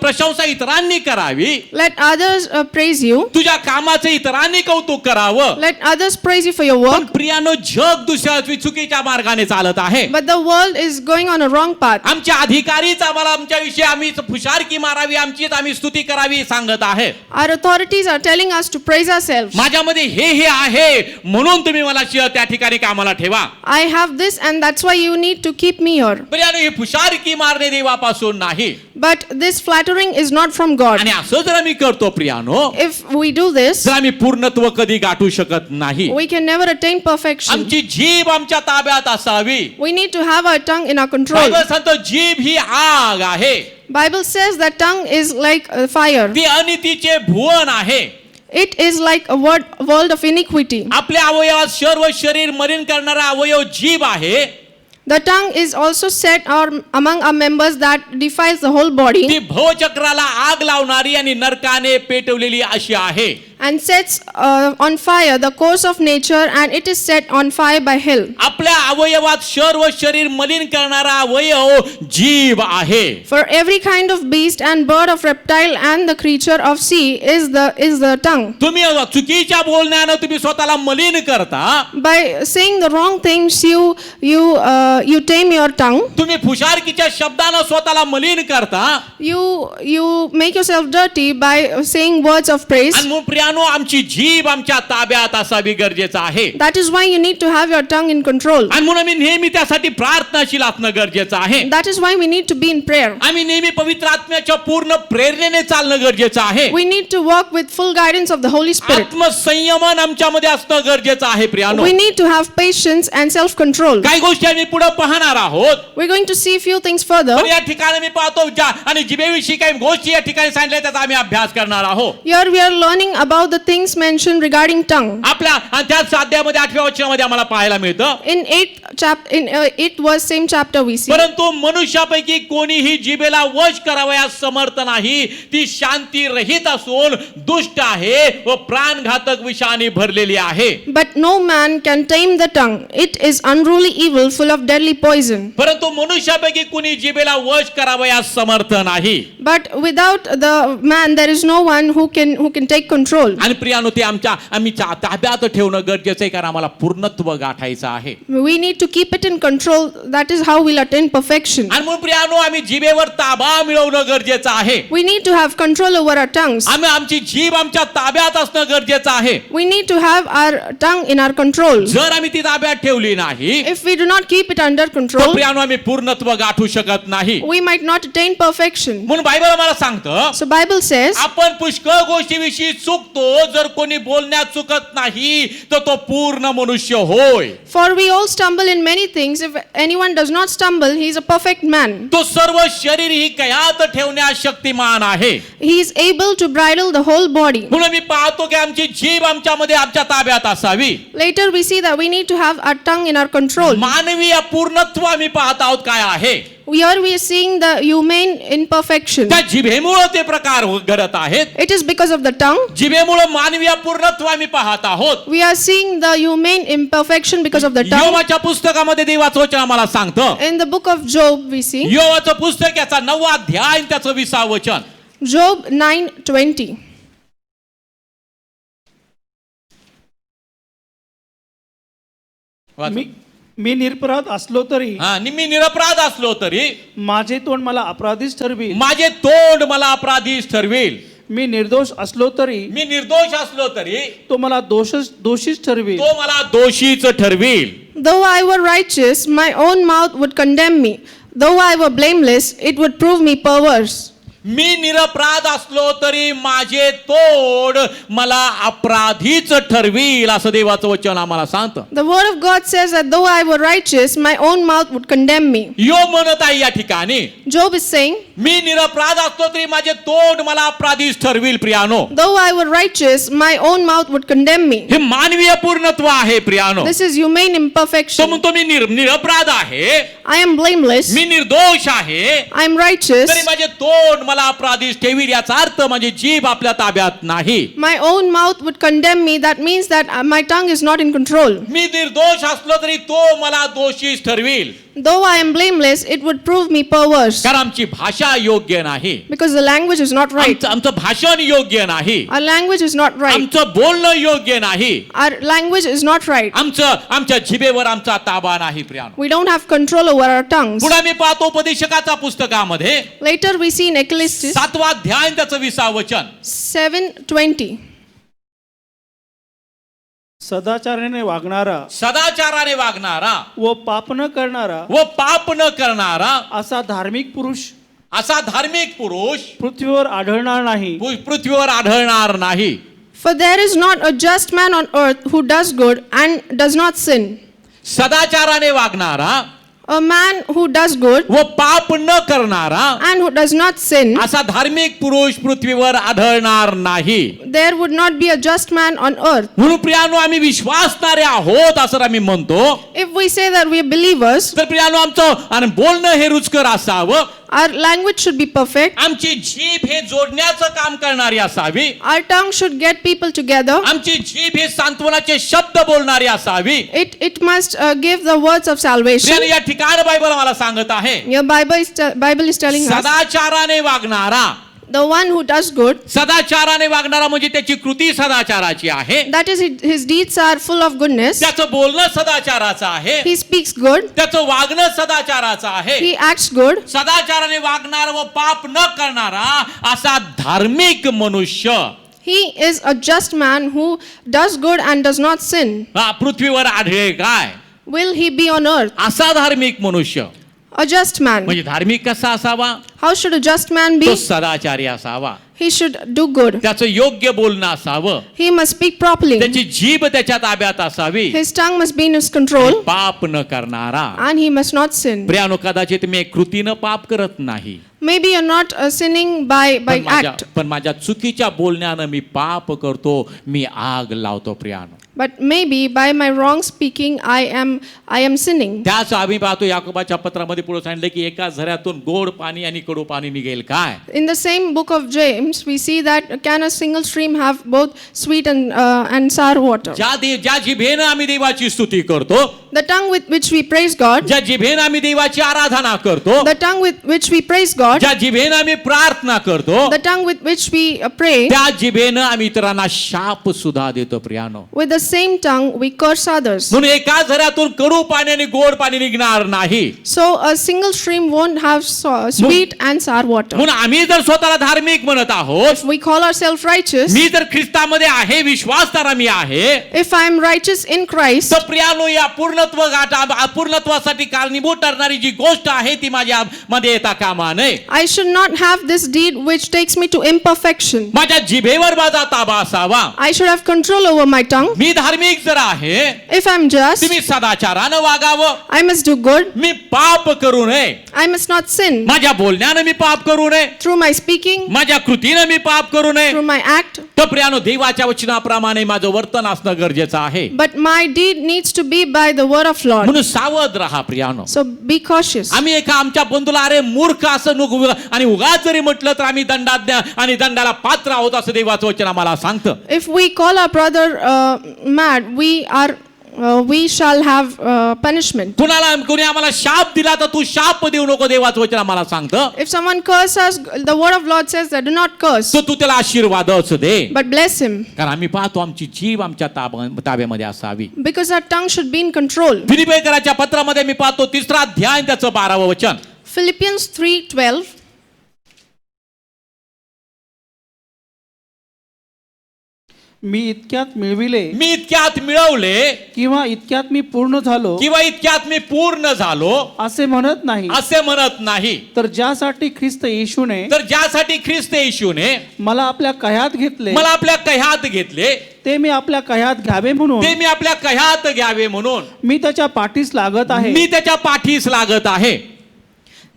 प्रशंसा इतरांनी करावी. Let others praise you. तुझ्या कामाचे इतरांनी कौतुक करावं. Let others praise you for your पण work. प्रियानो जग दुसऱ्या चुकीच्या मार्गाने चालत आहे. But the world is going on a wrong path. आमच्या अधिकारीच आम्हाला आमच्याविषयी आम्ही फुशारकी मारावी, आमचीच आम्ही स्तुती करावी सांगत आहे. Our authorities are telling us to praise ourselves. माझ्यामध्ये हे आहे म्हणून तुम्ही मला त्या ठिकाणी कामाला ठेवा. I have this and that's why you need to keep me here. प्रियानो ही फुशारकी मारणे देवापासून नाही. But this flattering is not from God. आणि असं जर आम्ही करतो प्रियानो, If we do this, तर आम्ही पूर्णत्व कधी गाठू शकत नाही. we can never attain perfection. आमची जीभ आमच्या ताब्यात असावी. We need to have our tongue in our control. Bible सांगतो जीभ ही आग आहे, Bible says that tongue is like a fire. ती अनितीचे भुवन आहे. It is like a world of iniquity. आपल्या अवयवात सर्व शरीर मलिन करणारा अवयव जीभ आहे. The tongue is also set among our members that defiles the whole body ती भवचक्राला आग लावणारी आणि नरकाने पेटवलेली अशी आहे. and sets on fire the course of nature, and it is set on fire by hell. आपल्या अवयवात सर्व शरीर मलिन करणारा अवयव जीभ आहे. For every kind of beast and bird of reptile and the creature of sea is the tongue. तुम्ही चुकीच्या बोलण्यानं तुम्ही स्वतःला मलिन करता. By saying the wrong things, you tame your tongue. तुम्ही फुशारकीच्या शब्दानं स्वतःला मलिन करता. You make yourself dirty by saying words of praise. आणि मग प्रियानो आमची जीभ आमच्या ताब्यात असावी गरजेचं आहे. That is why you need to have your tongue in control. आणि म्हणून मी नेहमी त्यासाठी प्रार्थनाशील असणं गरजेचं आहे. That is why we need to be in prayer. आम्ही नेहमी पवित्र आत्म्याच्या पूर्ण प्रेरणेने चालणं गरजेचं आहे. We need to walk with full guidance of the Holy Spirit. आत्मसंयमन आमच्यामध्ये असणं गरजेचं आहे प्रियानो. We need to have patience and self-control. काही गोष्टी आम्ही पुढे पाहणार आहोत. We're going to see few things further. पण या ठिकाणी मी पाहतो आणि जिभेविषयी काही गोष्टी या ठिकाणी सांगितल्या त्याचा आम्ही अभ्यास करणार आहोत. Here we are learning about the things mentioned regarding tongue. आपल्या आणि त्याच अध्यायामध्ये 8व्या वचनामध्ये आम्हाला पाहायला मिळतं. In 8th verse, same chapter we see. परंतु मनुष्यापैकी कोणीही जिभेला वश करावयास समर्थ नाही. ती शांती रहित असून दुष्ट आहे व प्राणघातक विषाने भरलेली आहे. But no man can tame the tongue. It is unruly evil, full of deadly poison. परंतु मनुष्यापैकी कोणी जिभेला वश करावयास समर्थ नाही. But without the man, there is no one who can take control. आणि प्रियानो ते आम्ही ताब्यात ठेवणं गरजेचं आहे कारण आम्हाला पूर्णत्व गाठायचं आहे. We need to keep it in control. That is how we'll attain perfection. आणि म्हणून प्रियानो आम्ही जिभेवर ताबा मिळवणं गरजेचं आहे. We need to have control over our tongues. आमची जीभ आमच्या ताब्यात असणं गरजेचं आहे. We need to have our tongue in our control. जर आम्ही ती ताब्यात ठेवली नाही, If we do not keep it under तर control, प्रियानो आम्ही पूर्णत्व गाठू शकत नाही. we might not attain perfection. म्हणून बायबल आम्हाला सांगतं So Bible says आपण पुष्कळ गोष्टीविषयी चुकतो सांगतो जर कोणी बोलण्यात चुकत नाही तर तो पूर्ण मनुष्य होय. For we all stumble in many things. If anyone does not stumble, he is a perfect man. तो सर्व शरीर ही कयात ठेवण्यास शक्तिमान आहे. He is able to bridle the whole body. म्हणून मी पाहतो की आमची जीभ आमच्यामध्ये आमच्या ताब्यात असावी. Later we see that we need to have our tongue in our control. मानवी पूर्णत्व आम्ही पाहत आहोत काय आहे. Here we are seeing the humane imperfection. त्या जिभेमुळे ते प्रकार घडत आहेत. It is because of the tongue. जिभेमुळे मानवीय पूर्णत्व आम्ही पाहत आहोत. We are seeing the humane imperfection because of the tongue. योवाच्या पुस्तकामध्ये देवाचं वचन आम्हाला सांगतं. In the book of Job we see. योवाचं पुस्तक याचा 9वा अध्याय त्याचं 20वा वचन. Job 9:20. मी निरपराध असलो तरी मी निरपराध असलो तरी माझे तोंड मला अपराधीच ठरवी. माझे तोंड मला अपराधीच ठरवेल. मी निर्दोष असलो तरी मी निर्दोष असलो तरी तो मला दोषीच ठरवी. तो मला दोषीच ठरवेल. Though I were righteous, my own mouth would condemn me. Though I were blameless, it would prove me perverse. मी निरपराध असलो तरी माझे तोंड मला अपराधीच ठरवील असं देवाचं वचन आम्हाला सांगतं. The word of God says that though I were righteous, my own mouth would condemn me. योग म्हणत आहे या ठिकाणी Job is saying, मी निरपराध असलो तरी माझे तोंड मला अपराधीच ठरवील. प्रियानो, though I were righteous, my own mouth would condemn me. हे मानवीय पूर्णत्व आहे. प्रियानो, This is humane तो imperfection. म्हणतो मी निरपराध आहे, I am blameless. मी निर्दोष आहे, I am righteous. तरी माझे तोंड मला अपराधीच ठेवील. याचा अर्थ माझी जीभ आपल्या ताब्यात नाही. My own mouth would condemn me. That means that my tongue is not in control. मी निर्दोष असलो तरी तो मला दोषीच ठरवील. Though I am blameless, it would prove me perverse. कारण आमची भाषा योग्य नाही. Because the language is not right. आमचं भाषण योग्य नाही. Our language is not right. आमचं बोलणं योग्य नाही. Our language is not right. आमच्या जिभेवर आमचा ताबा नाही. प्रियानो, We don't have control over our tongues. पुढे मी पाहतो उपदेशकाचा पुस्तकामध्ये Later we see in Ecclesiastes 7वा अध्याय त्याचं 20वा वचन. 7:20. सदाचाराने वागणारा सदाचाराने वागणारा व पाप न करणारा व पाप न करणारा असा धार्मिक पुरुष पृथ्वीवर आढळणार नाही. पृथ्वीवर आढळणार नाही. For there is not a just man on earth who does good and does not sin. सदाचाराने वागणारा A man who does good व पाप न करणारा and who does not sin, असा धार्मिक पुरुष पृथ्वीवर आढळणार नाही. there would not be a just man on earth. म्हणून प्रियानो, आम्ही विश्वासणारे आहोत असं आम्ही म्हणतो. If we say that we are believers, तर प्रियानो, आमचं आणि बोलणं हे रुचकर असावं. our language should be perfect. आमची जीभ हे जोडण्याचं काम करणारी असावी. Our tongue should get people together. आमची जीभ हे सांत्वनाचे शब्द बोलणारी असावी. It must give the words of salvation. प्रियानो, या ठिकाणी बायबल मला सांगत आहे, Your Bible is telling us सदाचाराने वागणारा, the one who does good, सदाचाराने वागणारा म्हणजे त्याची कृती सदाचाराची आहे. that is his deeds are full of goodness. त्याचं बोलणं सदाचाराचं आहे. He speaks good. त्याचं वागणं सदाचाराचं आहे. He acts good. सदाचाराने वागणारा व पाप न करणारा असा धार्मिक मनुष्य He is a just man who does good and does not sin. पृथ्वीवर आढळेल काय? Will he be on earth? असा धार्मिक मनुष्य A just man. म्हणजे धार्मिक कसा असावा? How should a just man तो be? सदाचारी असावा. He should do good. त्याचं योग्य बोलणं असावं. He must speak properly. त्याची जीभ त्याच्या ताब्यात असावी. His tongue must be in his control पाप न करणारा. and he must not sin. प्रियानो, कदाचित मी कृतीनं पाप करत नाही, Maybe you're not sinning by act, पण माझ्या चुकीच्या बोलण्यानं मी पाप करतो, मी आग लावतो. प्रियानो, but maybe by my wrong speaking I am sinning. त्याच आम्ही पाहतो याकोबाच्या पत्रामध्ये पुढे सांगितलं की एका झऱ्यातून गोड पाणी आणि कडू पाणी निघेल काय? In the same book of James, we see that can a single stream have both sweet and sour water? ज्या जिभेनं आम्ही देवाची स्तुती करतो, The tongue with which we praise God, ज्या जिभेनं आम्ही देवाची आराधना करतो, the tongue with which we praise God, ज्या जिभेनं आम्ही प्रार्थना करतो, the tongue with which we pray, त्या जिभेनं आम्ही इतरांना शाप सुद्धा देतो. प्रियानो, with the same tongue we curse others. म्हणून एका झऱ्यातून कडू पाणी आणि गोड पाणी निघणार नाही. So a single stream won't have sweet and sour water. म्हणून आम्ही जर स्वतःला धार्मिक म्हणत आहोत, We call ourselves righteous. मी जर ख्रिस्तामध्ये आहे, विश्वासणारा मी आहे, If I am righteous in Christ, तर प्रियानो, या पूर्ण पूर्णत्वासाठी कारणीभूत ठरणारी जी गोष्ट आहे ती माझ्या मध्ये येता कामा नये. I should not have this deed which takes me to imperfection. माझ्या जिभेवर माझा ताबा असावा. I should have control over my tongue. मी धार्मिक जर आहे, If I'm just, तुम्ही सदाचारानं वागावं. I must do good. मी पाप करू नये. I must not sin. माझ्या बोलण्यानं मी पाप करू नये. Through my speaking, माझ्या कृतीनं मी पाप करू नये. through my act. तर प्रियानो, देवाच्या वचनाप्रमाणे माझं वर्तन असणं गरजेचं आहे. But my deed needs to be by the word of Lord. म्हणून सावध राहा प्रियानो. So be cautious. आम्ही एका आमच्या बंधूला अरे मूर्ख असं आणि उगाच जरी म्हटलं तर आम्ही दंडाज्ञा आणि दंडाला पात्र आहोत असं देवाचं वचन आम्हाला सांगतं. If we call our brother mad, we shall have punishment. कोणी आम्हाला शाप दिला तर तू शाप देऊ नको, देवाचं वचन आम्हाला सांगतं. If someone curses us, the word of Lord says that do not curse, तर तू त्याला आशीर्वादच दे. but bless him, कारण आम्ही पाहतो आमची जीव आमच्या ताब्यामध्ये असावी. because our tongue should be in control. फिलिप्पीकराच्या पत्रामध्ये मी पाहतो 3रा अध्याय त्याचं 12वं वचन. Philippians 3:12. मी इतक्यात मिळविले मी इतक्यात मिळवले किंवा इतक्यात मी पूर्ण झालो किंवा इतक्यात मी पूर्ण झालो असे म्हणत नाही, असे म्हणत नाही. तर ज्यासाठी ख्रिस्त येशूने तर ज्यासाठी ख्रिस्त येशूने मला आपल्या कह्यात घेतले मला आपल्या कह्यात घेतले, ते मी आपल्या कह्यात घ्यावे म्हणून ते मी आपल्या कह्यात घ्यावे म्हणून मी त्याच्या पाठीस लागत आहे. मी त्याच्या पाठीस लागत आहे.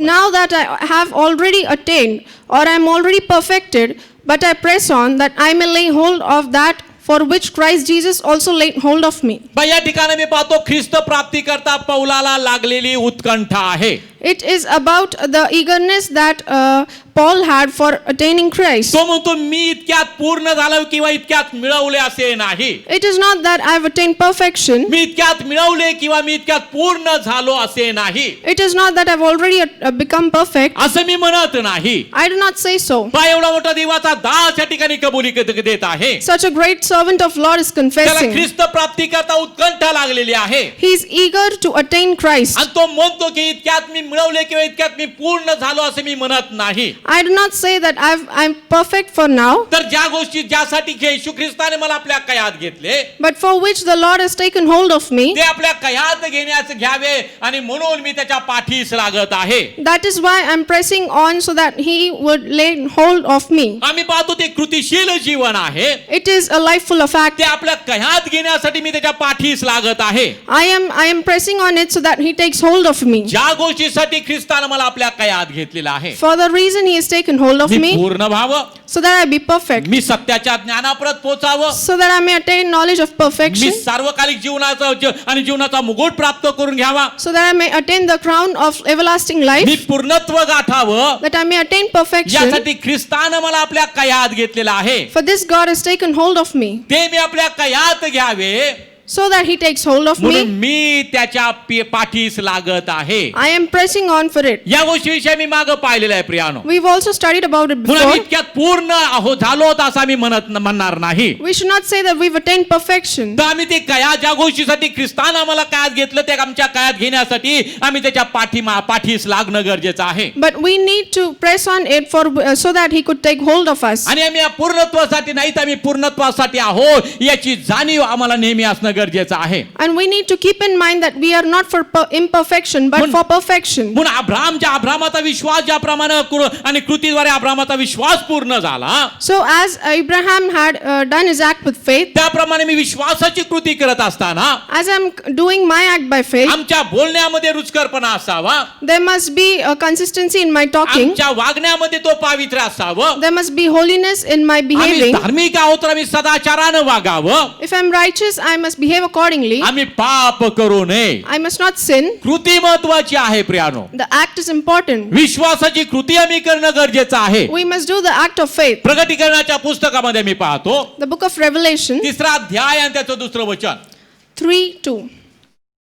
Now that I have already attained or I am already perfected, but I press on that I may lay hold of that for which Christ Jesus also laid hold of me. या ठिकाणी मी पाहतो ख्रिस्त प्राप्ती करता पौलाला लागलेली उत्कंठा आहे. It is about the eagerness that Paul had for attaining Christ. तो म्हणतो मी इतक्यात पूर्ण झालो किंवा इतक्यात मिळवले असे नाही. It is not that I have attained perfection. मी इतक्यात मिळवले किंवा मी इतक्यात पूर्ण झालो असे नाही. It is not that I have already become perfect. असं मी म्हणत नाही. I do not say so. एवढा मोठा देवाचा दास या ठिकाणी कबुली देत आहे. Such a great servant of Lord is त्याला confessing. ख्रिस्त प्राप्ती करता उत्कंठा लागलेली आहे. He is eager to attain Christ. आणि तो म्हणतो की इतक्यात मी मिळवले किंवा इतक्यात मी पूर्ण झालो असं मी म्हणत नाही. I do not say that I'm perfect for now. तर ज्या गोष्टी ज्यासाठी येशू ख्रिस्ताने मला आपल्या कयात घेतले, But for which the Lord has taken hold of me, ते आपल्या कयात घेण्यास घ्यावे आणि म्हणून मी त्याच्या पाठीस लागत आहे. that is why I'm pressing on so that He would lay hold of me. आम्ही पाहतो ते कृतिशील जीवन आहे. It is a life full of act. ते आपल्या कयात घेण्यासाठी मी त्याच्या पाठीस लागत आहे. I am pressing on it so that He takes hold of me. ज्या गोष्टीसाठी ख्रिस्ताने मला आपल्या कयात घेतलेला आहे, For the reason He has taken hold of me me, पूर्ण व्हावं, so that I be perfect, मी सत्याच्या ज्ञानाप्रत पोचावं, so that I may attain knowledge of me perfection, सार्वकालिक जीवनाचा मुकुट प्राप्त करून घ्यावा, so that I may attain the crown of everlasting me life, पूर्णत्व गाठावं, that I may attain perfection. यासाठी ख्रिस्तानं मला आपल्या कयात घेतलेला आहे. For this God has taken hold of me, ते मी आपल्या कयात घ्यावे so that He takes hold of म्हणून me. मी त्याच्या पाठीस लागत आहे. I am pressing on for it. या गोष्टीविषयी मी मागं पाहिलेलं आहे प्रियानो. We've also studied about it म्हणून before. इतक्यात पूर्ण झालो असं मी म्हणणार नाही. We should not say that we've attained perfection. तर आम्ही ते कया ज्या गोष्टीसाठी ख्रिस्तान आम्हाला कयात घेतलं ते आमच्या कयात घेण्यासाठी आम्ही त्याच्या पाठीस लागणं गरजेचं आहे. But we need to press on it for so that He could take hold of us. आणि आम्ही या पूर्णत्वासाठी नाही तर आम्ही पूर्णत्वासाठी आहोत याची जाणीव आम्हाला नेहमी असणं गरजेचं आहे. And we need to keep in mind that we are not for imperfection but for perfection. म्हणून अब्रामाचा विश्वास ज्याप्रमाणे आणि कृतीद्वारे अब्रामाचा विश्वास पूर्ण झाला, So as Abraham had done his act with faith, त्याप्रमाणे मी विश्वासाची कृती करत असताना as I'm doing my act by faith, आमच्या बोलण्यामध्ये रुचकरपणा असावा, there must be a consistency in my talking. आमच्या वागण्यामध्ये तो पावित्र्य असावं. There must be holiness in my आम्ही behaving. धार्मिक आहोत तर आम्ही सदाचारानं वागावं. If I'm righteous, I must behave accordingly. आम्ही पाप करू नये. I must not sin. कृती महत्वाची आहे प्रियानो. The act is important. विश्वासाची कृती आम्ही करणं गरजेचं आहे. We must do the act of faith. प्रकटीकरणाच्या पुस्तकामध्ये मी पाहतो The book of Revelation 3रा अध्याय आणि त्याचं 2रं वचन. 3:2.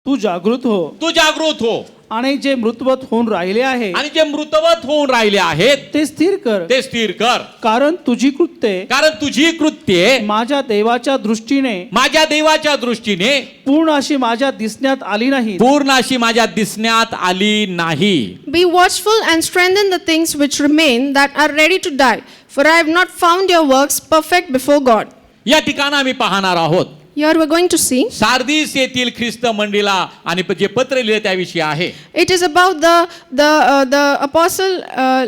तू जागृत हो तू जागृत हो आणि जे मृतवत होऊन राहिले आहे आणि जे मृतवत होऊन राहिले आहेत ते स्थिर कर, ते स्थिर कर. कारण तुझी कृत्ये तुझी कृत्ये माझ्या देवाच्या दृष्टीने माझ्या देवाच्या दृष्टीने पूर्ण अशी माझ्या दिसण्यात आली नाही. पूर्ण अशी माझ्या दिसण्यात आली नाही. Be watchful and strengthen the things which remain that are ready to die, for I have not found your works perfect before God. या ठिकाणी आम्ही पाहणार आहोत Here we're going to see. सार्दिस येथील ख्रिस्त मंडळीला आणि जे पत्र लिहिले त्याविषयी आहे. It is about the apostle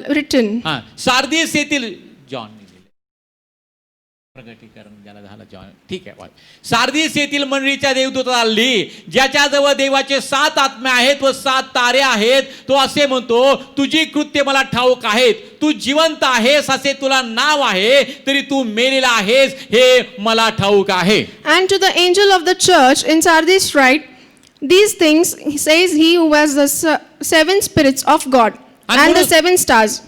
written. हा, सार्दिस येथील जॉन प्रगटीकरण ज्याला झालं जॉन, ठीक आहे. सार्दिस येथील मंडळीच्या देवदूताला लिही, ज्याच्याजवळ देवाचे 7 आत्मे आहेत व 7 तारे आहेत. तो असे म्हणतो, तुझी कृत्य मला ठाऊक आहेत, तू जिवंत आहेस असे तुला नाव आहे, तरी तू मेलेला आहेस हे मला ठाऊक आहे. And to the angel of the church in Sardis write, these things says he who has the 7 spirits of God and the 7 stars.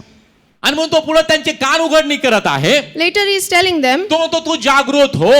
आणि म्हणून तो पुढे त्यांचे कान उघडणी करत आहे. Later he is telling them, तो म्हणतो तू जागृत हो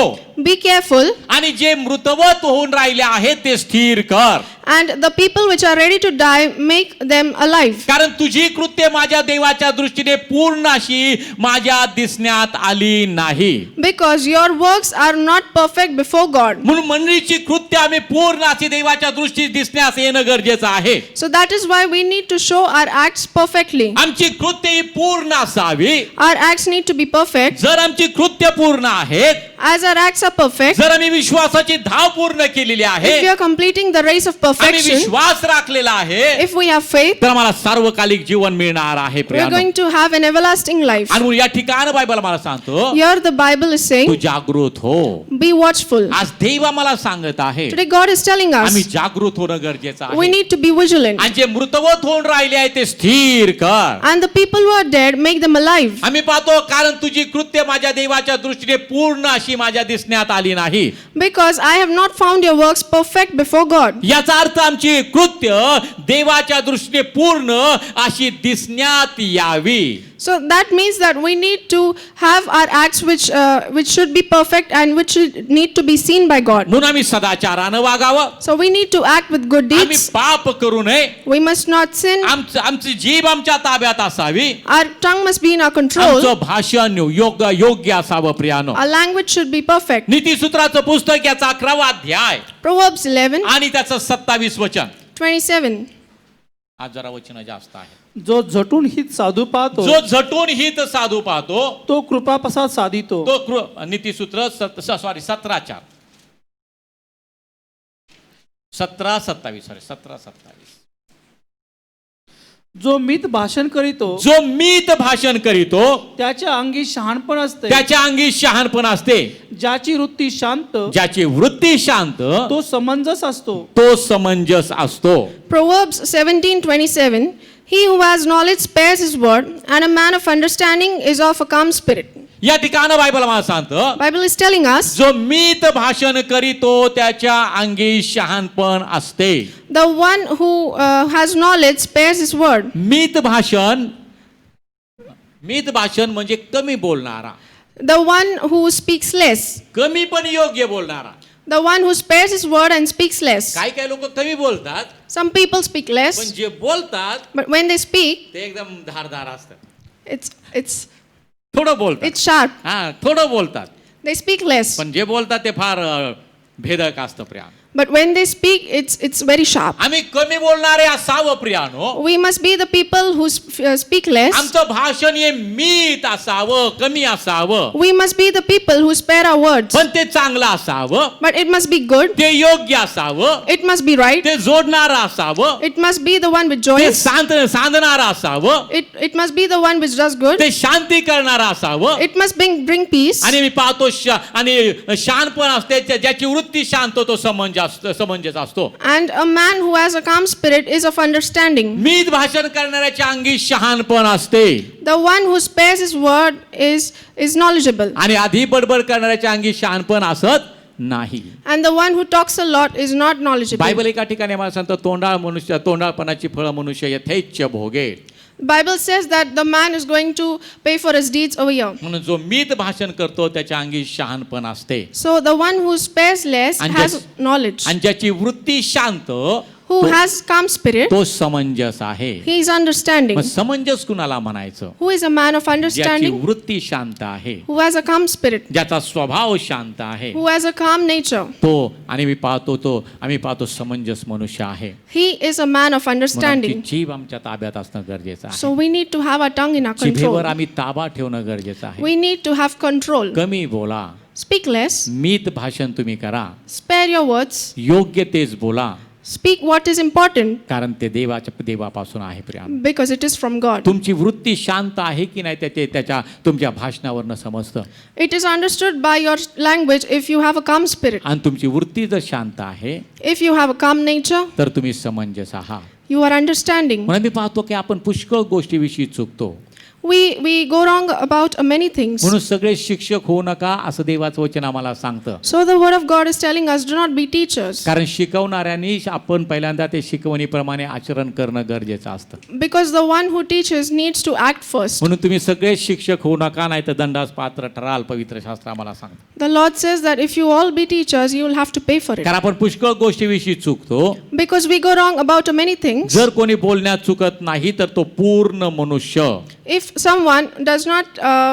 be careful, आणि जे मृतवत होऊन राहिले आहेत ते स्थिर कर, and the people which are ready to die, make them alive. कारण तुझी कृत्य माझ्या देवाच्या दृष्टीने पूर्ण अशी माझ्या दिसण्यात आली नाही. Because your works are not perfect before God. म्हणून मंडळीची कृत्य आम्ही पूर्ण अशी देवाच्या दृष्टीने दिसण्यास येणं गरजेचं आहे. So that is why we need to show our acts perfectly. आमची कृत्य ही पूर्ण असावी. Our acts need to be perfect. जर आमची कृत्य पूर्ण आहेत, As our acts are perfect, जर आम्ही विश्वासाची धाव पूर्ण केलेली आहे, if we are completing the race of आम्ही perfection, विश्वास राखलेला आहे, if we have faith, तर आम्हाला सार्वकालिक जीवन मिळणार आहे. we are प्रियानो, going to have an everlasting life. आणि म्हणून या ठिकाणी बायबल मला सांगतो, Here the Bible is Tu saying, जागृत हो. be watchful. आज देव आम्हाला सांगत आहे, Today God is telling आम्ही us, जागृत होणं गरजेचं we आहे. need to be vigilant. आणि जे मृतवत होऊन राहिले आहे ते स्थिर कर. And the people who are dead, make them alive. आम्ही पाहतो, कारण तुझी कृत्य माझ्या देवाच्या दृष्टीने पूर्ण अशी माझ्या दिसण्यात आली नाही. Because I have not found your works perfect before God. याचा अर्थ आमची कृत्य देवाच्या दृष्टीने पूर्ण अशी दिसण्यात यावी. So that means that we need to have our acts which should be perfect and which should need to be seen by God. म्हणून आम्ही सदाचारानं वागावं. So we need to act with good आम्ही deeds. पाप करू नये. We must not sin. आमची जीभ आमच्या ताब्यात असावी. Our tongue must be in our control. आमचं भाषण योग्य असावं. प्रियानो, Our language should be perfect. नीतिसूत्राचं पुस्तक याचा 11वा अध्याय Proverbs 11, आणि त्याचं 27 वचन. 27. आज जरा वचन जास्त आहे. जो झटून हित साधू पाहतो जो झटून हित साधू पाहतो तो कृपाप्रसाद साधितो. तो नीतिसूत्र 17:4 17:27 जो मित भाषण करीतो जो मीत भाषण करीतो त्याच्या अंगी शहाणपण असते. त्याच्या अंगी शहाणपण असते. ज्याची वृत्ती शांत ज्याची वृत्ती शांत तो समंजस असतो. तो समंजस असतो. Proverbs 17:27. He who has knowledge spares his word, and a man of understanding is of a calm spirit. या ठिकाणी बायबल मला सांगतं, Bible is telling us, जो मीत भाषण करीतो त्याच्या अंगी शहाणपण असते. the one who has knowledge spares his word. मीत भाषण म्हणजे कमी बोलणारा, The one who speaks less. कमी पण योग्य बोलणारा. The one who spares his word and speaks less. काही लोक कमी बोलतात, Some people speak पण less, जे बोलतात but when they speak, ते एकदम धारदार असतात. it's थोडं बोलतात, sharp. हा थोडं बोलतात, They speak less, पण जे बोलतात ते फार भेदक असतं. Priya, but when they speak, it's very sharp. आम्ही कमी बोलणारे असावं. प्रियानो, We must be the people who speak less. आमचं भाषण हे मीत असावं, कमी असावं, We must be the people who spare our words, पण ते चांगलं असावं, but it must be good. ते योग्य असावं, It must be right. ते जोडणारं असावं, It must be the one which ते joys. सांधणारं असावं, It must be the one which does good. ते शांती करणारं असावं. It must bring peace. आणि मी पाहतो आणि शांतपण असते, ज्याची वृत्ती शांत तो समंजस असतो. And a man who has a calm spirit is of understanding. मीत भाषण करणाऱ्याच्या अंगी शहाणपण असते. The one who spares his word is knowledgeable. आणि आधी बडबड करणाऱ्याच्या अंगी शहाणपण असत नाही. And the one who talks a lot is not knowledgeable. Bible एका ठिकाणी मला सांगतो, तोंडाळपणाची फळं मनुष्य यथेच्छ भोगेल. Bible says that the man is going to pay for his deeds over here. म्हणून जो मीत भाषण करतो त्याच्या अंगी शहाणपण असते. So the one who spares less And has just- knowledge. आणि ज्याची वृत्ती शांत Who has calm spirit, तो समंजस आहे. he is understanding. मग समंजस कुणाला म्हणायचं? Who is a man of ज्याची understanding? वृत्ती शांत आहे, Who has a calm spirit? ज्याचा स्वभाव शांत आहे, Who has a calm nature? तो आणि आम्ही पाहतो समंजस मनुष्य आहे. He is a man of म्हणून आमची understanding. जीभ आमच्या ताब्यात असणं गरजेचं आहे. So we need to have our tongue in our जिभेवर control. आम्ही ताबा ठेवणं गरजेचं आहे. We need to have control. कमी बोला, Speak less, मीत भाषण तुम्ही करा, spare your words, योग्य तेच बोला, speak what is important कारण ते देवापासून आहे Priya. because it is from God. तुमची वृत्ती शांत आहे की नाही त्याच्या तुमच्या भाषणावरनं समजतं. It is understood by your language if you have a calm spirit. आणि तुमची वृत्ती जर शांत आहे If you have a calm nature, तर तुम्ही समंजस आहात. you are understanding. म्हणून मी पाहतो की आपण पुष्कळ गोष्टीविषयी चुकतो. We go wrong about many things. म्हणून सगळे शिक्षक होऊ नका असं देवाचं वचन आम्हाला सांगतं. So the word of God is telling us, do not be teachers. कारण शिकवणाऱ्यांनी आपण पहिल्यांदा ते शिकवणीप्रमाणे आचरण करणं गरजेचं असतं. Because the one who teaches needs to act first. म्हणून तुम्ही सगळे शिक्षक होऊ नका, नाही तर दंडास पात्र ठराल, पवित्र शास्त्र आम्हाला सांगतं. The Lord says that if you all be teachers, you will have to pay for it. कारण आपण पुष्कळ गोष्टीविषयी चुकतो. Because we go wrong about many things. जर कोणी बोलण्यात चुकत नाही तर तो पूर्ण मनुष्य. If someone does not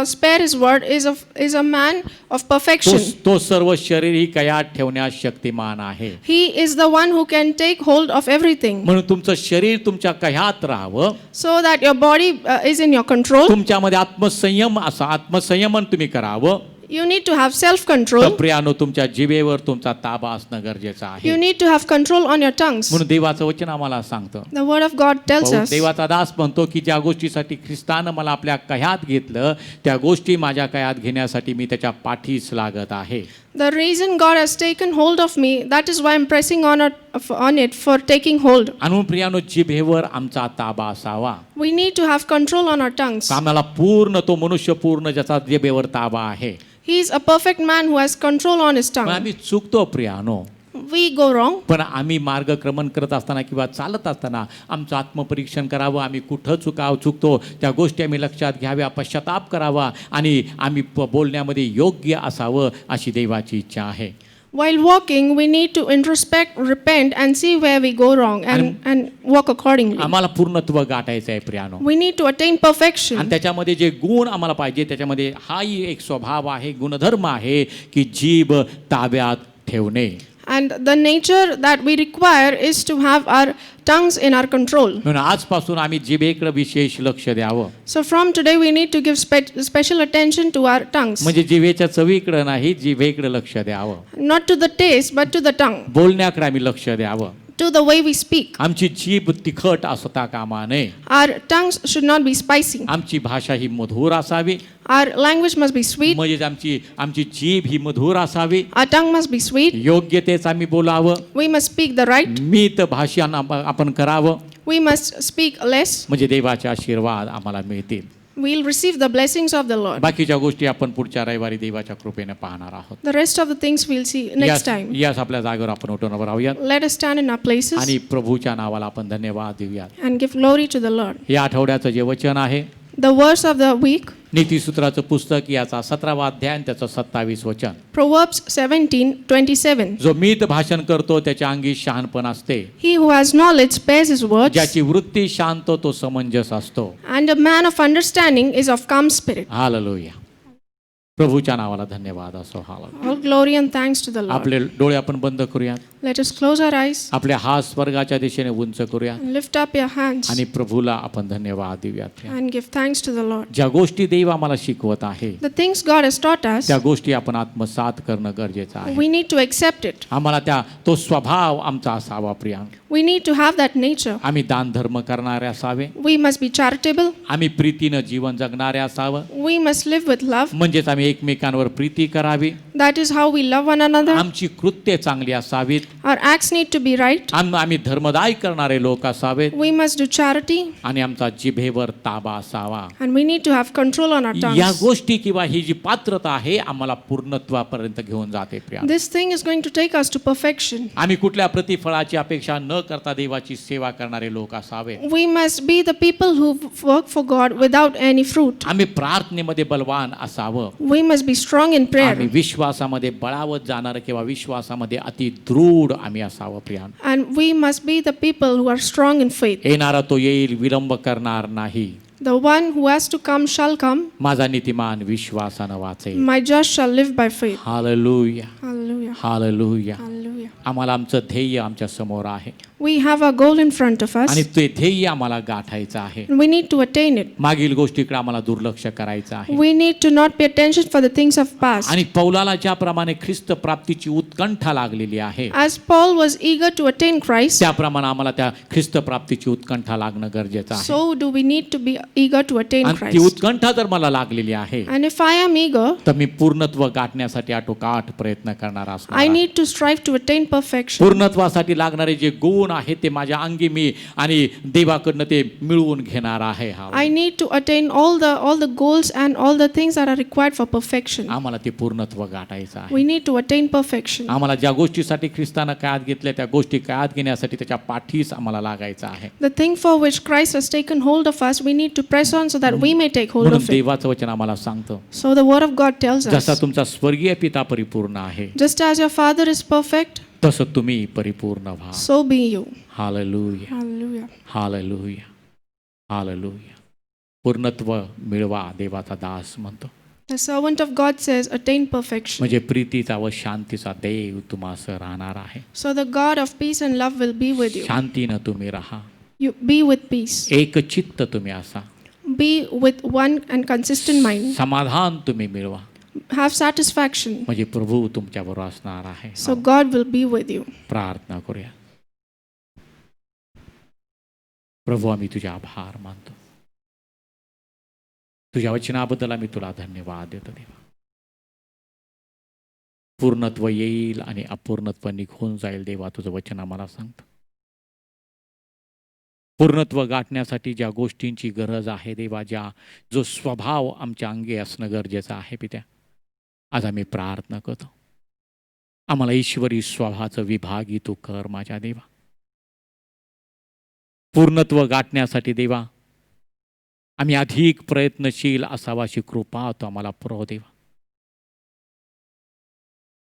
spare his word, is a man of perfection. तो सर्व शरीर ही कयात ठेवण्यास शक्तिमान आहे. He is the one who can take hold of everything. म्हणून तुमचं शरीर तुमच्या कह्यात राहावं, So that your body is in your control. तुमच्यामध्ये आत्मसंयमन तुम्ही करावं. You need to have तर self-control. प्रियानो, तुमच्या जिभेवर तुमचा ताबा असणं गरजेचं आहे. You need to have control on your tongues. म्हणून देवाचं वचन आम्हाला सांगतं. The word of God tells us. देवाचा दास म्हणतो की ज्या गोष्टीसाठी ख्रिस्तानं मला आपल्या कह्यात घेतलं, त्या गोष्टी माझ्या कह्यात घेण्यासाठी मी त्याच्या पाठीस लागत आहे. The reason God has taken hold of me, that is why I'm pressing on it for taking hold. आणि प्रियानो, जिभेवर आमचा ताबा असावा. We need to have control on our tongues. आम्हाला पूर्ण तो मनुष्य पूर्ण ज्याचा जिभेवर ताबा आहे. He is a perfect man who has control on his पण tongue. आम्ही चुकतो प्रियानो. We go wrong. पण आम्ही मार्गक्रमण करत असताना किंवा चालत असताना आमचं आत्मपरीक्षण करावं. आम्ही कुठं चुकतो त्या गोष्टी आम्ही लक्षात घ्याव्या, पश्चाताप करावा आणि आम्ही बोलण्यामध्ये योग्य असावं अशी देवाची इच्छा आहे. While walking, we need to introspect, repent, and see where we go wrong and walk accordingly. आम्हाला पूर्णत्व गाठायचं आहे प्रियानो. We need to attain आणि perfection. त्याच्यामध्ये जे गुण आम्हाला पाहिजे, त्याच्यामध्ये हाही एक स्वभाव आहे, गुणधर्म आहे की जीभ ताब्यात ठेवणे. And the nature that we require is to have our tongues in our control. म्हणून आजपासून आम्ही जिभेकडे विशेष लक्ष द्यावं. So from today, we need to give special attention to our tongues. म्हणजे जिभेच्या चवीकडे नाही, जिभेकडे लक्ष द्यावं. Not to the taste, but to the tongue. बोलण्याकडे आम्ही लक्ष द्यावं. To the way we speak. आमची जीभ तिखट असता कामा नये. Our tongues should not be spicy. आमची भाषा ही मधुर असावी. Our language must be sweet. म्हणजे आमची जीभ ही मधुर असावी. Our tongue must be sweet. योग्य तेच आम्ही बोलावं. We must speak the right. मीत भाषण आपण करावं. We must speak less. म्हणजे देवाचे आशीर्वाद आम्हाला मिळतील. We'll receive the blessings of the Lord. बाकीच्या गोष्टी आपण पुढच्या रविवारी देवाच्या कृपेने पाहणार आहोत. The rest of the things we'll see next time. यास आपल्या जागेवर आपण उठून उभं राहूयात Let us stand in our places आणि प्रभूच्या नावाला आपण धन्यवाद देऊयात. and give glory to the Lord. या आठवड्याचं जे वचन आहे, The verse of the week, नीतिसूत्राचं पुस्तक याचा 17वा अध्याय आणि त्याचं 27 वचन. Proverbs 17:27. जो मीत भाषण करतो त्याच्या अंगी शहाणपण असते. He who has knowledge spares his words, ज्याची वृत्ती शांत तो समंजस असतो. and a man of understanding is of calm spirit. Hallelujah. प्रभूच्या नावाला धन्यवाद असो. Hallelujah. All glory and thanks to the Lord. आपले डोळे आपण बंद करूयात. Let us close our eyes आपले हात स्वर्गाच्या दिशेने उंच करूयात and lift up your hands आणि प्रभूला आपण धन्यवाद देऊयात. and give thanks to the Lord. ज्या गोष्टी देव आम्हाला शिकवत आहे, The things God has taught us, त्या गोष्टी आपण आत्मसात करणं गरजेचं आहे. we need to accept it. आम्हाला तो स्वभाव आमचा असावा Priyank. We need to have that nature. आम्ही दान धर्म करणारे असावे. We must be charitable. आम्ही प्रीतीनं जीवन जगणारे असावं. We must live with love. म्हणजेच आम्ही एकमेकांवर प्रीती करावी. That is how we love one another. आमची कृत्ये चांगली असावीत. Our acts need to be right. आम्ही धर्मदाय करणारे लोक असावेत We must do charity आणि आमचा जिभेवर ताबा असावा. and we need to have control on our या tongues. गोष्टी किंवा ही जी पात्रता आहे आम्हाला पूर्णत्वापर्यंत घेऊन जाते Priya. This thing is going to take us to perfection. आम्ही कुठल्या प्रतिफळाची अपेक्षा न करता देवाची सेवा करणारे लोक असावे. We must be the people who work for God without any fruit. आम्ही प्रार्थनेमध्ये बलवान असावं. We must be strong in prayer. आम्ही विश्वासामध्ये बळावत जाणार किंवा विश्वासामध्ये अति दृढ आम्ही असावं Priya. And we must be the people who are strong in faith. येणारा तो येईल, विलंब करणार नाही. The one who has to come shall come. माझा नीतिमान विश्वासानं वाचेल. My just shall live by faith. Hallelujah. Hallelujah. Hallelujah. Hallelujah. आम्हाला आमचं ध्येय आमच्या समोर आहे. We have our goal in front of us. आणि तेथेही आम्हाला गाठायचं आहे. We need to attain it. मागील गोष्टीकडे आम्हाला दुर्लक्ष करायचं आहे. We need to not pay attention for the things of past. आणि पौलाला ज्याप्रमाणे ख्रिस्त प्राप्तीची उत्कंठा लागलेली आहे, As Paul was eager to attain Christ, त्याप्रमाणे आम्हाला त्या ख्रिस्त प्राप्तीची उत्कंठा लागणं गरजेचं आहे. so do we need to be eager to attain आणि ती Christ. उत्कंठा जर मला लागलेली आहे, And if I am eager, तर मी पूर्णत्व गाठण्यासाठी आटोकाट प्रयत्न करणार असणार I आहे. need to strive to attain perfection. पूर्णत्वासाठी लागणारे जे गुण आहेत ते माझ्या अंगी मी आणि देवाकडनं ते मिळवून घेणार आहे. I need to attain all the goals and all the things that are required for perfection. आम्हाला ते पूर्णत्व गाठायचं आहे. We need to attain perfection. आम्हाला ज्या गोष्टीसाठी ख्रिस्तानं कायात घेतल्या त्या गोष्टी कायात घेण्यासाठी त्याच्या पाठीस आम्हाला लागायचं आहे. The thing for which Christ has taken hold of us, we need to press on so that we may take hold म्हणून of it. देवाचं वचन आम्हाला सांगतं, So the word of God tells जसा us, तुमचा स्वर्गीय पिता परिपूर्ण आहे, just as your Father is perfect, तसं तुम्ही परिपूर्ण व्हा. so be you. Hallelujah, Hallelujah. Hallelujah, hallelujah. पूर्णत्व मिळवा, देवाचा दास म्हणतो. The servant of God says, attain perfection. म्हणजे प्रीतीचा व शांतीचा देव तुम्हास राहणार आहे. So the God of peace and love will be with you. शांतीनं तुम्ही राहा, You be with peace. एक चित्त तुम्ही असा, Be with one and consistent mind. समाधान तुम्ही मिळवा, Have satisfaction. म्हणजे प्रभू तुमच्याबरोबर असणार आहे. So God will be with you. प्रार्थना करूया. प्रभू, आम्ही तुझे आभार मानतो. तुझ्या वचनाबद्दल आम्ही तुला धन्यवाद देतो देवा. पूर्णत्व येईल आणि अपूर्णत्व निघून जाईल देवा, तुझं वचन आम्हाला सांगतं. पूर्णत्व गाठण्यासाठी ज्या गोष्टींची गरज आहे देवा, जो स्वभाव आमच्या अंगी असणं गरजेचं आहे पित्या, आज आम्ही प्रार्थना करतो. आम्हाला ईश्वरी स्वभावाचं विभागी तू कर माझ्या देवा. पूर्णत्व गाठण्यासाठी देवा आम्ही अधिक प्रयत्नशील असावा अशी कृपा तो आम्हाला पुरव देवा,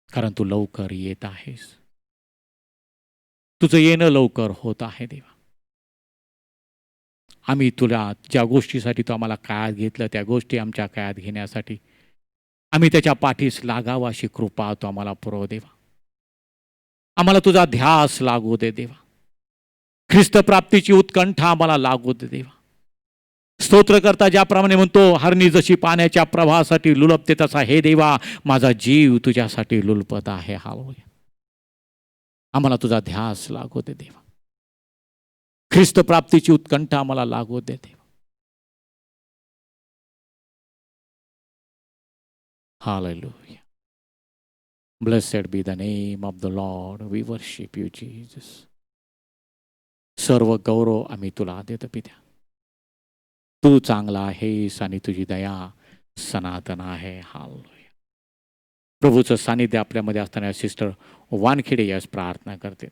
कारण तू लवकर येत आहेस. तुझं येणं लवकर होत आहे देवा. आम्ही तुला ज्या गोष्टीसाठी तू आम्हाला कायात घेतलं त्या गोष्टी आमच्या कायात घेण्यासाठी आम्ही त्याच्या पाठीस लागावं अशी कृपा तो आम्हाला पुरव देवा. आम्हाला तुझा ध्यास लागू दे देवा. ख्रिस्त प्राप्तीची उत्कंठा आम्हाला लागू दे देवा. स्तोत्रकर्ता ज्याप्रमाणे म्हणतो, हरणी जशी पाण्याच्या प्रवाहासाठी लुलपते तसा हे देवा माझा जीव तुझ्यासाठी लुलपत आहे. हालेलुया. आम्हाला तुझा ध्यास लागू दे देवा. ख्रिस्त प्राप्तीची उत्कंठा आम्हाला लागू दे देवा. Hallelujah. Blessed be the name of the Lord. We worship you, Jesus. सर्व गौरव आम्ही तुला देतो पित्या. तू चांगला आहेस आणि तुझी दया सनातन आहे. हालेलुया. प्रभूचं सानिध्य आपल्यामध्ये असताना सिस्टर वानखेडे यास प्रार्थना करते.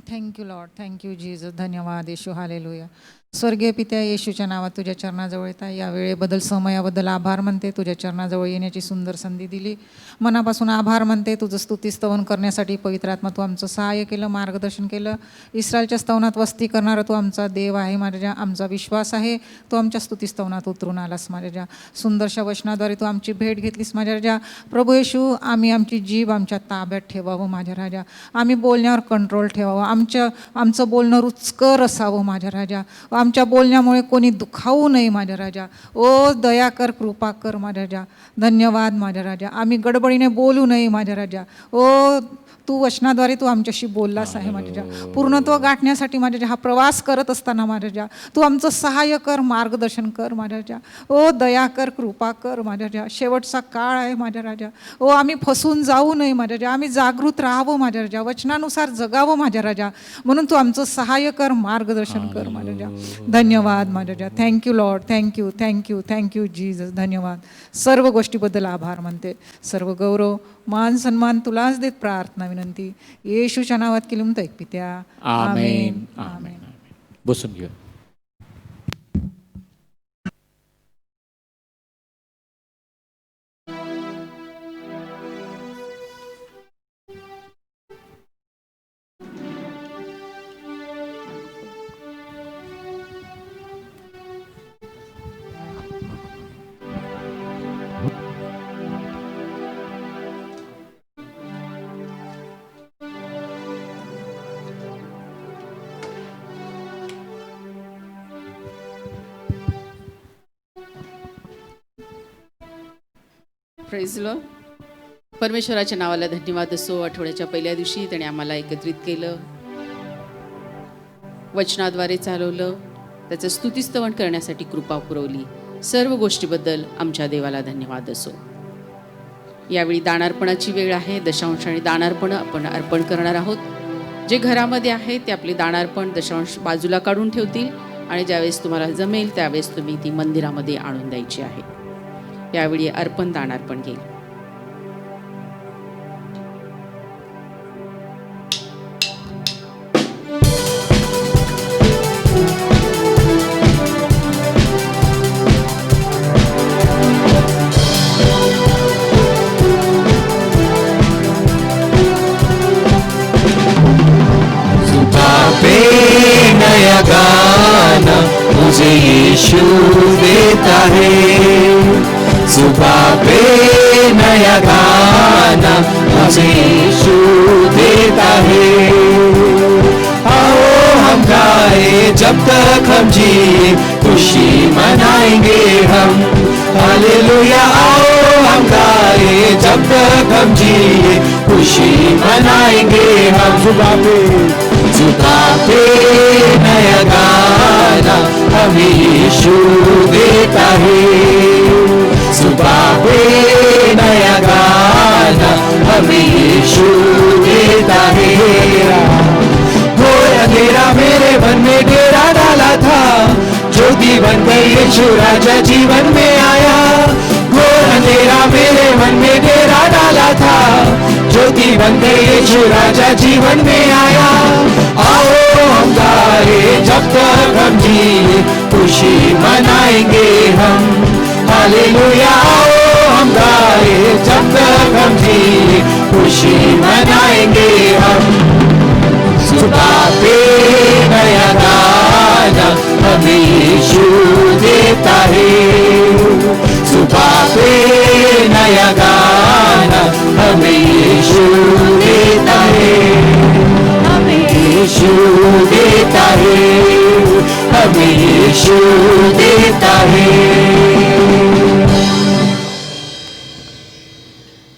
Thank you lord, thank you Jesus. धन्यवाद येशू. हालेलुया. स्वर्गीय पित्या, येशूच्या नावात तुझ्या चरणाजवळ येता या वेळेबद्दल समयाबद्दल आभार म्हणते. तुझ्या चरणाजवळ येण्याची सुंदर संधी दिली, मनापासून आभार म्हणते. तुझं स्तुती स्तवन करण्यासाठी पवित्र आत्मा तू आमचं सहाय्य केलं, मार्गदर्शन केलं. इस्रायलच्या स्तवनात वस्ती करणारा तू आमचा देव आहे माझ्या. आमचा विश्वास आहे तू आमच्या स्तुती स्तवनात उतरून आलास माझ्या. सुंदरशा वचनाद्वारे तू आमची भेट घेतलीस माझ्या राजा. प्रभू येशू, आम्ही आमची जीभ आमच्या ताब्यात ठेवावं माझ्या राजा. आम्ही बोलण्यावर कंट्रोल ठेवावं. आमचं बोलणं रुचकर असावं माझ्या राजा. आमच्या बोलण्यामुळे कोणी दुखावू नये माझ्या राजा. ओ दया कर, कृपा कर माझ्या राजा. धन्यवाद माझ्या राजा. आम्ही गडबडीने बोलू नये माझ्या राजा. ओ तू वचनाद्वारे तू आमच्याशी बोललास आहे माझ्या राजा. पूर्णत्व गाठण्यासाठी माझ्या राजा हा प्रवास करत असताना माझ्या राजा तू आमचं सहाय्य कर, मार्गदर्शन कर माझ्या राजा. ओ दया कर, कृपा कर माझ्या राजा. शेवटचा काळ आहे माझ्या राजा. ओ आम्ही फसून जाऊ नये माझ्या राजा. आम्ही जागृत राहावं माझ्या राजा. वचनानुसार जगावं माझ्या राजा. म्हणून तू आमचं सहाय्य कर, मार्गदर्शन कर माझ्या राजा. धन्यवाद माझ्या राजा. Thank you lord. Thank you, thank you, thank you Jesus. धन्यवाद. सर्व गोष्टीबद्दल आभार मानते. सर्व गौरव मान सन्मान तुलाच देत प्रार्थना विनंती येशूच्या नावात केली म्हणतो एक पित्या. आमेन. आमेन. बसून घेऊ. Praise Lord. परमेश्वराच्या नावाला धन्यवाद असो. आठवड्याच्या पहिल्या दिवशी त्याने आम्हाला एकत्रित केलं, वचनाद्वारे चालवलं, त्याचं स्तुतिस्तवन करण्यासाठी कृपा पुरवली. सर्व गोष्टीबद्दल आमच्या देवाला धन्यवाद असो. यावेळी दानार्पणाची वेळ आहे. दशांश आणि दानार्पण आपण अर्पण करणार आहोत. जे घरामध्ये आहे ते आपले दानार्पण दशांश बाजूला काढून ठेवतील आणि ज्यावेळेस तुम्हाला जमेल त्यावेळेस तुम्ही ती मंदिरामध्ये आणून द्यायची आहे. यावेळी अर्पण दानार्पण घेईल. नया गाना मुझे यीशु देता है, सुबह पे नया गाना मुझे यीशु देता है. आओ हम गाए जब तक हम जिए, खुशी मनाएंगे हम. हालेलुया. आओ हम गाए जब तक हम जिए, खुशी मनाएंगे हम. सुबह पे नया गाना हमें यीशु देता है, सुबह पे नया गाना हमें यीशु देता है. घोर अंधेरा मेरे मन में डेरा डाला था, ज्योति बन गई यीशु राजा जीवन में आया. घोर अंधेरा मेरे मन में डेरा डाला था, ज्योति बन गई यीशु राजा जीवन में आया. आओ हम गाए जब तक हम जिए, खुशी मनाएंगे हम. हालेलुया. आओ हम गाए जब तक हम जिए, खुशी मनाएंगे हम. सुबह पे नया गाना हमें यीशु देता है, सुबह पे नया गाना हमें यीशु देता है, हमें यीशु देता है, हमें यीशु देता है.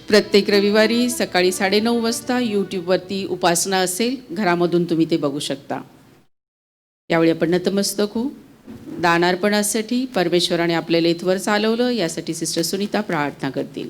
प्रत्येक रविवारी सकाळी 9:30 वाजता यूट्यूबवरती उपासना असेल. घरामधून तुम्ही ते बघू शकता. यावेळी आपण नतमस्तक होऊ. दानार्पणासाठी परमेश्वराने आपल्याला इथवर चालवलं यासाठी सिस्टर सुनीता प्रार्थना करतील.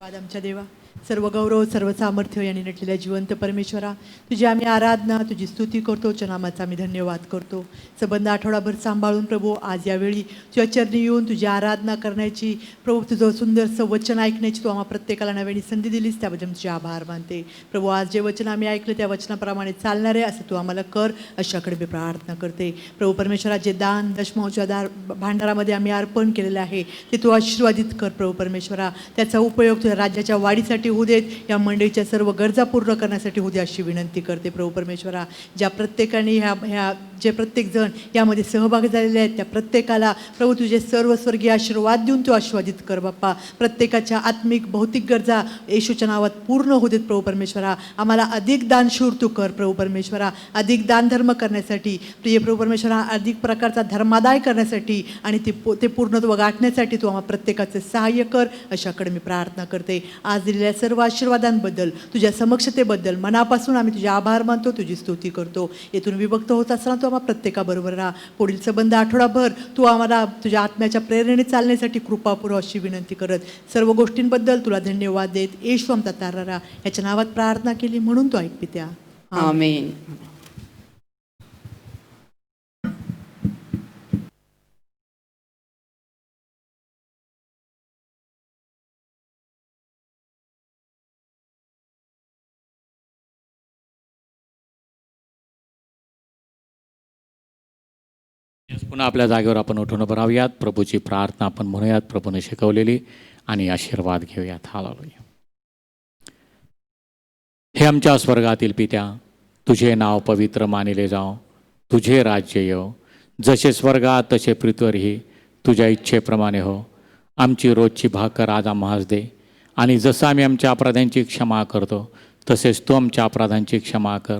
आमच्या देवा, सर्व गौरव सर्व सामर्थ्य यांनी नटलेल्या जिवंत परमेश्वरा, तुझी आम्ही आराधना तुझी स्तुती करतो. तुझ्या नामाचा आम्ही धन्यवाद करतो. संबंध आठवडाभर सांभाळून प्रभू आज यावेळी तुझ्या चरणी येऊन तुझी आराधना करण्याची, प्रभू तुझं सुंदरसं वचन ऐकण्याची तू आम्हा प्रत्येकाला नव्याने संधी दिलीस, त्याबद्दल तुझे आभार मानते. प्रभू आज जे वचन आम्ही ऐकलं त्या वचनाप्रमाणे चालणार आहे असं तू आम्हाला कर, अशाकडे मी प्रार्थना करते. प्रभू परमेश्वरा, जे दान दशमांशच्या भांडारामध्ये आम्ही अर्पण केलेलं आहे ते तू आशीर्वादित कर. प्रभू परमेश्वरा, त्याचा उपयोग तुझ्या राज्याच्या वाढीसाठी होऊ देत, या मंडळीच्या सर्व गरजा पूर्ण करण्यासाठी होऊ दे अशी विनंती करते. प्रभू परमेश्वरा, ज्या प्रत्येकाने ह्या जे प्रत्येकजण यामध्ये सहभागी झालेले आहेत त्या प्रत्येकाला प्रभू तुझे सर्व स्वर्गीय आशीर्वाद देऊन तू आशीर्वादित कर बाप्पा. प्रत्येकाच्या आत्मिक भौतिक गरजा येशूच्या नावात पूर्ण होऊ देत. प्रभू परमेश्वरा, आम्हाला अधिक दानशूर तू कर. प्रभू परमेश्वरा, अधिक दानधर्म करण्यासाठी, प्रिय प्रभू परमेश्वरा, अधिक प्रकारचा धर्मादाय करण्यासाठी आणि ते पूर्णत्व गाठण्यासाठी तू आम्हाला प्रत्येकाचं सहाय्य कर, अशाकडे मी प्रार्थना करते. आज दिलेल्या सर्व आशीर्वादांबद्दल, तुझ्या समक्षतेबद्दल मनापासून आम्ही तुझे आभार मानतो, तुझी स्तुती करतो. येथून विभक्त होत असताना तू आम्हाला प्रत्येकाबरोबर राहा. पुढील संबंध आठवडाभर तू आम्हाला तुझ्या आत्म्याच्या प्रेरणेने चालण्यासाठी कृपा पुरव अशी विनंती करत, सर्व गोष्टींबद्दल तुला धन्यवाद देत येशू आमचा तारारा याच्या नावात प्रार्थना केली म्हणून तू ऐक पित्या. आमेन. पुन्हा आपल्या जागेवर आपण उठून उभं राहूयात. प्रभूची प्रार्थना आपण म्हणूयात, प्रभूने शिकवलेली, आणि आशीर्वाद घेऊयात. हालेलुया. हे आमच्या स्वर्गातील पित्या, तुझे नाव पवित्र मानिले जाओ, तुझे राज्य येव, जसे स्वर्गात तसे पृथ्वीवरही तुझ्या इच्छेप्रमाणे हो. आमची रोजची भाकर आज आम्हास दे, आणि जसं आम्ही आमच्या अपराधांची क्षमा करतो तसेच तू आमच्या अपराधांची क्षमा कर.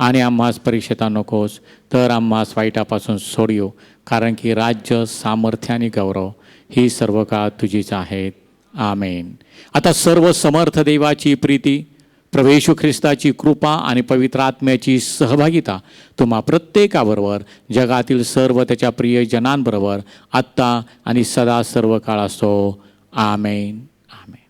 आणि आम्हास परीक्षेता नकोस, तर आम्हास वाईटापासून सोडियो. कारण की राज्य, सामर्थ्य आणि गौरव ही सर्व काळ तुझीच आहेत. आमेन. आता सर्व समर्थ देवाची प्रीती, प्रभू येशू ख्रिस्ताची कृपा आणि पवित्र आत्म्याची सहभागिता तुम्हा प्रत्येकाबरोबर, जगातील सर्व त्याच्या प्रियजनांबरोबर आत्ता आणि सदा सर्व काळ असो. आमेन. आमेन.